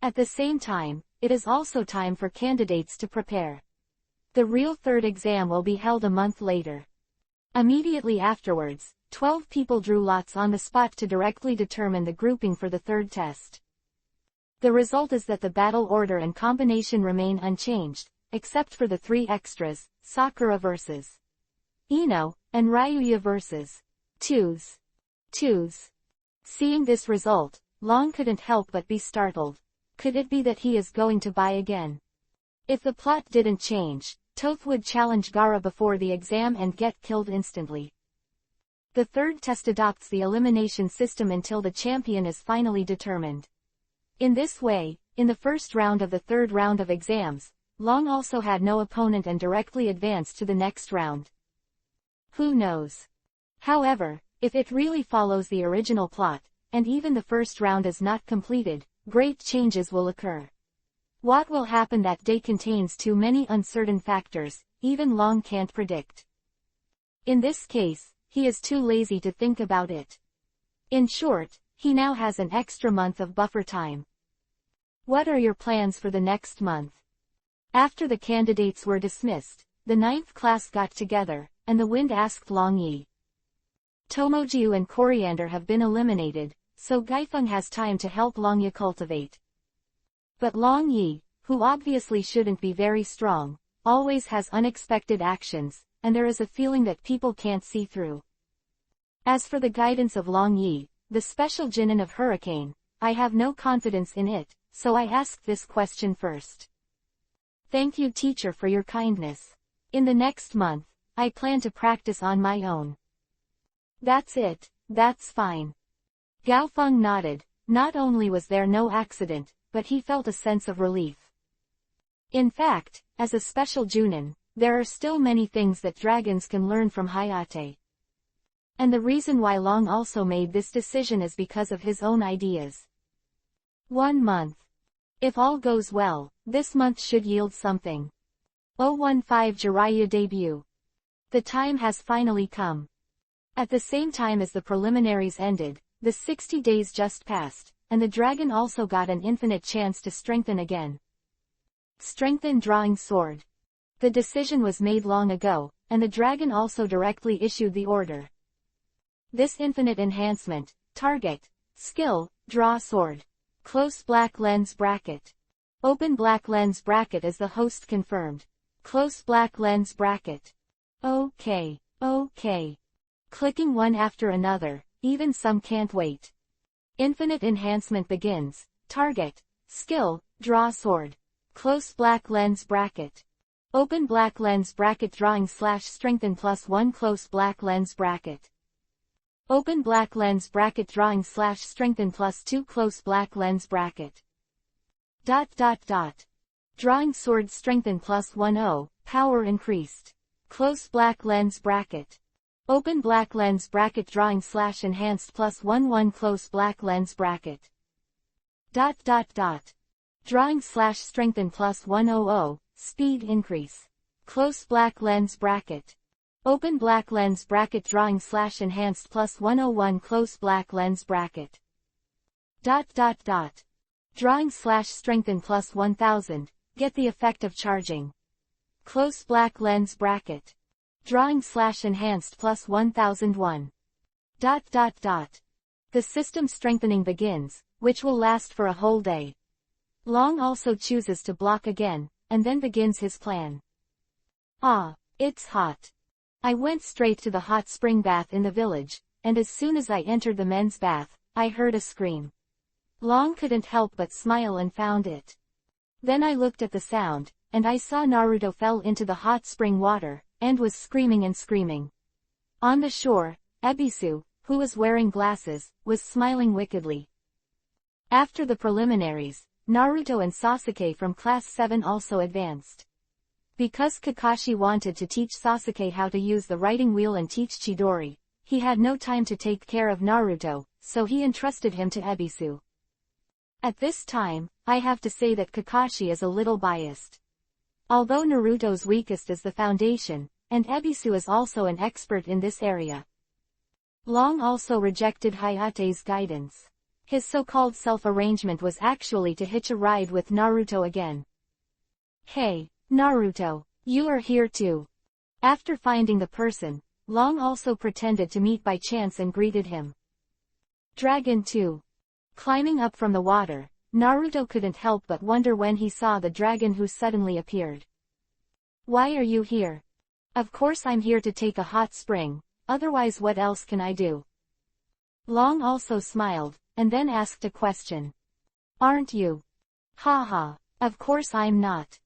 At the same time, it is also time for candidates to prepare. The real third exam will be held a month later. Immediately afterwards, 12 people drew lots on the spot to directly determine the grouping for the third test. The result is that the battle order and combination remain unchanged, except for the 3 extras, Sakura vs. Ino, and Ryuya vs. Twos. Seeing this result, Long couldn't help but be startled. Could it be that he is going to buy again? If the plot didn't change, Toth would challenge Gaara before the exam and get killed instantly. The third test adopts the elimination system until the champion is finally determined. In this way, in the first round of the third round of exams, Long also had no opponent and directly advanced to the next round. Who knows? However, if it really follows the original plot, and even the first round is not completed, great changes will occur. What will happen that day contains too many uncertain factors, even Long can't predict. In this case, he is too lazy to think about it. In short, he now has an extra month of buffer time. What are your plans for the next month? After the candidates were dismissed, the 9th class got together, and the wind asked Long Yi. Tomojiu and Coriander have been eliminated, so Gaifeng has time to help Long Yi cultivate. But Long Yi, who obviously shouldn't be very strong, always has unexpected actions, and there is a feeling that people can't see through. As for the guidance of Long Yi, the special Chunin of Hurricane, I have no confidence in it, so I asked this question first. Thank you teacher for your kindness. In the next month, I plan to practice on my own. That's it, that's fine. Gaofeng nodded. Not only was there no accident, but he felt a sense of relief. In fact, as a special Chunin, there are still many things that dragons can learn from Hayate. And the reason why Long also made this decision is because of his own ideas. 1 month. If all goes well, this month should yield something. 015 Jiraiya debut. The time has finally come. At the same time as the preliminaries ended, the 60 days just passed, and the dragon also got an infinite chance to strengthen again. Strengthen drawing sword. The decision was made long ago, and the dragon also directly issued the order. This infinite enhancement, target, skill, draw sword. Close black lens bracket. Open black lens bracket as the host confirmed. Close black lens bracket. Okay. Clicking one after another, even some can't wait. Infinite enhancement begins. Target, skill, draw sword. Close black lens bracket. Open black lens bracket drawing/strengthen +1 close black lens bracket. Open black lens bracket drawing/strengthen +2 close black lens bracket. ... Drawing sword strengthen +10, power increased. Close black lens bracket. Open black lens bracket drawing/enhanced +11 close black lens bracket. ... Drawing/strengthen +100, speed increase. Close black lens bracket. Open black lens bracket drawing/enhanced +101 close black lens bracket. ... Drawing/strengthen +1000, get the effect of charging. Close black lens bracket. Drawing/enhanced +1001. ... The system strengthening begins, which will last for a whole day. Long also chooses to block again, and then begins his plan. Ah, it's hot. I went straight to the hot spring bath in the village, and as soon as I entered the men's bath, I heard a scream. Long couldn't help but smile and found it. Then I looked at the sound, and I saw Naruto fell into the hot spring water, and was screaming and screaming. On the shore, Ebisu, who was wearing glasses, was smiling wickedly. After the preliminaries, Naruto and Sasuke from Class 7 also advanced. Because Kakashi wanted to teach Sasuke how to use the writing wheel and teach Chidori, he had no time to take care of Naruto, so he entrusted him to Ebisu. At this time, I have to say that Kakashi is a little biased. Although Naruto's weakest is the foundation, and Ebisu is also an expert in this area. Long also rejected Hayate's guidance. His so-called self-arrangement was actually to hitch a ride with Naruto again. Hey, Naruto, you are here too. After finding the person, Long also pretended to meet by chance and greeted him. Dragon 2. Climbing up from the water, Naruto couldn't help but wonder when he saw the dragon who suddenly appeared. Why are you here? Of course I'm here to take a hot spring, otherwise what else can I do? Long also smiled, and then asked a question. Aren't you? Haha, of course I'm not.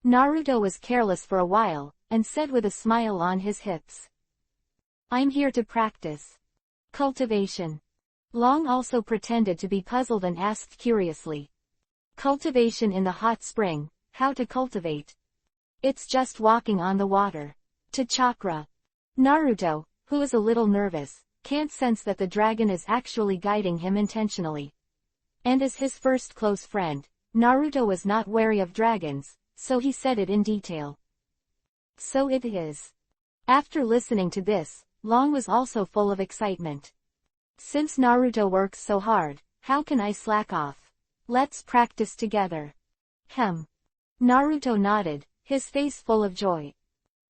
Naruto was careless for a while, and said with a smile on his hips. I'm here to practice. Cultivation. Long also pretended to be puzzled and asked curiously. Cultivation in the hot spring, how to cultivate? It's just walking on the water. To chakra. Naruto, who is a little nervous, can't sense that the dragon is actually guiding him intentionally. And as his first close friend, Naruto was not wary of dragons, so he said it in detail. So it is. After listening to this, Long was also full of excitement. Since Naruto works so hard, how can I slack off? Let's practice together. Naruto nodded, his face full of joy.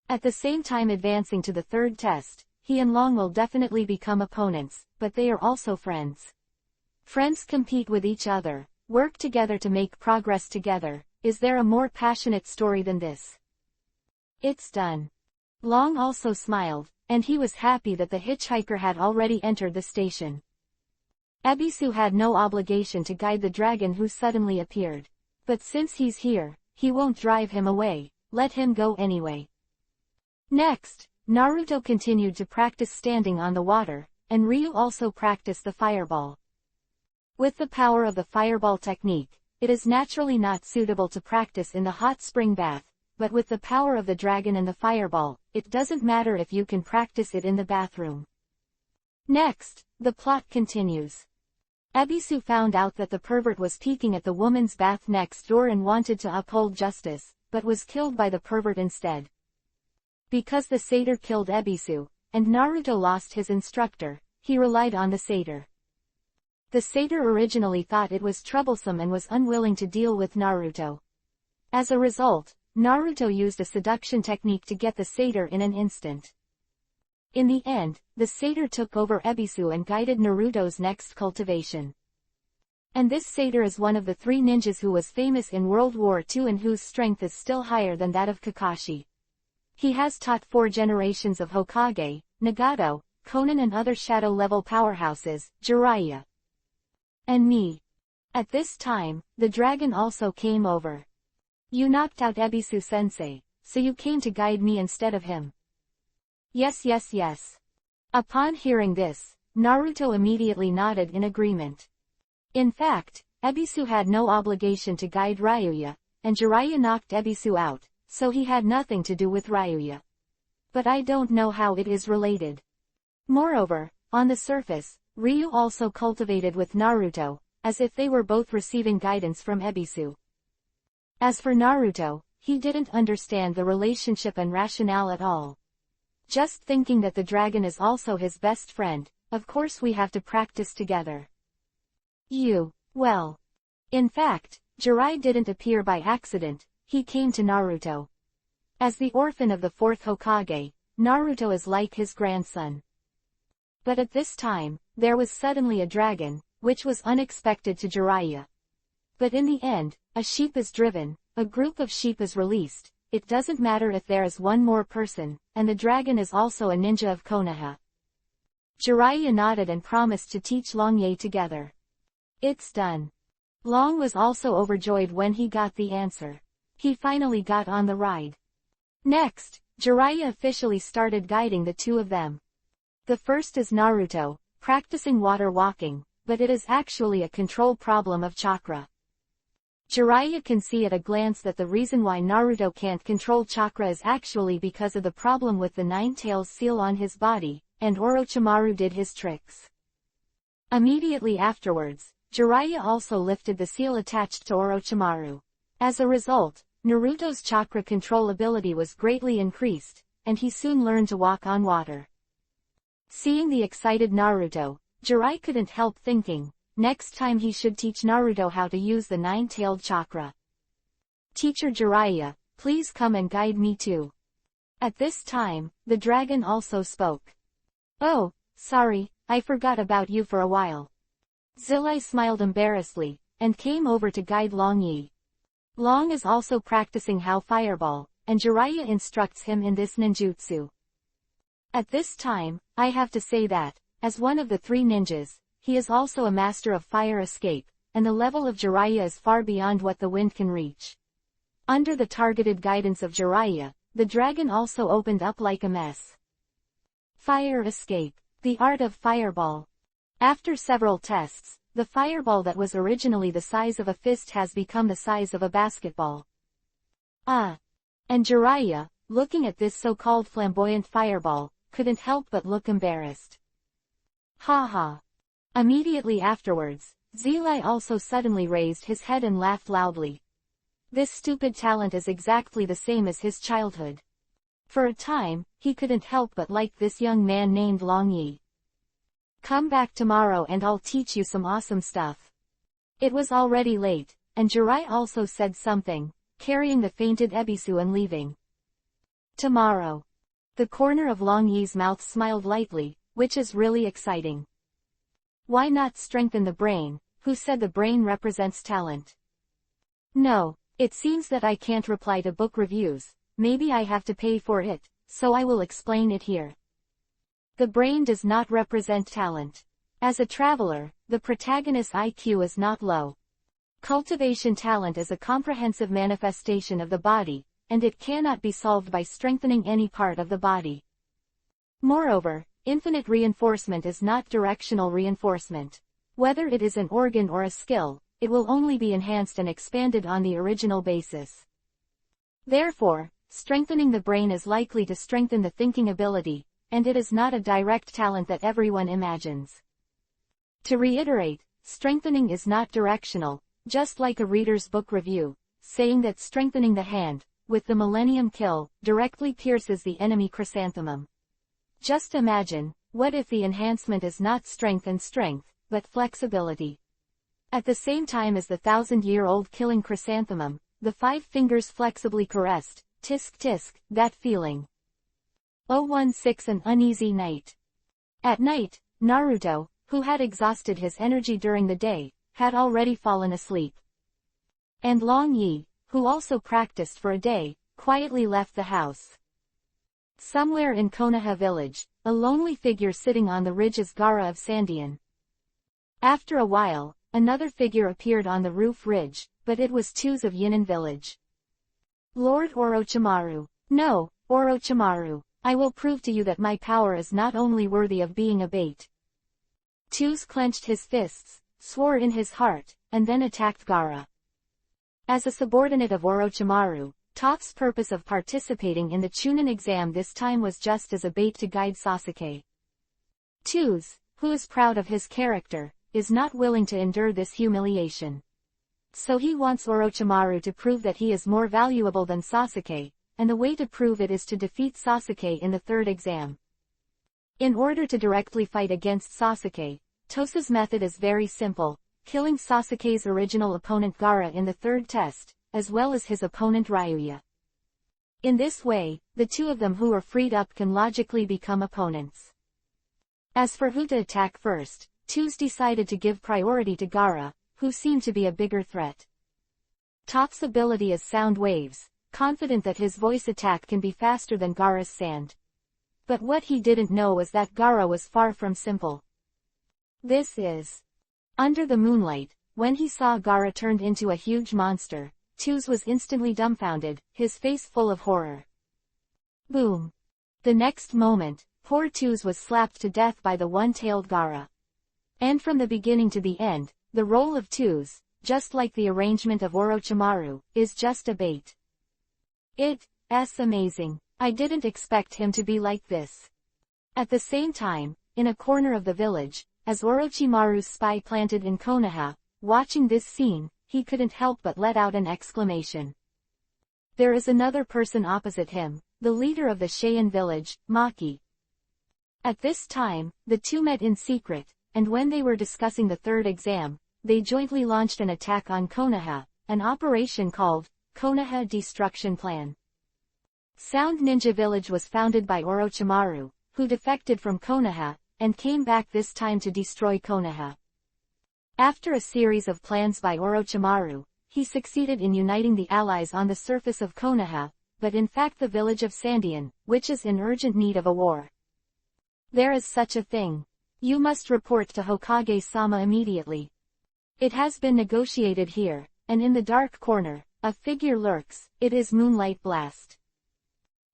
At the same time advancing to the third test, he and Long will definitely become opponents, but they are also friends. Friends compete with each other, work together to make progress together. Is there a more passionate story than this? It's done. Long also smiled, and he was happy that the hitchhiker had already entered the station. Ebisu had no obligation to guide the dragon who suddenly appeared. But since he's here, he won't drive him away, let him go anyway. Next, Naruto continued to practice standing on the water, and Ryu also practiced the fireball. With the power of the fireball technique, it is naturally not suitable to practice in the hot spring bath, but with the power of the dragon and the fireball, it doesn't matter if you can practice it in the bathroom. Next, the plot continues. Ebisu found out that the pervert was peeking at the woman's bath next door and wanted to uphold justice, but was killed by the pervert instead. Because the satyr killed Ebisu, and Naruto lost his instructor, he relied on the satyr. The satyr originally thought it was troublesome and was unwilling to deal with Naruto. As a result, Naruto used a seduction technique to get the satyr in an instant. In the end, the satyr took over Ebisu and guided Naruto's next cultivation. And this satyr is one of the 3 ninjas who was famous in World War II and whose strength is still higher than that of Kakashi. He has taught 4 generations of Hokage, Nagato, Konan and other shadow-level powerhouses, Jiraiya. And me. At this time, the dragon also came over. You knocked out Ebisu-sensei, so you came to guide me instead of him. Yes. Upon hearing this, Naruto immediately nodded in agreement. In fact, Ebisu had no obligation to guide Ryuya, and Jiraiya knocked Ebisu out, so he had nothing to do with Ryuya. But I don't know how it is related. Moreover, on the surface, Ryu also cultivated with Naruto, as if they were both receiving guidance from Ebisu. As for Naruto, he didn't understand the relationship and rationale at all. Just thinking that the dragon is also his best friend, of course we have to practice together. Well. In fact, Jiraiya didn't appear by accident, he came to Naruto. As the orphan of the 4th Hokage, Naruto is like his grandson. But at this time, there was suddenly a dragon, which was unexpected to Jiraiya. But in the end, a sheep is driven, a group of sheep is released, it doesn't matter if there is one more person, and the dragon is also a ninja of Konoha. Jiraiya nodded and promised to teach Long together. It's done. Long was also overjoyed when he got the answer. He finally got on the ride. Next, Jiraiya officially started guiding the 2 of them. The first is Naruto, practicing water walking, but it is actually a control problem of chakra. Jiraiya can see at a glance that the reason why Naruto can't control chakra is actually because of the problem with the 9-tails seal on his body, and Orochimaru did his tricks. Immediately afterwards, Jiraiya also lifted the seal attached to Orochimaru. As a result, Naruto's chakra control ability was greatly increased, and he soon learned to walk on water. Seeing the excited Naruto, Jiraiya couldn't help thinking, next time he should teach Naruto how to use the 9-tailed chakra. Teacher Jiraiya, please come and guide me too. At this time, the dragon also spoke. Oh, sorry, I forgot about you for a while. Zillai smiled embarrassedly, and came over to guide Long. Long is also practicing how fireball, and Jiraiya instructs him in this ninjutsu. At this time, I have to say that, as one of the 3 ninjas, he is also a master of fire escape, and the level of Jiraiya is far beyond what the wind can reach. Under the targeted guidance of Jiraiya, the dragon also opened up like a mess. Fire escape. The art of fireball. After several tests, the fireball that was originally the size of a fist has become the size of a basketball. And Jiraiya, looking at this so-called flamboyant fireball, couldn't help but look embarrassed. Ha. Immediately afterwards, Zillai also suddenly raised his head and laughed loudly. This stupid talent is exactly the same as his childhood. For a time, he couldn't help but like this young man named Long. Come back tomorrow and I'll teach you some awesome stuff. It was already late, and Jiraiya also said something, carrying the fainted Ebisu and leaving. Tomorrow. The corner of Long Yi's mouth smiled lightly, which is really exciting. Why not strengthen the brain? Who said the brain represents talent? No, it seems that I can't reply to book reviews, maybe I have to pay for it, so I will explain it here. The brain does not represent talent. As a traveler, the protagonist's IQ is not low. Cultivation talent is a comprehensive manifestation of the body, and it cannot be solved by strengthening any part of the body. Moreover, infinite reinforcement is not directional reinforcement. Whether it is an organ or a skill, it will only be enhanced and expanded on the original basis. Therefore, strengthening the brain is likely to strengthen the thinking ability, and it is not a direct talent that everyone imagines. To reiterate, strengthening is not directional, just like a reader's book review, saying that strengthening the hand, with the Millennium Kill, directly pierces the enemy chrysanthemum. Just imagine, what if the enhancement is not strength and strength, but flexibility? At the same time as the 1,000-year-old killing chrysanthemum, the 5 fingers flexibly caressed, tisk tisk, that feeling. 016 An uneasy night. At night, Naruto, who had exhausted his energy during the day, had already fallen asleep. And Long Yi, who also practiced for a day, quietly left the house. Somewhere in Konoha village, a lonely figure sitting on the ridge is Gaara of Sandian. After a while, another figure appeared on the roof ridge, but it was Tuz of Yinan village. Lord Orochimaru. No, Orochimaru, I will prove to you that my power is not only worthy of being a bait. Tuz clenched his fists, swore in his heart, and then attacked Gaara. As a subordinate of Orochimaru, Top's purpose of participating in the Chunin exam this time was just as a bait to guide Sasuke. Tuz, who is proud of his character, is not willing to endure this humiliation. So he wants Orochimaru to prove that he is more valuable than Sasuke, and the way to prove it is to defeat Sasuke in the third exam. In order to directly fight against Sasuke, Tosa's method is very simple, killing Sasuke's original opponent Gaara in the third test, as well as his opponent Ryuya. In this way, the two of them who are freed up can logically become opponents. As for who to attack first, Tuz decided to give priority to Gaara, who seemed to be a bigger threat. Top's ability is sound waves, confident that his voice attack can be faster than Gaara's sand. But what he didn't know was that Gaara was far from simple. This is. Under the moonlight, when he saw Gaara turned into a huge monster, Tuz was instantly dumbfounded, his face full of horror. Boom. The next moment, poor Tuz was slapped to death by the one-tailed Gaara. And from the beginning to the end, the role of Tuz, just like the arrangement of Orochimaru, is just a bait. It's amazing. I didn't expect him to be like this. At the same time, in a corner of the village, as Orochimaru's spy planted in Konoha, watching this scene, he couldn't help but let out an exclamation. There is another person opposite him, the leader of the Cheyenne village, Maki. At this time, the two met in secret, and when they were discussing the third exam, they jointly launched an attack on Konoha, an operation called Konoha Destruction Plan. Sound Ninja Village was founded by Orochimaru, who defected from Konoha, and came back this time to destroy Konoha. After a series of plans by Orochimaru, he succeeded in uniting the allies on the surface of Konoha, but in fact the village of Sandian, which is in urgent need of a war. There is such a thing. You must report to Hokage-sama immediately. It has been negotiated here, and in the dark corner, a figure lurks, it is Moonlight Blast.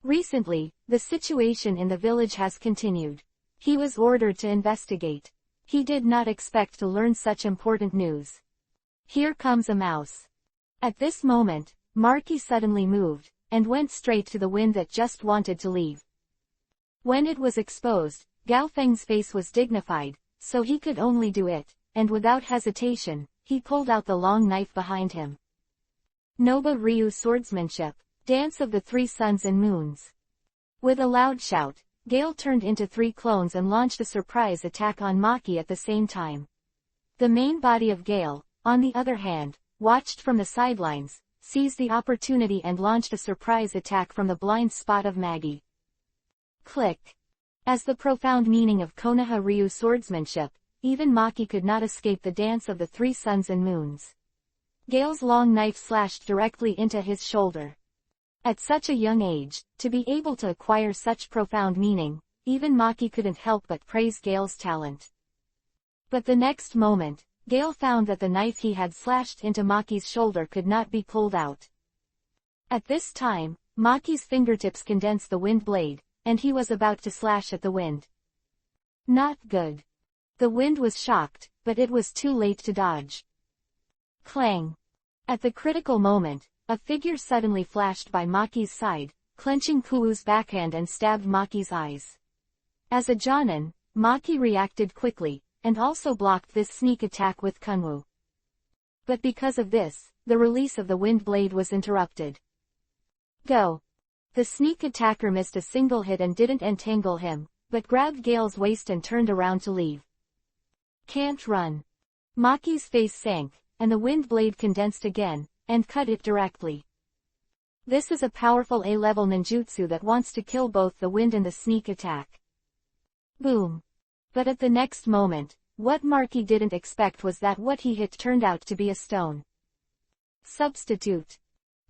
Recently, the situation in the village has continued. He was ordered to investigate. He did not expect to learn such important news. Here comes a mouse. At this moment, Maki suddenly moved, and went straight to the wind that just wanted to leave. When it was exposed, Gao Feng's face was dignified, so he could only do it, and without hesitation, he pulled out the long knife behind him. Noba Ryu Swordsmanship, Dance of the Three Suns and Moons. With a loud shout, Gale turned into 3 clones and launched a surprise attack on Maki at the same time. The main body of Gale, on the other hand, watched from the sidelines, seized the opportunity and launched a surprise attack from the blind spot of Magi. Click. As the profound meaning of Konoha Ryu swordsmanship, even Maki could not escape the dance of the three suns and moons. Gale's long knife slashed directly into his shoulder. At such a young age, to be able to acquire such profound meaning, even Maki couldn't help but praise Gale's talent. But the next moment, Gale found that the knife he had slashed into Maki's shoulder could not be pulled out. At this time, Maki's fingertips condensed the wind blade, and he was about to slash at the wind. Not good. The wind was shocked, but it was too late to dodge. Clang. At the critical moment, a figure suddenly flashed by Maki's side, clenching Kuu's backhand and stabbed Maki's eyes. As a Jonin, Maki reacted quickly, and also blocked this sneak attack with Kunwu. But because of this, the release of the wind blade was interrupted. Go. The sneak attacker missed a single hit and didn't entangle him, but grabbed Gale's waist and turned around to leave. Can't run. Maki's face sank, and the wind blade condensed again, and cut it directly. This is a powerful A-level ninjutsu that wants to kill both the wind and the sneak attack. Boom. But at the next moment, what Maki didn't expect was that what he hit turned out to be a stone. Substitute.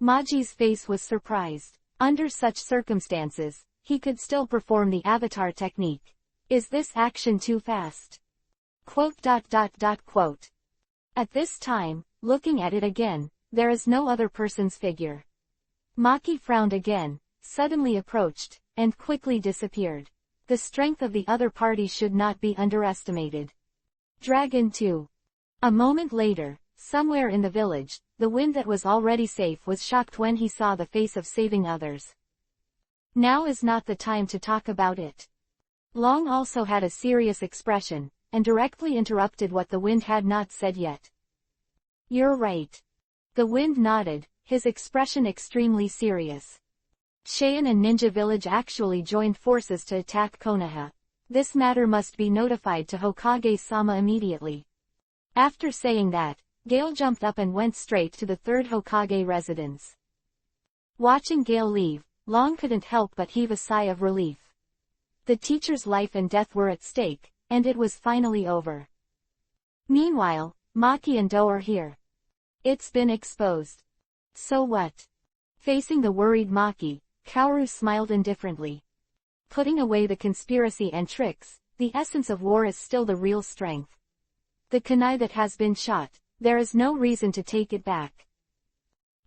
Maji's face was surprised. Under such circumstances, he could still perform the avatar technique. Is this action too fast? Quote. At this time, looking at it again, there is no other person's figure. Maki frowned again, suddenly approached, and quickly disappeared. The strength of the other party should not be underestimated. Dragon 2. A moment later, somewhere in the village, the wind that was already safe was shocked when he saw the face of saving others. Now is not the time to talk about it. Long also had a serious expression, and directly interrupted what the wind had not said yet. You're right. The wind nodded, his expression extremely serious. Cheyenne and Ninja Village actually joined forces to attack Konoha. This matter must be notified to Hokage-sama immediately. After saying that, Gale jumped up and went straight to the third Hokage residence. Watching Gale leave, Long couldn't help but heave a sigh of relief. The teacher's life and death were at stake, and it was finally over. Meanwhile, Maki and Do are here. It's been exposed. So what? Facing the worried Maki, Kaoru smiled indifferently. Putting away the conspiracy and tricks, the essence of war is still the real strength. The kunai that has been shot, there is no reason to take it back.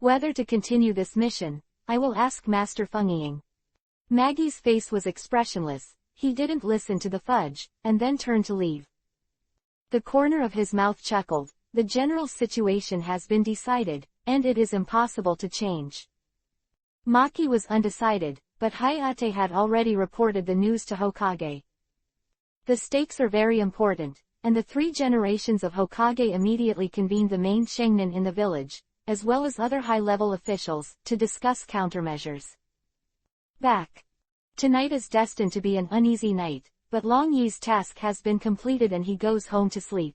Whether to continue this mission, I will ask Master Feng. Maggie's face was expressionless, he didn't listen to the fudge, and then turned to leave. The corner of his mouth chuckled, the general situation has been decided, and it is impossible to change. Maki was undecided, but Hayate had already reported the news to Hokage. The stakes are very important, and the 3 generations of Hokage immediately convened the main Shengnin in the village, as well as other high-level officials, to discuss countermeasures. Back. Tonight is destined to be an uneasy night, but Long Yi's task has been completed and he goes home to sleep.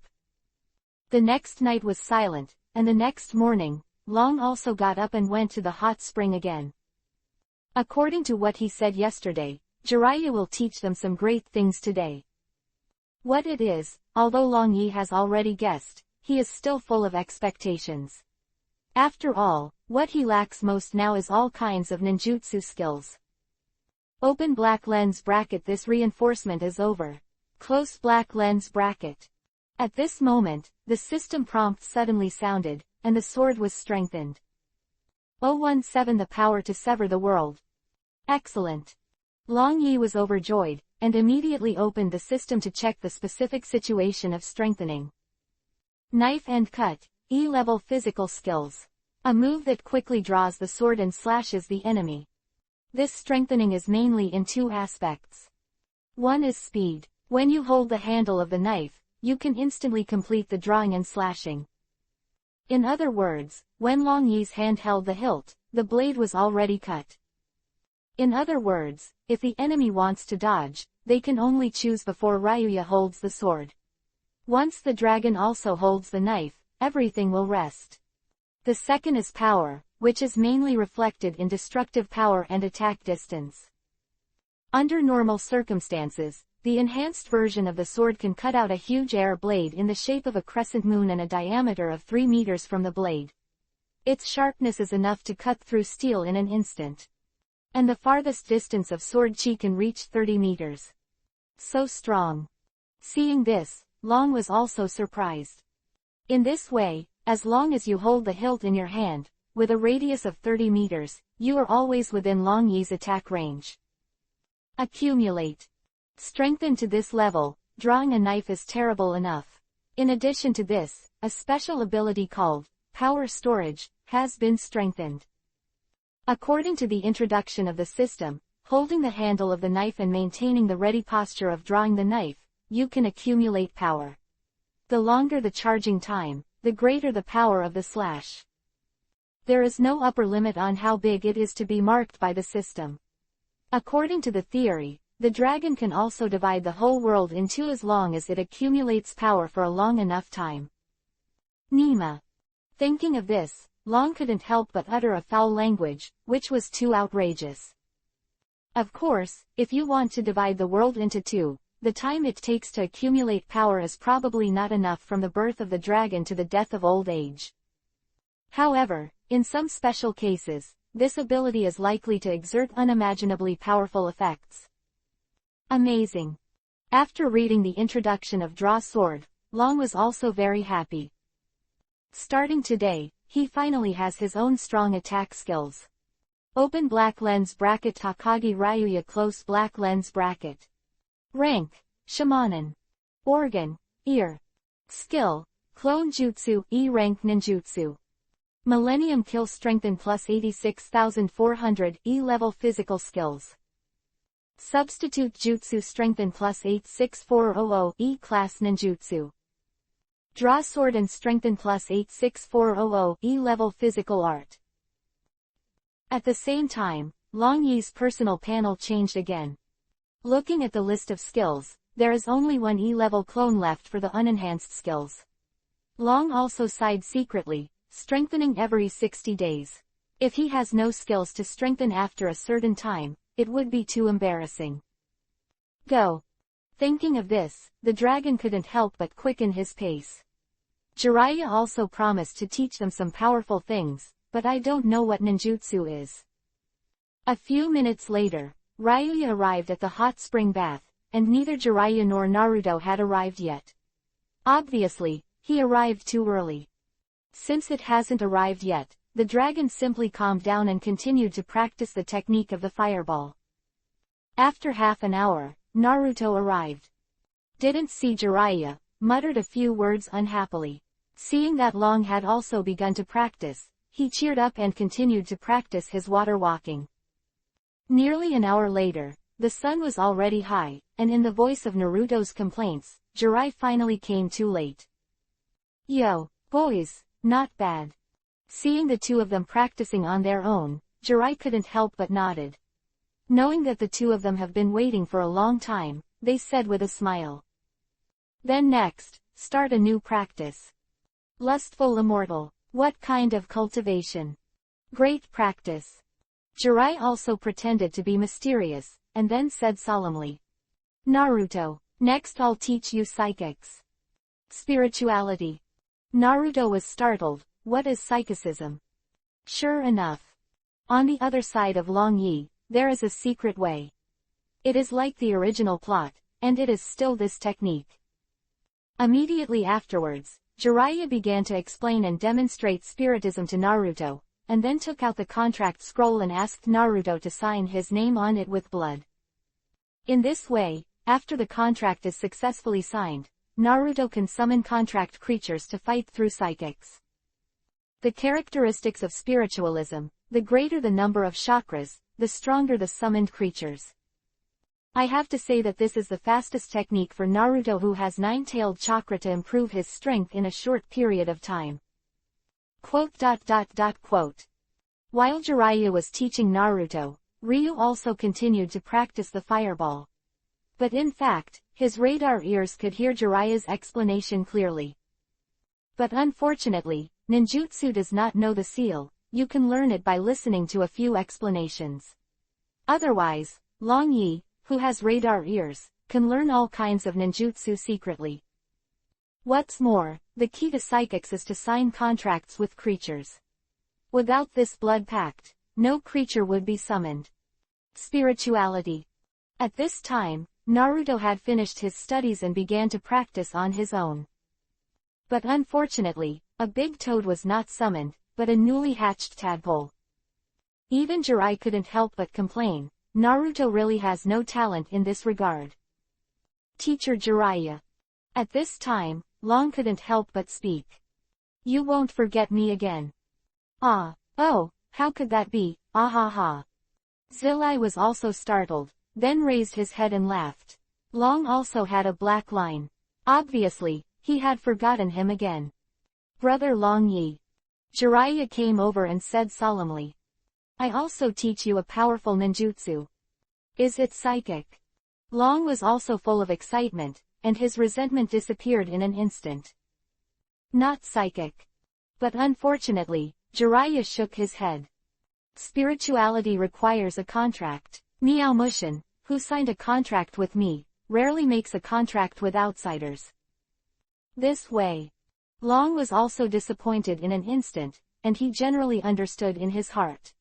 The next night was silent, and the next morning, Long also got up and went to the hot spring again. According to what he said yesterday, Jiraiya will teach them some great things today. What it is, although Long Yi has already guessed, he is still full of expectations. After all, what he lacks most now is all kinds of ninjutsu skills. Open black lens bracket. This reinforcement is over. Close black lens bracket. At this moment, the system prompt suddenly sounded, and the sword was strengthened. 017 The power to sever the world. Excellent. Long Yi was overjoyed, and immediately opened the system to check the specific situation of strengthening. Knife and cut, E-level physical skills. A move that quickly draws the sword and slashes the enemy. This strengthening is mainly in 2 aspects. One is speed. When you hold the handle of the knife, you can instantly complete the drawing and slashing. In other words, when Long Yi's hand held the hilt, the blade was already cut. In other words, if the enemy wants to dodge, they can only choose before Ryuya holds the sword. Once the dragon also holds the knife, everything will rest. The second is power. which is mainly reflected in destructive power and attack distance. Under normal circumstances, the enhanced version of the sword can cut out a huge air blade in the shape of a crescent moon and a diameter of 3 meters from the blade. Its sharpness is enough to cut through steel in an instant. And the farthest distance of sword chi can reach 30 meters. So strong. Seeing this, Long was also surprised. In this way, as long as you hold the hilt in your hand, with a radius of 30 meters, you are always within Long Yi's attack range. Accumulate. Strengthened to this level, drawing a knife is terrible enough. In addition to this, a special ability called Power Storage has been strengthened. According to the introduction of the system, holding the handle of the knife and maintaining the ready posture of drawing the knife, you can accumulate power. The longer the charging time, the greater the power of the slash. There is no upper limit on how big it is to be marked by the system. According to the theory, the dragon can also divide the whole world in two as long as it accumulates power for a long enough time. Nima. Thinking of this, Long couldn't help but utter a foul language, which was too outrageous. Of course, if you want to divide the world into two, the time it takes to accumulate power is probably not enough from the birth of the dragon to the death of old age. However, in some special cases, this ability is likely to exert unimaginably powerful effects. Amazing. After reading the introduction of Draw Sword, Long was also very happy. Starting today, he finally has his own strong attack skills. Open black lens bracket Hokage Ryuya close black lens bracket. Rank, Shamanin. Organ, ear. Skill, Clone Jutsu E rank Ninjutsu. Millennium Kill Strengthen plus 86,400 E level physical skills. Substitute Jutsu Strengthen plus 86400 E class Ninjutsu. Draw Sword and Strengthen plus 86400 E level physical art. At the same time, Long Yi's personal panel changed again. Looking at the list of skills, there is only one E-level clone left for the unenhanced skills. Long also sighed secretly, strengthening every 60 days. If he has no skills to strengthen after a certain time, it would be too embarrassing. Go. Thinking of this, the dragon couldn't help but quicken his pace. Jiraiya also promised to teach them some powerful things, but I don't know what ninjutsu is. A few minutes later, Ryuya arrived at the hot spring bath, and neither Jiraiya nor Naruto had arrived yet. Obviously, he arrived too early. Since it hasn't arrived yet, the dragon simply calmed down and continued to practice the technique of the fireball. After half an hour, Naruto arrived. Didn't see Jiraiya, muttered a few words unhappily. Seeing that Long had also begun to practice, he cheered up and continued to practice his water walking. Nearly an hour later, the sun was already high, and in the voice of Naruto's complaints, Jiraiya finally came too late. Yo, boys, not bad. Seeing the two of them practicing on their own, Jiraiya couldn't help but nodded. Knowing that the two of them have been waiting for a long time, they said with a smile. Then next, start a new practice. Lustful Immortal. What kind of cultivation? Great practice. Jiraiya also pretended to be mysterious, and then said solemnly. Naruto, next I'll teach you psychics. Spirituality. Naruto was startled. What is psychicism? Sure enough. On the other side of Long Yi, there is a secret way. It is like the original plot, and it is still this technique. Immediately afterwards, Jiraiya began to explain and demonstrate spiritism to Naruto, and then took out the contract scroll and asked Naruto to sign his name on it with blood. In this way, after the contract is successfully signed, Naruto can summon contract creatures to fight through psychics. The characteristics of spiritualism: the greater the number of chakras, the stronger the summoned creatures. I have to say that this is the fastest technique for Naruto, who has 9-tailed chakra, to improve his strength in a short period of time. Quote. While Jiraiya was teaching Naruto, Ryu also continued to practice the fireball. But in fact, his radar ears could hear Jiraiya's explanation clearly. But unfortunately, ninjutsu does not know the seal, you can learn it by listening to a few explanations. Otherwise, Long Yi, who has radar ears, can learn all kinds of ninjutsu secretly. What's more, the key to psychics is to sign contracts with creatures. Without this blood pact, no creature would be summoned. Spirituality. At this time, Naruto had finished his studies and began to practice on his own. But unfortunately, a big toad was not summoned, but a newly hatched tadpole. Even Jiraiya couldn't help but complain, Naruto really has no talent in this regard. Teacher Jiraiya. At this time, Long couldn't help but speak. You won't forget me again. Oh, how could that be, ah ha ha. Zilai was also startled, then raised his head and laughed. Long also had a black line. Obviously, he had forgotten him again. Brother Long Yi. Jiraiya came over and said solemnly. I also teach you a powerful ninjutsu. Is it psychic? Long was also full of excitement, and his resentment disappeared in an instant. Not psychic. But unfortunately, Jiraiya shook his head. Spirituality requires a contract. Miao Mushin, who signed a contract with me, rarely makes a contract with outsiders. This way. Long was also disappointed in an instant, and he generally understood in his heart.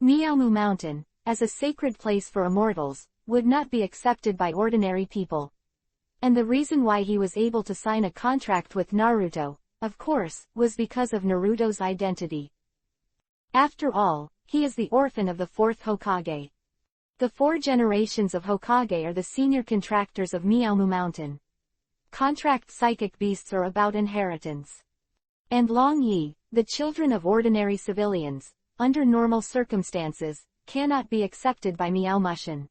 Miaomu Mountain, as a sacred place for immortals, would not be accepted by ordinary people. And the reason why he was able to sign a contract with Naruto, of course, was because of Naruto's identity. After all, he is the orphan of the fourth Hokage. The 4 generations of Hokage are the senior contractors of Miaomu Mountain. Contract psychic beasts are about inheritance. And Long Yi, the children of ordinary civilians, under normal circumstances, cannot be accepted by Miao Mushin.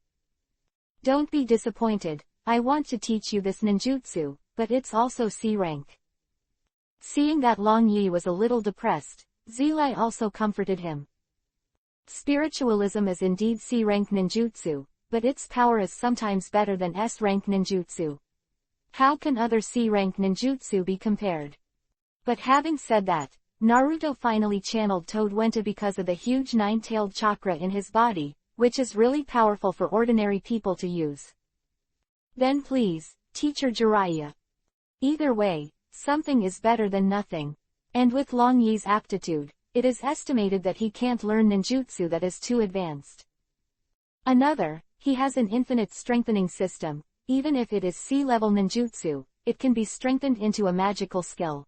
Don't be disappointed, I want to teach you this ninjutsu, but it's also C rank. Seeing that Long Yi was a little depressed, Zilai also comforted him. Spiritualism is indeed C rank ninjutsu, but its power is sometimes better than S rank ninjutsu. How can other C rank ninjutsu be compared? But having said that, Naruto finally channeled Toad Wenta because of the huge 9-tailed chakra in his body, which is really powerful for ordinary people to use. Then please, Teacher Jiraiya. Either way, something is better than nothing. And with Long Yi's aptitude, it is estimated that he can't learn ninjutsu that is too advanced. Another, he has an infinite strengthening system, even if it is C-level ninjutsu, it can be strengthened into a magical skill.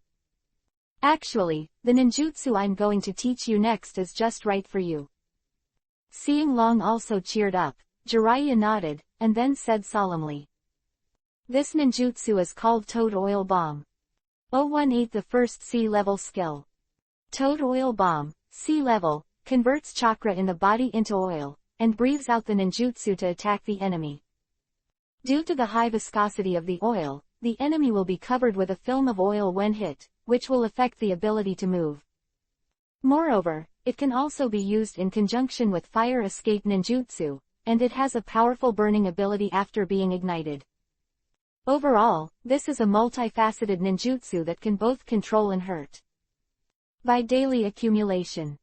Actually, the ninjutsu I'm going to teach you next is just right for you. Seeing Long also cheered up, Jiraiya nodded, and then said solemnly. This ninjutsu is called Toad Oil Bomb. 018 the first C-level skill. Toad Oil Bomb, C-level, converts chakra in the body into oil, and breathes out the ninjutsu to attack the enemy. Due to the high viscosity of the oil, the enemy will be covered with a film of oil when hit, which will affect the ability to move. Moreover, it can also be used in conjunction with fire escape ninjutsu, and it has a powerful burning ability after being ignited. Overall, this is a multifaceted ninjutsu that can both control and hurt. By daily accumulation.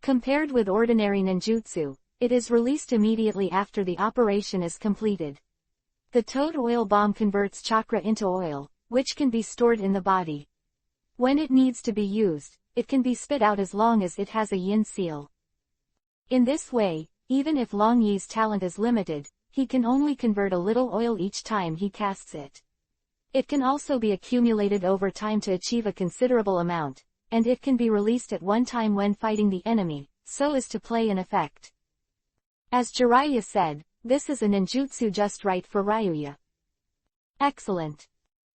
Compared with ordinary ninjutsu, it is released immediately after the operation is completed. The Toad Oil Bomb converts chakra into oil, which can be stored in the body. When it needs to be used, it can be spit out as long as it has a yin seal. In this way, even if Long Yi's talent is limited, he can only convert a little oil each time he casts it. It can also be accumulated over time to achieve a considerable amount, and it can be released at one time when fighting the enemy, so as to play an effect. As Jiraiya said, this is a ninjutsu just right for Ryuya. Excellent.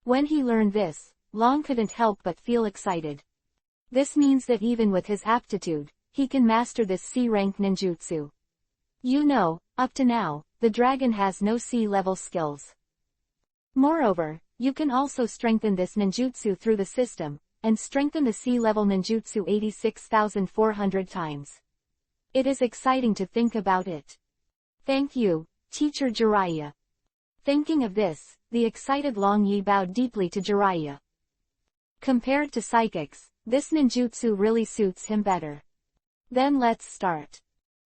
When he learned this, Long couldn't help but feel excited. This means that even with his aptitude, he can master this C-rank ninjutsu. You know, up to now, the dragon has no C-level skills. Moreover, you can also strengthen this ninjutsu through the system, and strengthen the C-level ninjutsu 86,400 times. It is exciting to think about it. Thank you, Teacher Jiraiya. Thinking of this, the excited Long Yi bowed deeply to Jiraiya. Compared to psychics, this ninjutsu really suits him better. Then let's start.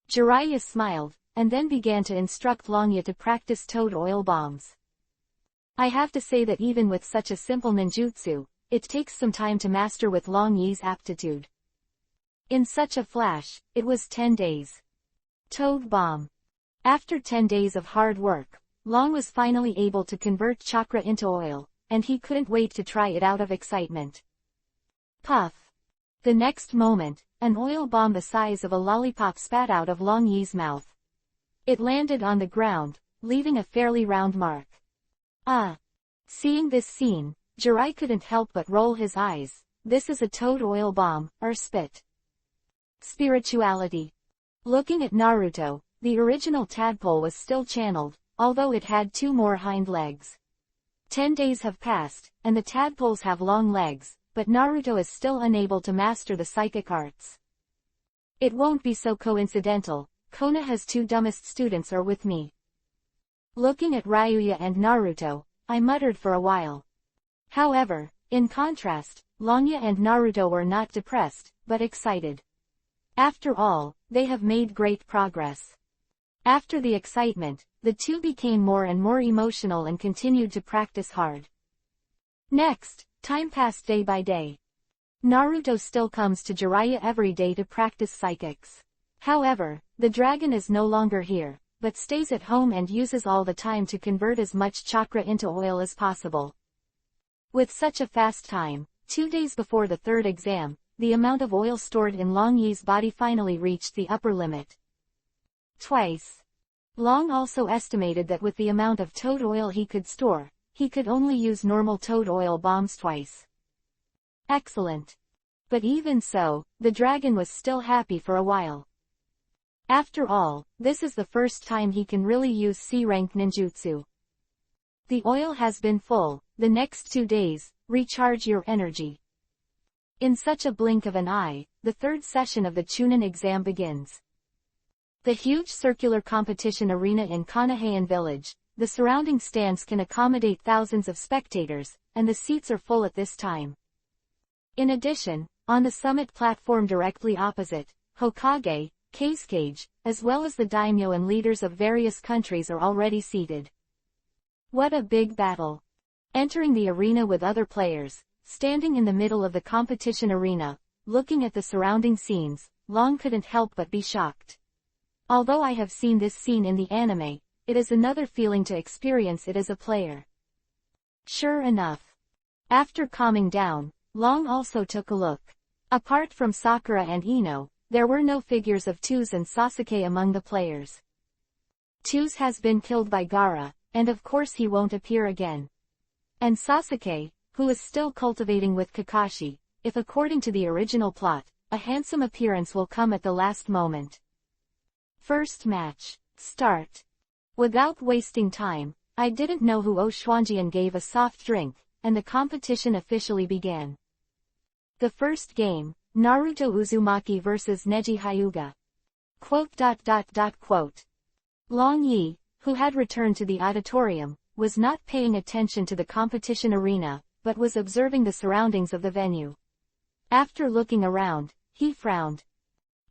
Jiraiya smiled, and then began to instruct Longya to practice toad oil bombs. I have to say that even with such a simple ninjutsu, it takes some time to master with Long Yi's aptitude. In such a flash, it was 10 days. Toad bomb. After 10 days of hard work, Long was finally able to convert chakra into oil, and he couldn't wait to try it out of excitement. Puff. The next moment, an oil bomb the size of a lollipop spat out of Long Yi's mouth. It landed on the ground, leaving a fairly round mark. Seeing this scene, Jiraiya couldn't help but roll his eyes. This is a toad oil bomb, or spit. Spirituality. Looking at Naruto, the original tadpole was still channeled, although it had 2 more hind legs. 10 days have passed, and the tadpoles have long legs, but Naruto is still unable to master the psychic arts. It won't be so coincidental. Konoha's 2 dumbest students are with me. Looking at Ryuya and Naruto, I muttered for a while. However, in contrast, Longya and Naruto were not depressed, but excited. After all, they have made great progress. After the excitement, the 2 became more and more emotional and continued to practice hard. Next, time passed day by day. Naruto still comes to Jiraiya every day to practice psychics. However, the dragon is no longer here, but stays at home and uses all the time to convert as much chakra into oil as possible. With such a fast time, 2 days before the 3rd exam, the amount of oil stored in Long Yi's body finally reached the upper limit. Twice. Long also estimated that with the amount of toad oil he could store, he could only use normal toad oil bombs twice. Excellent. But even so, the dragon was still happy for a while. After all, this is the first time he can really use C-rank ninjutsu. The oil has been full. The next 2 days, recharge your energy. In such a blink of an eye, the 3rd session of the Chunin exam begins. The huge circular competition arena in Konoha Village, the surrounding stands can accommodate thousands of spectators, and the seats are full at this time. In addition, on the summit platform directly opposite, Hokage, Kazekage, as well as the daimyo and leaders of various countries are already seated. What a big battle! Entering the arena with other players, standing in the middle of the competition arena, looking at the surrounding scenes, Long couldn't help but be shocked. Although I have seen this scene in the anime, it is another feeling to experience it as a player. Sure enough. After calming down, Long also took a look. Apart from Sakura and Ino, there were no figures of Tuz and Sasuke among the players. Tuz has been killed by Gaara, and of course he won't appear again. And Sasuke, who is still cultivating with Kakashi, if according to the original plot, a handsome appearance will come at the last moment. First match. Start. Without wasting time, I didn't know who Oshwanjian gave a soft drink, and the competition officially began. The first game, Naruto Uzumaki vs Neji Hyuga. Long Yi, who had returned to the auditorium, was not paying attention to the competition arena, but was observing the surroundings of the venue. After looking around, he frowned.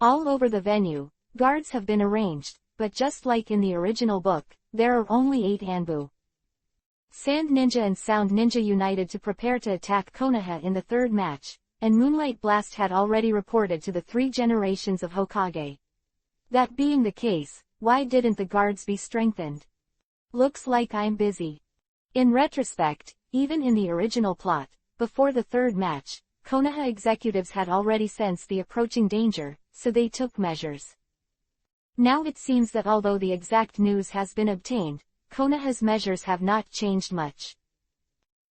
All over the venue, guards have been arranged, but just like in the original book, there are only 8 Anbu. Sand Ninja and Sound Ninja united to prepare to attack Konoha in the 3rd match, and Moonlight Blast had already reported to the 3 generations of Hokage. That being the case, why didn't the guards be strengthened? Looks like I'm busy. In retrospect, even in the original plot, before the 3rd match, Konoha executives had already sensed the approaching danger, so they took measures. Now it seems that although the exact news has been obtained, Konoha's measures have not changed much.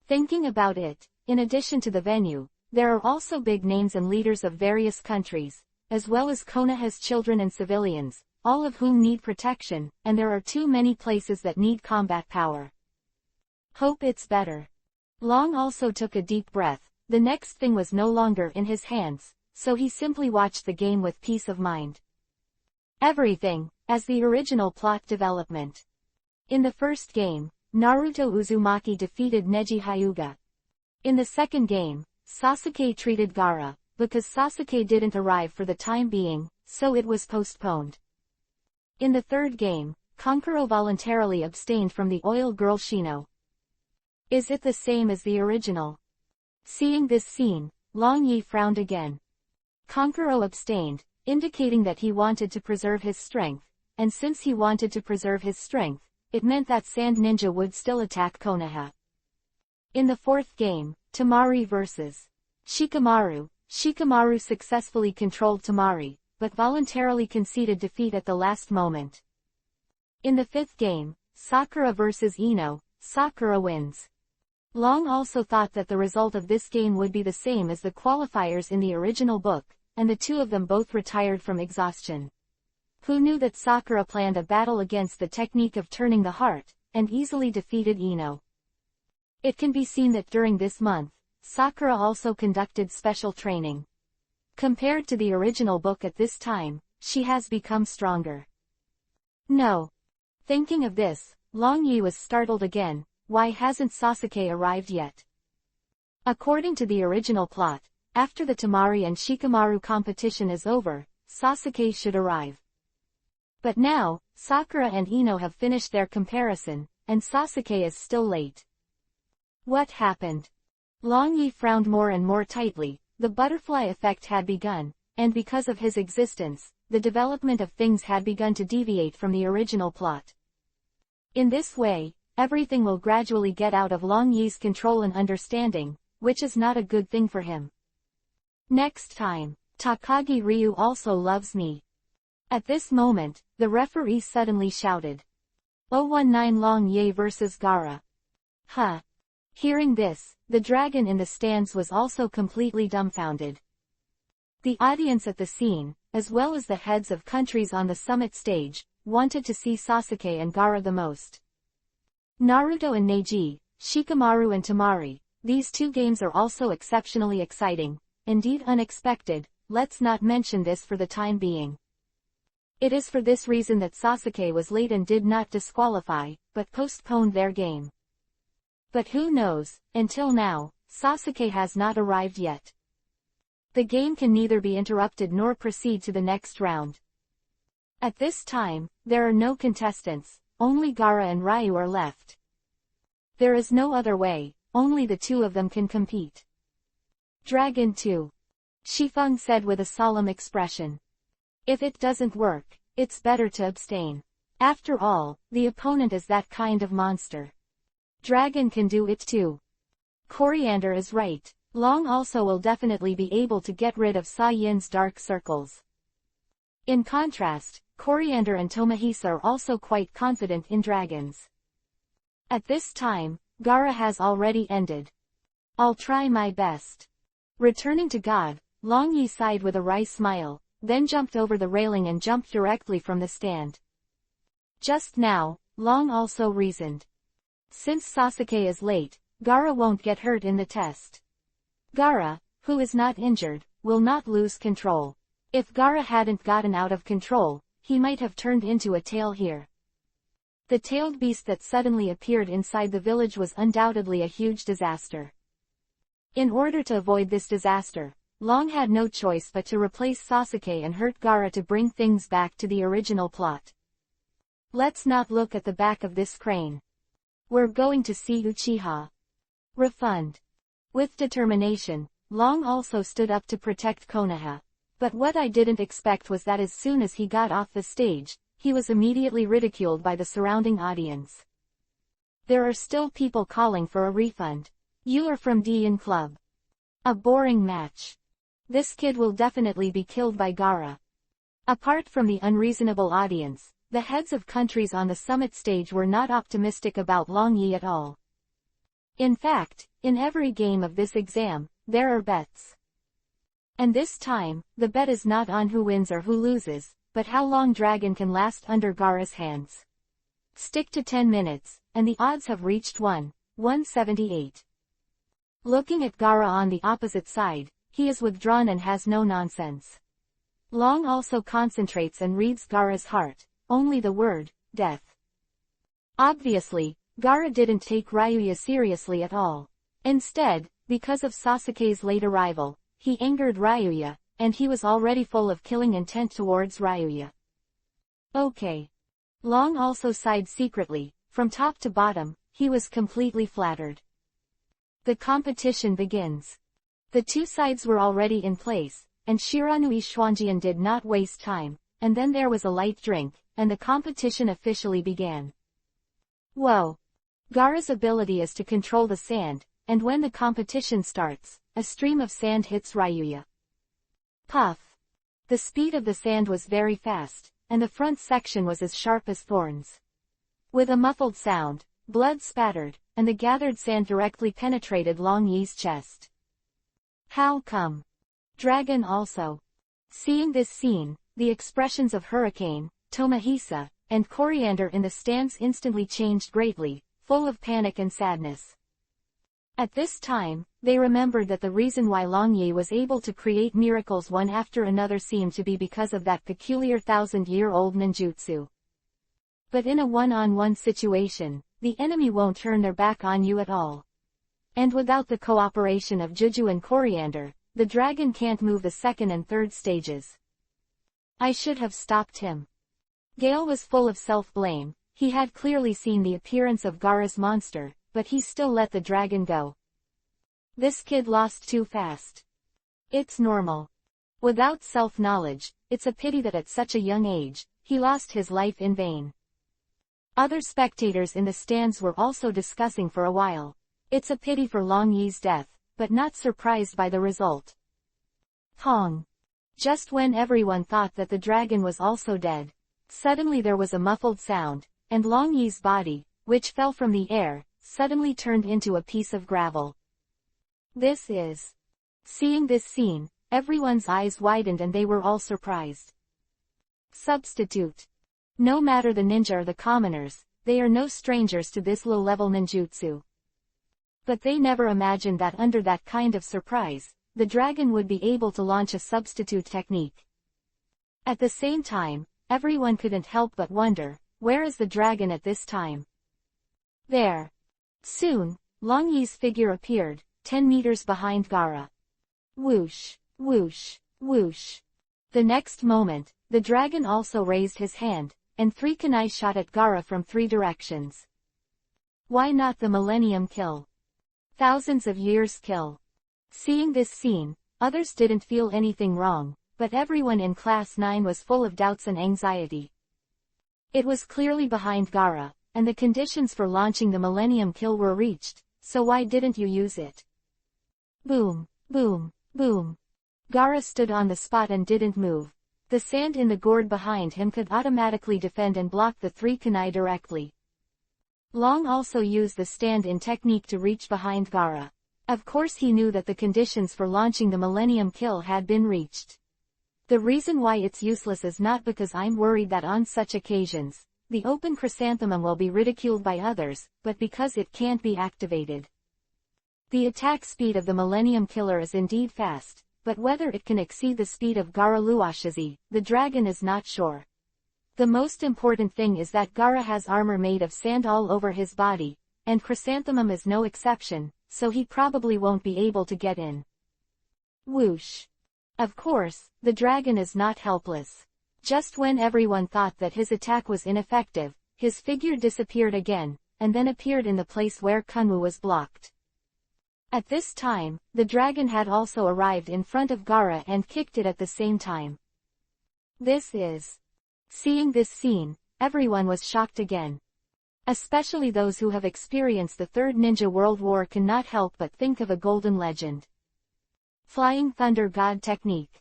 Thinking about it, in addition to the venue, there are also big names and leaders of various countries, as well as Konoha's children and civilians, all of whom need protection, and there are too many places that need combat power. Hope it's better. Long also took a deep breath. The next thing was no longer in his hands, so he simply watched the game with peace of mind. Everything, as the original plot development. In the first game, Naruto Uzumaki defeated Neji Hyuga. In the 2nd game, Sasuke treated Gaara. Because Sasuke didn't arrive for the time being, so it was postponed. In the third game, Kankuro voluntarily abstained from the oil girl Shino. Is it the same as the original? Seeing this scene, Long Yi frowned again. Kankuro abstained, indicating that he wanted to preserve his strength, and since he wanted to preserve his strength, it meant that Sand Ninja would still attack Konoha. In the fourth game, Tamari vs. Shikamaru, Shikamaru successfully controlled Tamari, but voluntarily conceded defeat at the last moment. In the fifth game, Sakura vs. Ino, Sakura wins. Long also thought that the result of this game would be the same as the qualifiers in the original book, and the two of them both retired from exhaustion. Who knew that Sakura planned a battle against the technique of turning the heart, and easily defeated Ino. It can be seen that during this month, Sakura also conducted special training. Compared to the original book at this time, she has become stronger. No. Thinking of this, Long Yi was startled again. Why hasn't Sasuke arrived yet? According to the original plot, after the Tamari and Shikamaru competition is over, Sasuke should arrive. But now, Sakura and Ino have finished their comparison, and Sasuke is still late. What happened? Long Yi frowned more and more tightly. The butterfly effect had begun, and because of his existence, the development of things had begun to deviate from the original plot. In this way, everything will gradually get out of Long Yi's control and understanding, which is not a good thing for him. Next time, Takagi Ryu also loves me. At this moment, the referee suddenly shouted. 019 Long Yi vs. Gaara. Huh. Hearing this, the dragon in the stands was also completely dumbfounded. The audience at the scene, as well as the heads of countries on the summit stage, wanted to see Sasuke and Gaara the most. Naruto and Neji, Shikamaru and Tamari, these two games are also exceptionally exciting, indeed unexpected. Let's not mention this for the time being. It is for this reason that Sasuke was late and did not disqualify, but postponed their game. But who knows, until now, Sasuke has not arrived yet. The game can neither be interrupted nor proceed to the next round. At this time, there are no contestants, only Gaara and Ryu are left. There is no other way, only the two of them can compete. Dragon 2. Shifeng said with a solemn expression. If it doesn't work, it's better to abstain. After all, the opponent is that kind of monster. Dragon can do it too. Coriander is right. Long also will definitely be able to get rid of Sa Yin's dark circles. In contrast, Coriander and Tomohisa are also quite confident in dragons. At this time, Gaara has already ended. I'll try my best. Returning to God, Long Yi sighed with a wry smile, then jumped over the railing and jumped directly from the stand. Just now, Long also reasoned. Since Sasuke is late, Gaara won't get hurt in the test. Gaara, who is not injured, will not lose control. If Gaara hadn't gotten out of control, he might have turned into a tail here. The tailed beast that suddenly appeared inside the village was undoubtedly a huge disaster. In order to avoid this disaster, Long had no choice but to replace Sasuke and hurt Gaara to bring things back to the original plot. Let's not look at the back of this crane. We're going to see Uchiha. Refund. With determination, Long also stood up to protect Konoha. But what I didn't expect was that as soon as he got off the stage, he was immediately ridiculed by the surrounding audience. There are still people calling for a refund. You are from Dian Club. A boring match. This kid will definitely be killed by Gaara. Apart from the unreasonable audience, the heads of countries on the summit stage were not optimistic about Long Yi at all. In fact, in every game of this exam, there are bets. And this time, the bet is not on who wins or who loses, but how long Dragon can last under Gaara's hands. Stick to 10 minutes, and the odds have reached 178. Looking at Gaara on the opposite side, he is withdrawn and has no nonsense. Long also concentrates and reads Gaara's heart, only the word, death. Obviously, Gaara didn't take Ryuya seriously at all. Instead, because of Sasuke's late arrival, he angered Ryuya, and he was already full of killing intent towards Ryuya. Okay. Long also sighed secretly. From top to bottom, he was completely flattered. The competition begins. The two sides were already in place, and Shiranui Xuanjian did not waste time, and then there was a light drink, and the competition officially began. Whoa! Gaara's ability is to control the sand, and when the competition starts, a stream of sand hits Ryuya. Puff! The speed of the sand was very fast, and the front section was as sharp as thorns. With a muffled sound, blood spattered, and the gathered sand directly penetrated Long Yi's chest. How come? Dragon also. Seeing this scene, the expressions of Hurricane, Tomohisa, and Coriander in the stands instantly changed greatly, full of panic and sadness. At this time, they remembered that the reason why Long Yi was able to create miracles one after another seemed to be because of that peculiar 1,000-year-old ninjutsu. But in a one-on-one situation, the enemy won't turn their back on you at all. And without the cooperation of Juju and Coriander, the dragon can't move the second and third stages. I should have stopped him. Gale was full of self-blame. He had clearly seen the appearance of Gaara's monster, but he still let the dragon go. This kid lost too fast. It's normal. Without self-knowledge, it's a pity that at such a young age, he lost his life in vain. Other spectators in the stands were also discussing for a while. It's a pity for Long Yi's death, but not surprised by the result. Hong. Just when everyone thought that the dragon was also dead, suddenly there was a muffled sound, and Long Yi's body, which fell from the air, suddenly turned into a piece of gravel. This is. Seeing this scene, everyone's eyes widened and they were all surprised. Substitute. No matter the ninja or the commoners, they are no strangers to this low-level ninjutsu. But they never imagined that under that kind of surprise, the dragon would be able to launch a substitute technique. At the same time, everyone couldn't help but wonder, where is the dragon at this time? There. Soon, Long Yi's figure appeared, 10 meters behind Gaara. Whoosh, whoosh, whoosh. The next moment, the dragon also raised his hand, and 3 kunai shot at Gaara from 3 directions. Why not the Millennium Kill? Thousands of years kill. Seeing this scene, others didn't feel anything wrong, but everyone in Class 9 was full of doubts and anxiety. It was clearly behind Gaara, and the conditions for launching the Millennium Kill were reached, so why didn't you use it? Boom, boom, boom. Gaara stood on the spot and didn't move. The sand in the gourd behind him could automatically defend and block the 3 kunai directly. Long also used the stand-in technique to reach behind Gaara. Of course he knew that the conditions for launching the Millennium Kill had been reached. The reason why it's useless is not because I'm worried that on such occasions, the open chrysanthemum will be ridiculed by others, but because it can't be activated. The attack speed of the Millennium Killer is indeed fast, but whether it can exceed the speed of Gaara Luashizi, the dragon is not sure. The most important thing is that Gaara has armor made of sand all over his body, and chrysanthemum is no exception, so he probably won't be able to get in. Whoosh. Of course, the dragon is not helpless. Just when everyone thought that his attack was ineffective, his figure disappeared again, and then appeared in the place where Kunwu was blocked. At this time, the dragon had also arrived in front of Gaara and kicked it at the same time. This is. Seeing this scene, everyone was shocked again. Especially those who have experienced the Third Ninja World War cannot help but think of a golden legend. Flying Thunder God Technique.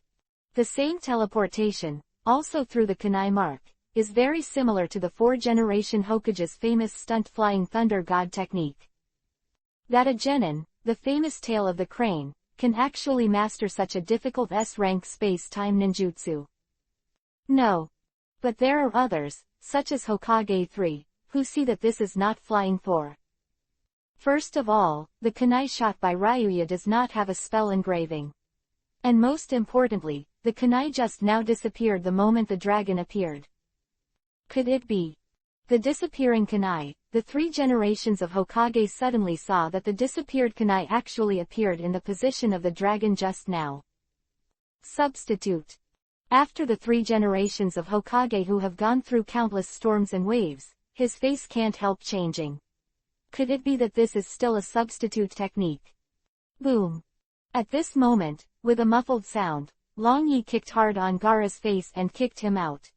The same teleportation, also through the kunai mark, is very similar to the 4th-generation Hokage's famous stunt Flying Thunder God Technique. That a genin, the famous tail of the crane, can actually master such a difficult S-rank space-time ninjutsu. No. But there are others, such as Hokage 3, who see that this is not Flying Thor. First of all, the kunai shot by Ryuya does not have a spell engraving. And most importantly, the kunai just now disappeared the moment the dragon appeared. Could it be? The disappearing kunai. The 3 generations of Hokage suddenly saw that the disappeared kunai actually appeared in the position of the dragon just now. Substitute. After the 3 generations of Hokage who have gone through countless storms and waves, his face can't help changing. Could it be that this is still a substitute technique? Boom. At this moment, with a muffled sound, Long Yi kicked hard on Gaara's face and kicked him out.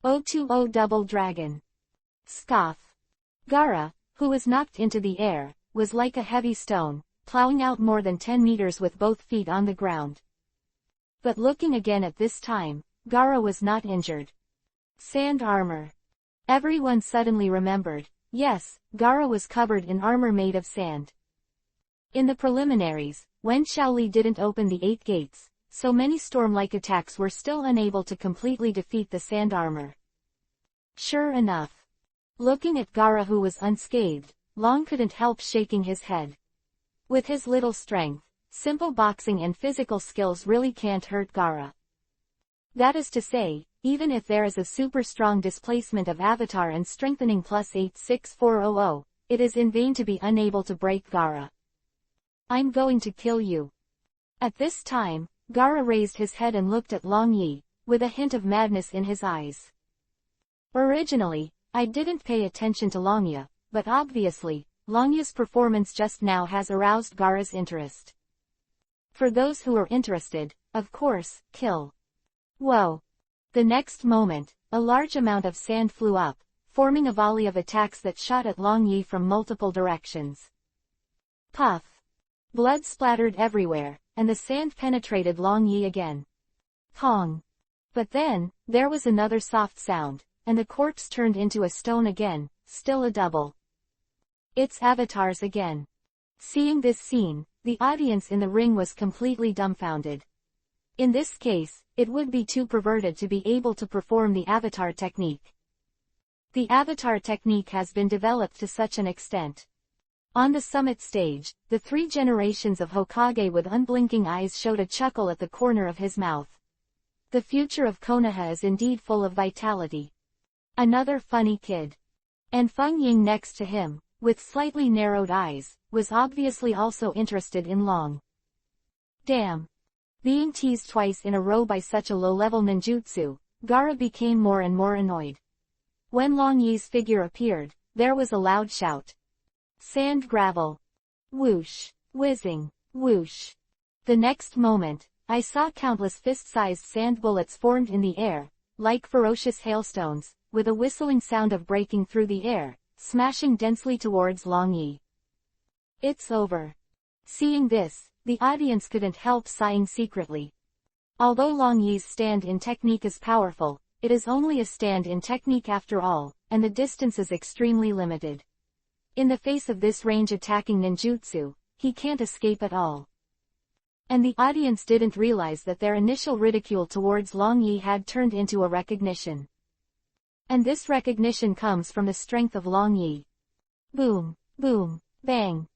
020 Double Dragon. Scoff. Gaara, who was knocked into the air, was like a heavy stone, plowing out more than 10 meters with both feet on the ground. But looking again at this time, Gaara was not injured. Sand armor. Everyone suddenly remembered. Yes, Gaara was covered in armor made of sand. In the preliminaries, when Shaoli didn't open the 8 gates, so many storm-like attacks were still unable to completely defeat the sand armor. Sure enough. Looking at Gaara, who was unscathed, Long couldn't help shaking his head. With his little strength, simple boxing and physical skills really can't hurt Gaara. That is to say, even if there is a super strong displacement of avatar and strengthening plus 86400, it is in vain to be unable to break Gaara. I'm going to kill you. At this time, Gaara raised his head and looked at Long Yi, with a hint of madness in his eyes. Originally, I didn't pay attention to Long Yi, but obviously, Long Yi's performance just now has aroused Gaara's interest. For those who are interested, of course, kill. Whoa. The next moment, a large amount of sand flew up, forming a volley of attacks that shot at Long Yi from multiple directions. Puff. Blood splattered everywhere, and the sand penetrated Long Yi again. Pong. But then, there was another soft sound, and the corpse turned into a stone again, still a double. It's avatars again. Seeing this scene, the audience in the ring was completely dumbfounded. In this case, it would be too perverted to be able to perform the avatar technique. The avatar technique has been developed to such an extent. On the summit stage, the 3 generations of Hokage with unblinking eyes showed a chuckle at the corner of his mouth. The future of Konoha is indeed full of vitality. Another funny kid. And Feng Ying next to him, with slightly narrowed eyes, was obviously also interested in Long. Damn. Being teased twice in a row by such a low-level ninjutsu, Gaara became more and more annoyed. When Long Yi's figure appeared, there was a loud shout. Sand gravel. Whoosh. Whizzing. Whoosh. The next moment, I saw countless fist-sized sand bullets formed in the air, like ferocious hailstones, with a whistling sound of breaking through the air, smashing densely towards Long Yi. It's over. Seeing this, the audience couldn't help sighing secretly. Although Long Yi's stand-in technique is powerful, it is only a stand-in technique after all, and the distance is extremely limited. In the face of this range-attacking ninjutsu, he can't escape at all. And the audience didn't realize that their initial ridicule towards Long Yi had turned into a recognition. And this recognition comes from the strength of Long Yi. Boom, boom, bang.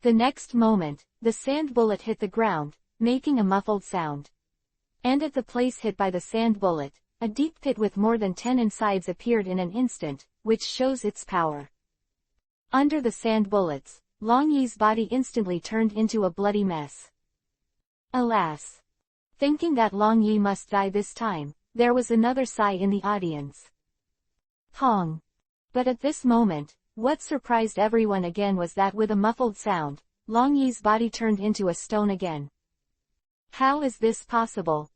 The next moment, the sand bullet hit the ground, making a muffled sound. And at the place hit by the sand bullet, a deep pit with more than 10 insides appeared in an instant, which shows its power. Under the sand bullets, Long Yi's body instantly turned into a bloody mess. Alas! Thinking that Long Yi must die this time, there was another sigh in the audience. Pong! But at this moment, what surprised everyone again was that with a muffled sound, Long Yi's body turned into a stone again. How is this possible?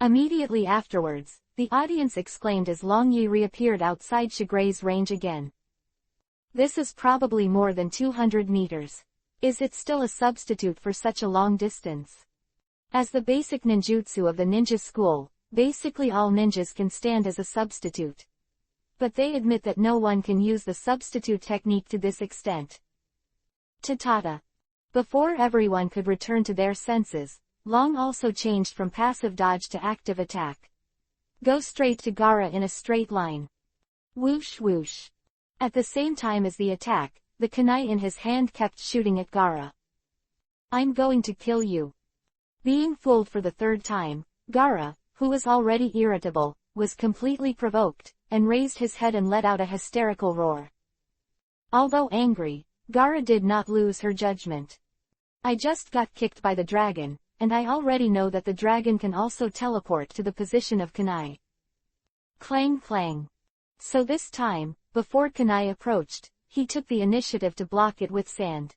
Immediately afterwards, the audience exclaimed as Long Yi reappeared outside Shigray's range again. This is probably more than 200 meters. Is it still a substitute for such a long distance? As the basic ninjutsu of the ninja school, basically all ninjas can stand as a substitute. But they admit that no one can use the substitute technique to this extent. Tatata. Before everyone could return to their senses, Long also changed from passive dodge to active attack. Go straight to Gaara in a straight line. Whoosh whoosh. At the same time as the attack, the kunai in his hand kept shooting at Gaara. I'm going to kill you. Being fooled for the 3rd time, Gaara, who was already irritable, was completely provoked, and raised his head and let out a hysterical roar. Although angry, Gaara did not lose her judgment. I just got kicked by the dragon, and I already know that the dragon can also teleport to the position of kunai. Clang clang. So this time, before kunai approached, he took the initiative to block it with sand.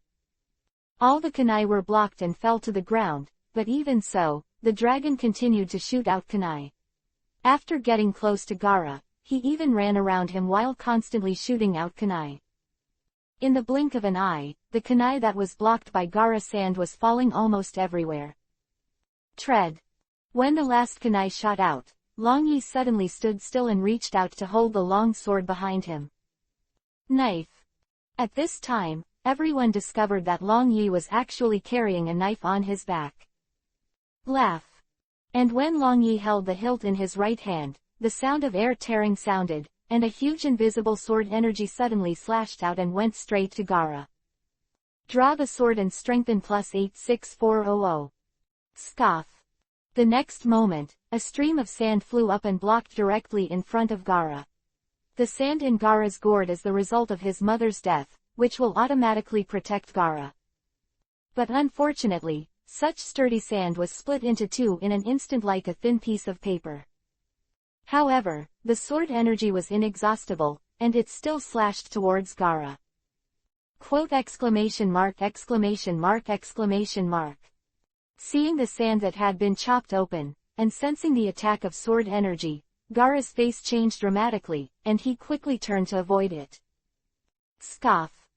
All the kunai were blocked and fell to the ground, but even so, the dragon continued to shoot out kunai. After getting close to Gaara, he even ran around him while constantly shooting out kunai. In the blink of an eye, the kunai that was blocked by Gaara's sand was falling almost everywhere. Tread. When the last kunai shot out, Long Yi suddenly stood still and reached out to hold the long sword behind him. Knife. At this time, everyone discovered that Long Yi was actually carrying a knife on his back. Laugh. And when Long Yi held the hilt in his right hand, the sound of air tearing sounded, and a huge invisible sword energy suddenly slashed out and went straight to Gaara. Draw the sword and strengthen +86400. Scoff. The next moment, a stream of sand flew up and blocked directly in front of Gaara. The sand in Gaara's gourd is the result of his mother's death, which will automatically protect Gaara. But unfortunately, such sturdy sand was split into two in an instant like a thin piece of paper. However, the sword energy was inexhaustible, and it still slashed towards Gaara. Quote exclamation mark exclamation mark exclamation mark. Seeing the sand that had been chopped open, and sensing the attack of sword energy, Gaara's face changed dramatically, and he quickly turned to avoid it. Scoff.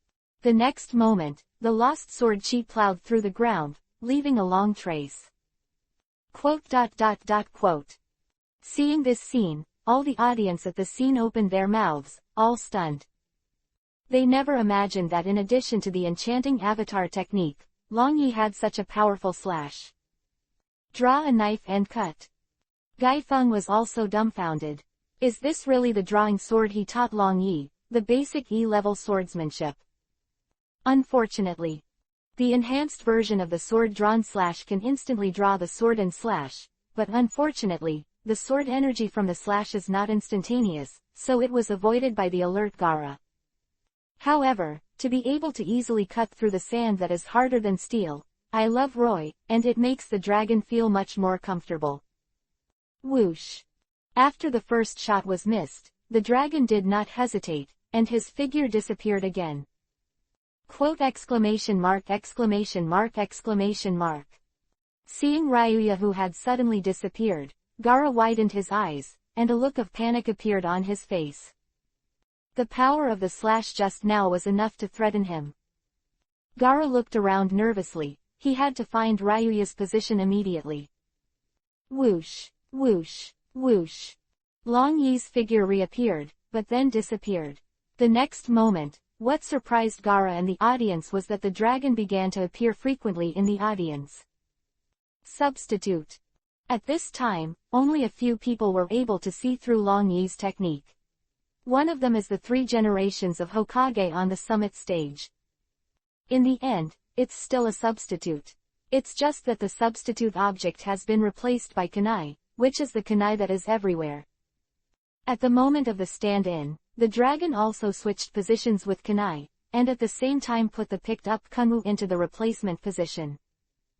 The next moment, the lost sword chi plowed through the ground, leaving a long trace. Quote. Seeing this scene, all the audience at the scene opened their mouths, all stunned. They never imagined that in addition to the enchanting avatar technique, Long Yi had such a powerful slash. Draw a knife and cut. Gai Feng was also dumbfounded. Is this really the drawing sword he taught Long Yi, the basic E-level swordsmanship? Unfortunately, the enhanced version of the sword-drawn slash can instantly draw the sword and slash, but unfortunately, the sword energy from the slash is not instantaneous, so it was avoided by the alert Gaara. However, to be able to easily cut through the sand that is harder than steel, I love Roy, and it makes the dragon feel much more comfortable. Whoosh. After the first shot was missed, the dragon did not hesitate, and his figure disappeared again. Quote exclamation mark exclamation mark exclamation mark. Seeing Ryuya who had suddenly disappeared, Gaara widened his eyes, and a look of panic appeared on his face. The power of the slash just now was enough to threaten him. Gaara looked around nervously, he had to find Ryuya's position immediately. Whoosh, whoosh, whoosh. Long Yi's figure reappeared, but then disappeared. The next moment, what surprised Gaara and the audience was that the dragon began to appear frequently in the audience. Substitute. At this time, only a few people were able to see through Long Yi's technique. One of them is the 3 generations of Hokage on the summit stage. In the end, it's still a substitute. It's just that the substitute object has been replaced by kunai, which is the kunai that is everywhere. At the moment of the stand-in, the dragon also switched positions with kunai, and at the same time put the picked-up kunmu into the replacement position.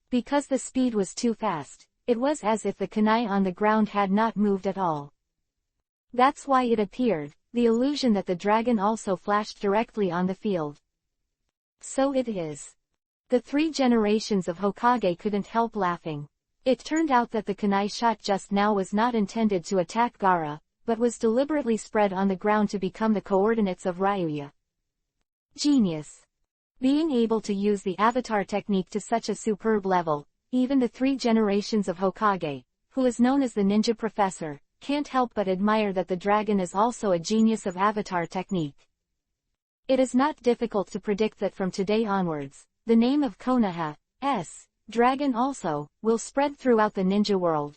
Because the speed was too fast, it was as if the kunai on the ground had not moved at all. That's why it appeared, the illusion that the dragon also flashed directly on the field. So it is. The 3 generations of Hokage couldn't help laughing. It turned out that the kunai shot just now was not intended to attack Gaara, but was deliberately spread on the ground to become the coordinates of Ryuya. Genius. Being able to use the avatar technique to such a superb level, even the 3 generations of Hokage, who is known as the ninja professor, can't help but admire that the dragon is also a genius of avatar technique. It is not difficult to predict that from today onwards, the name of Konoha, dragon also, will spread throughout the ninja world,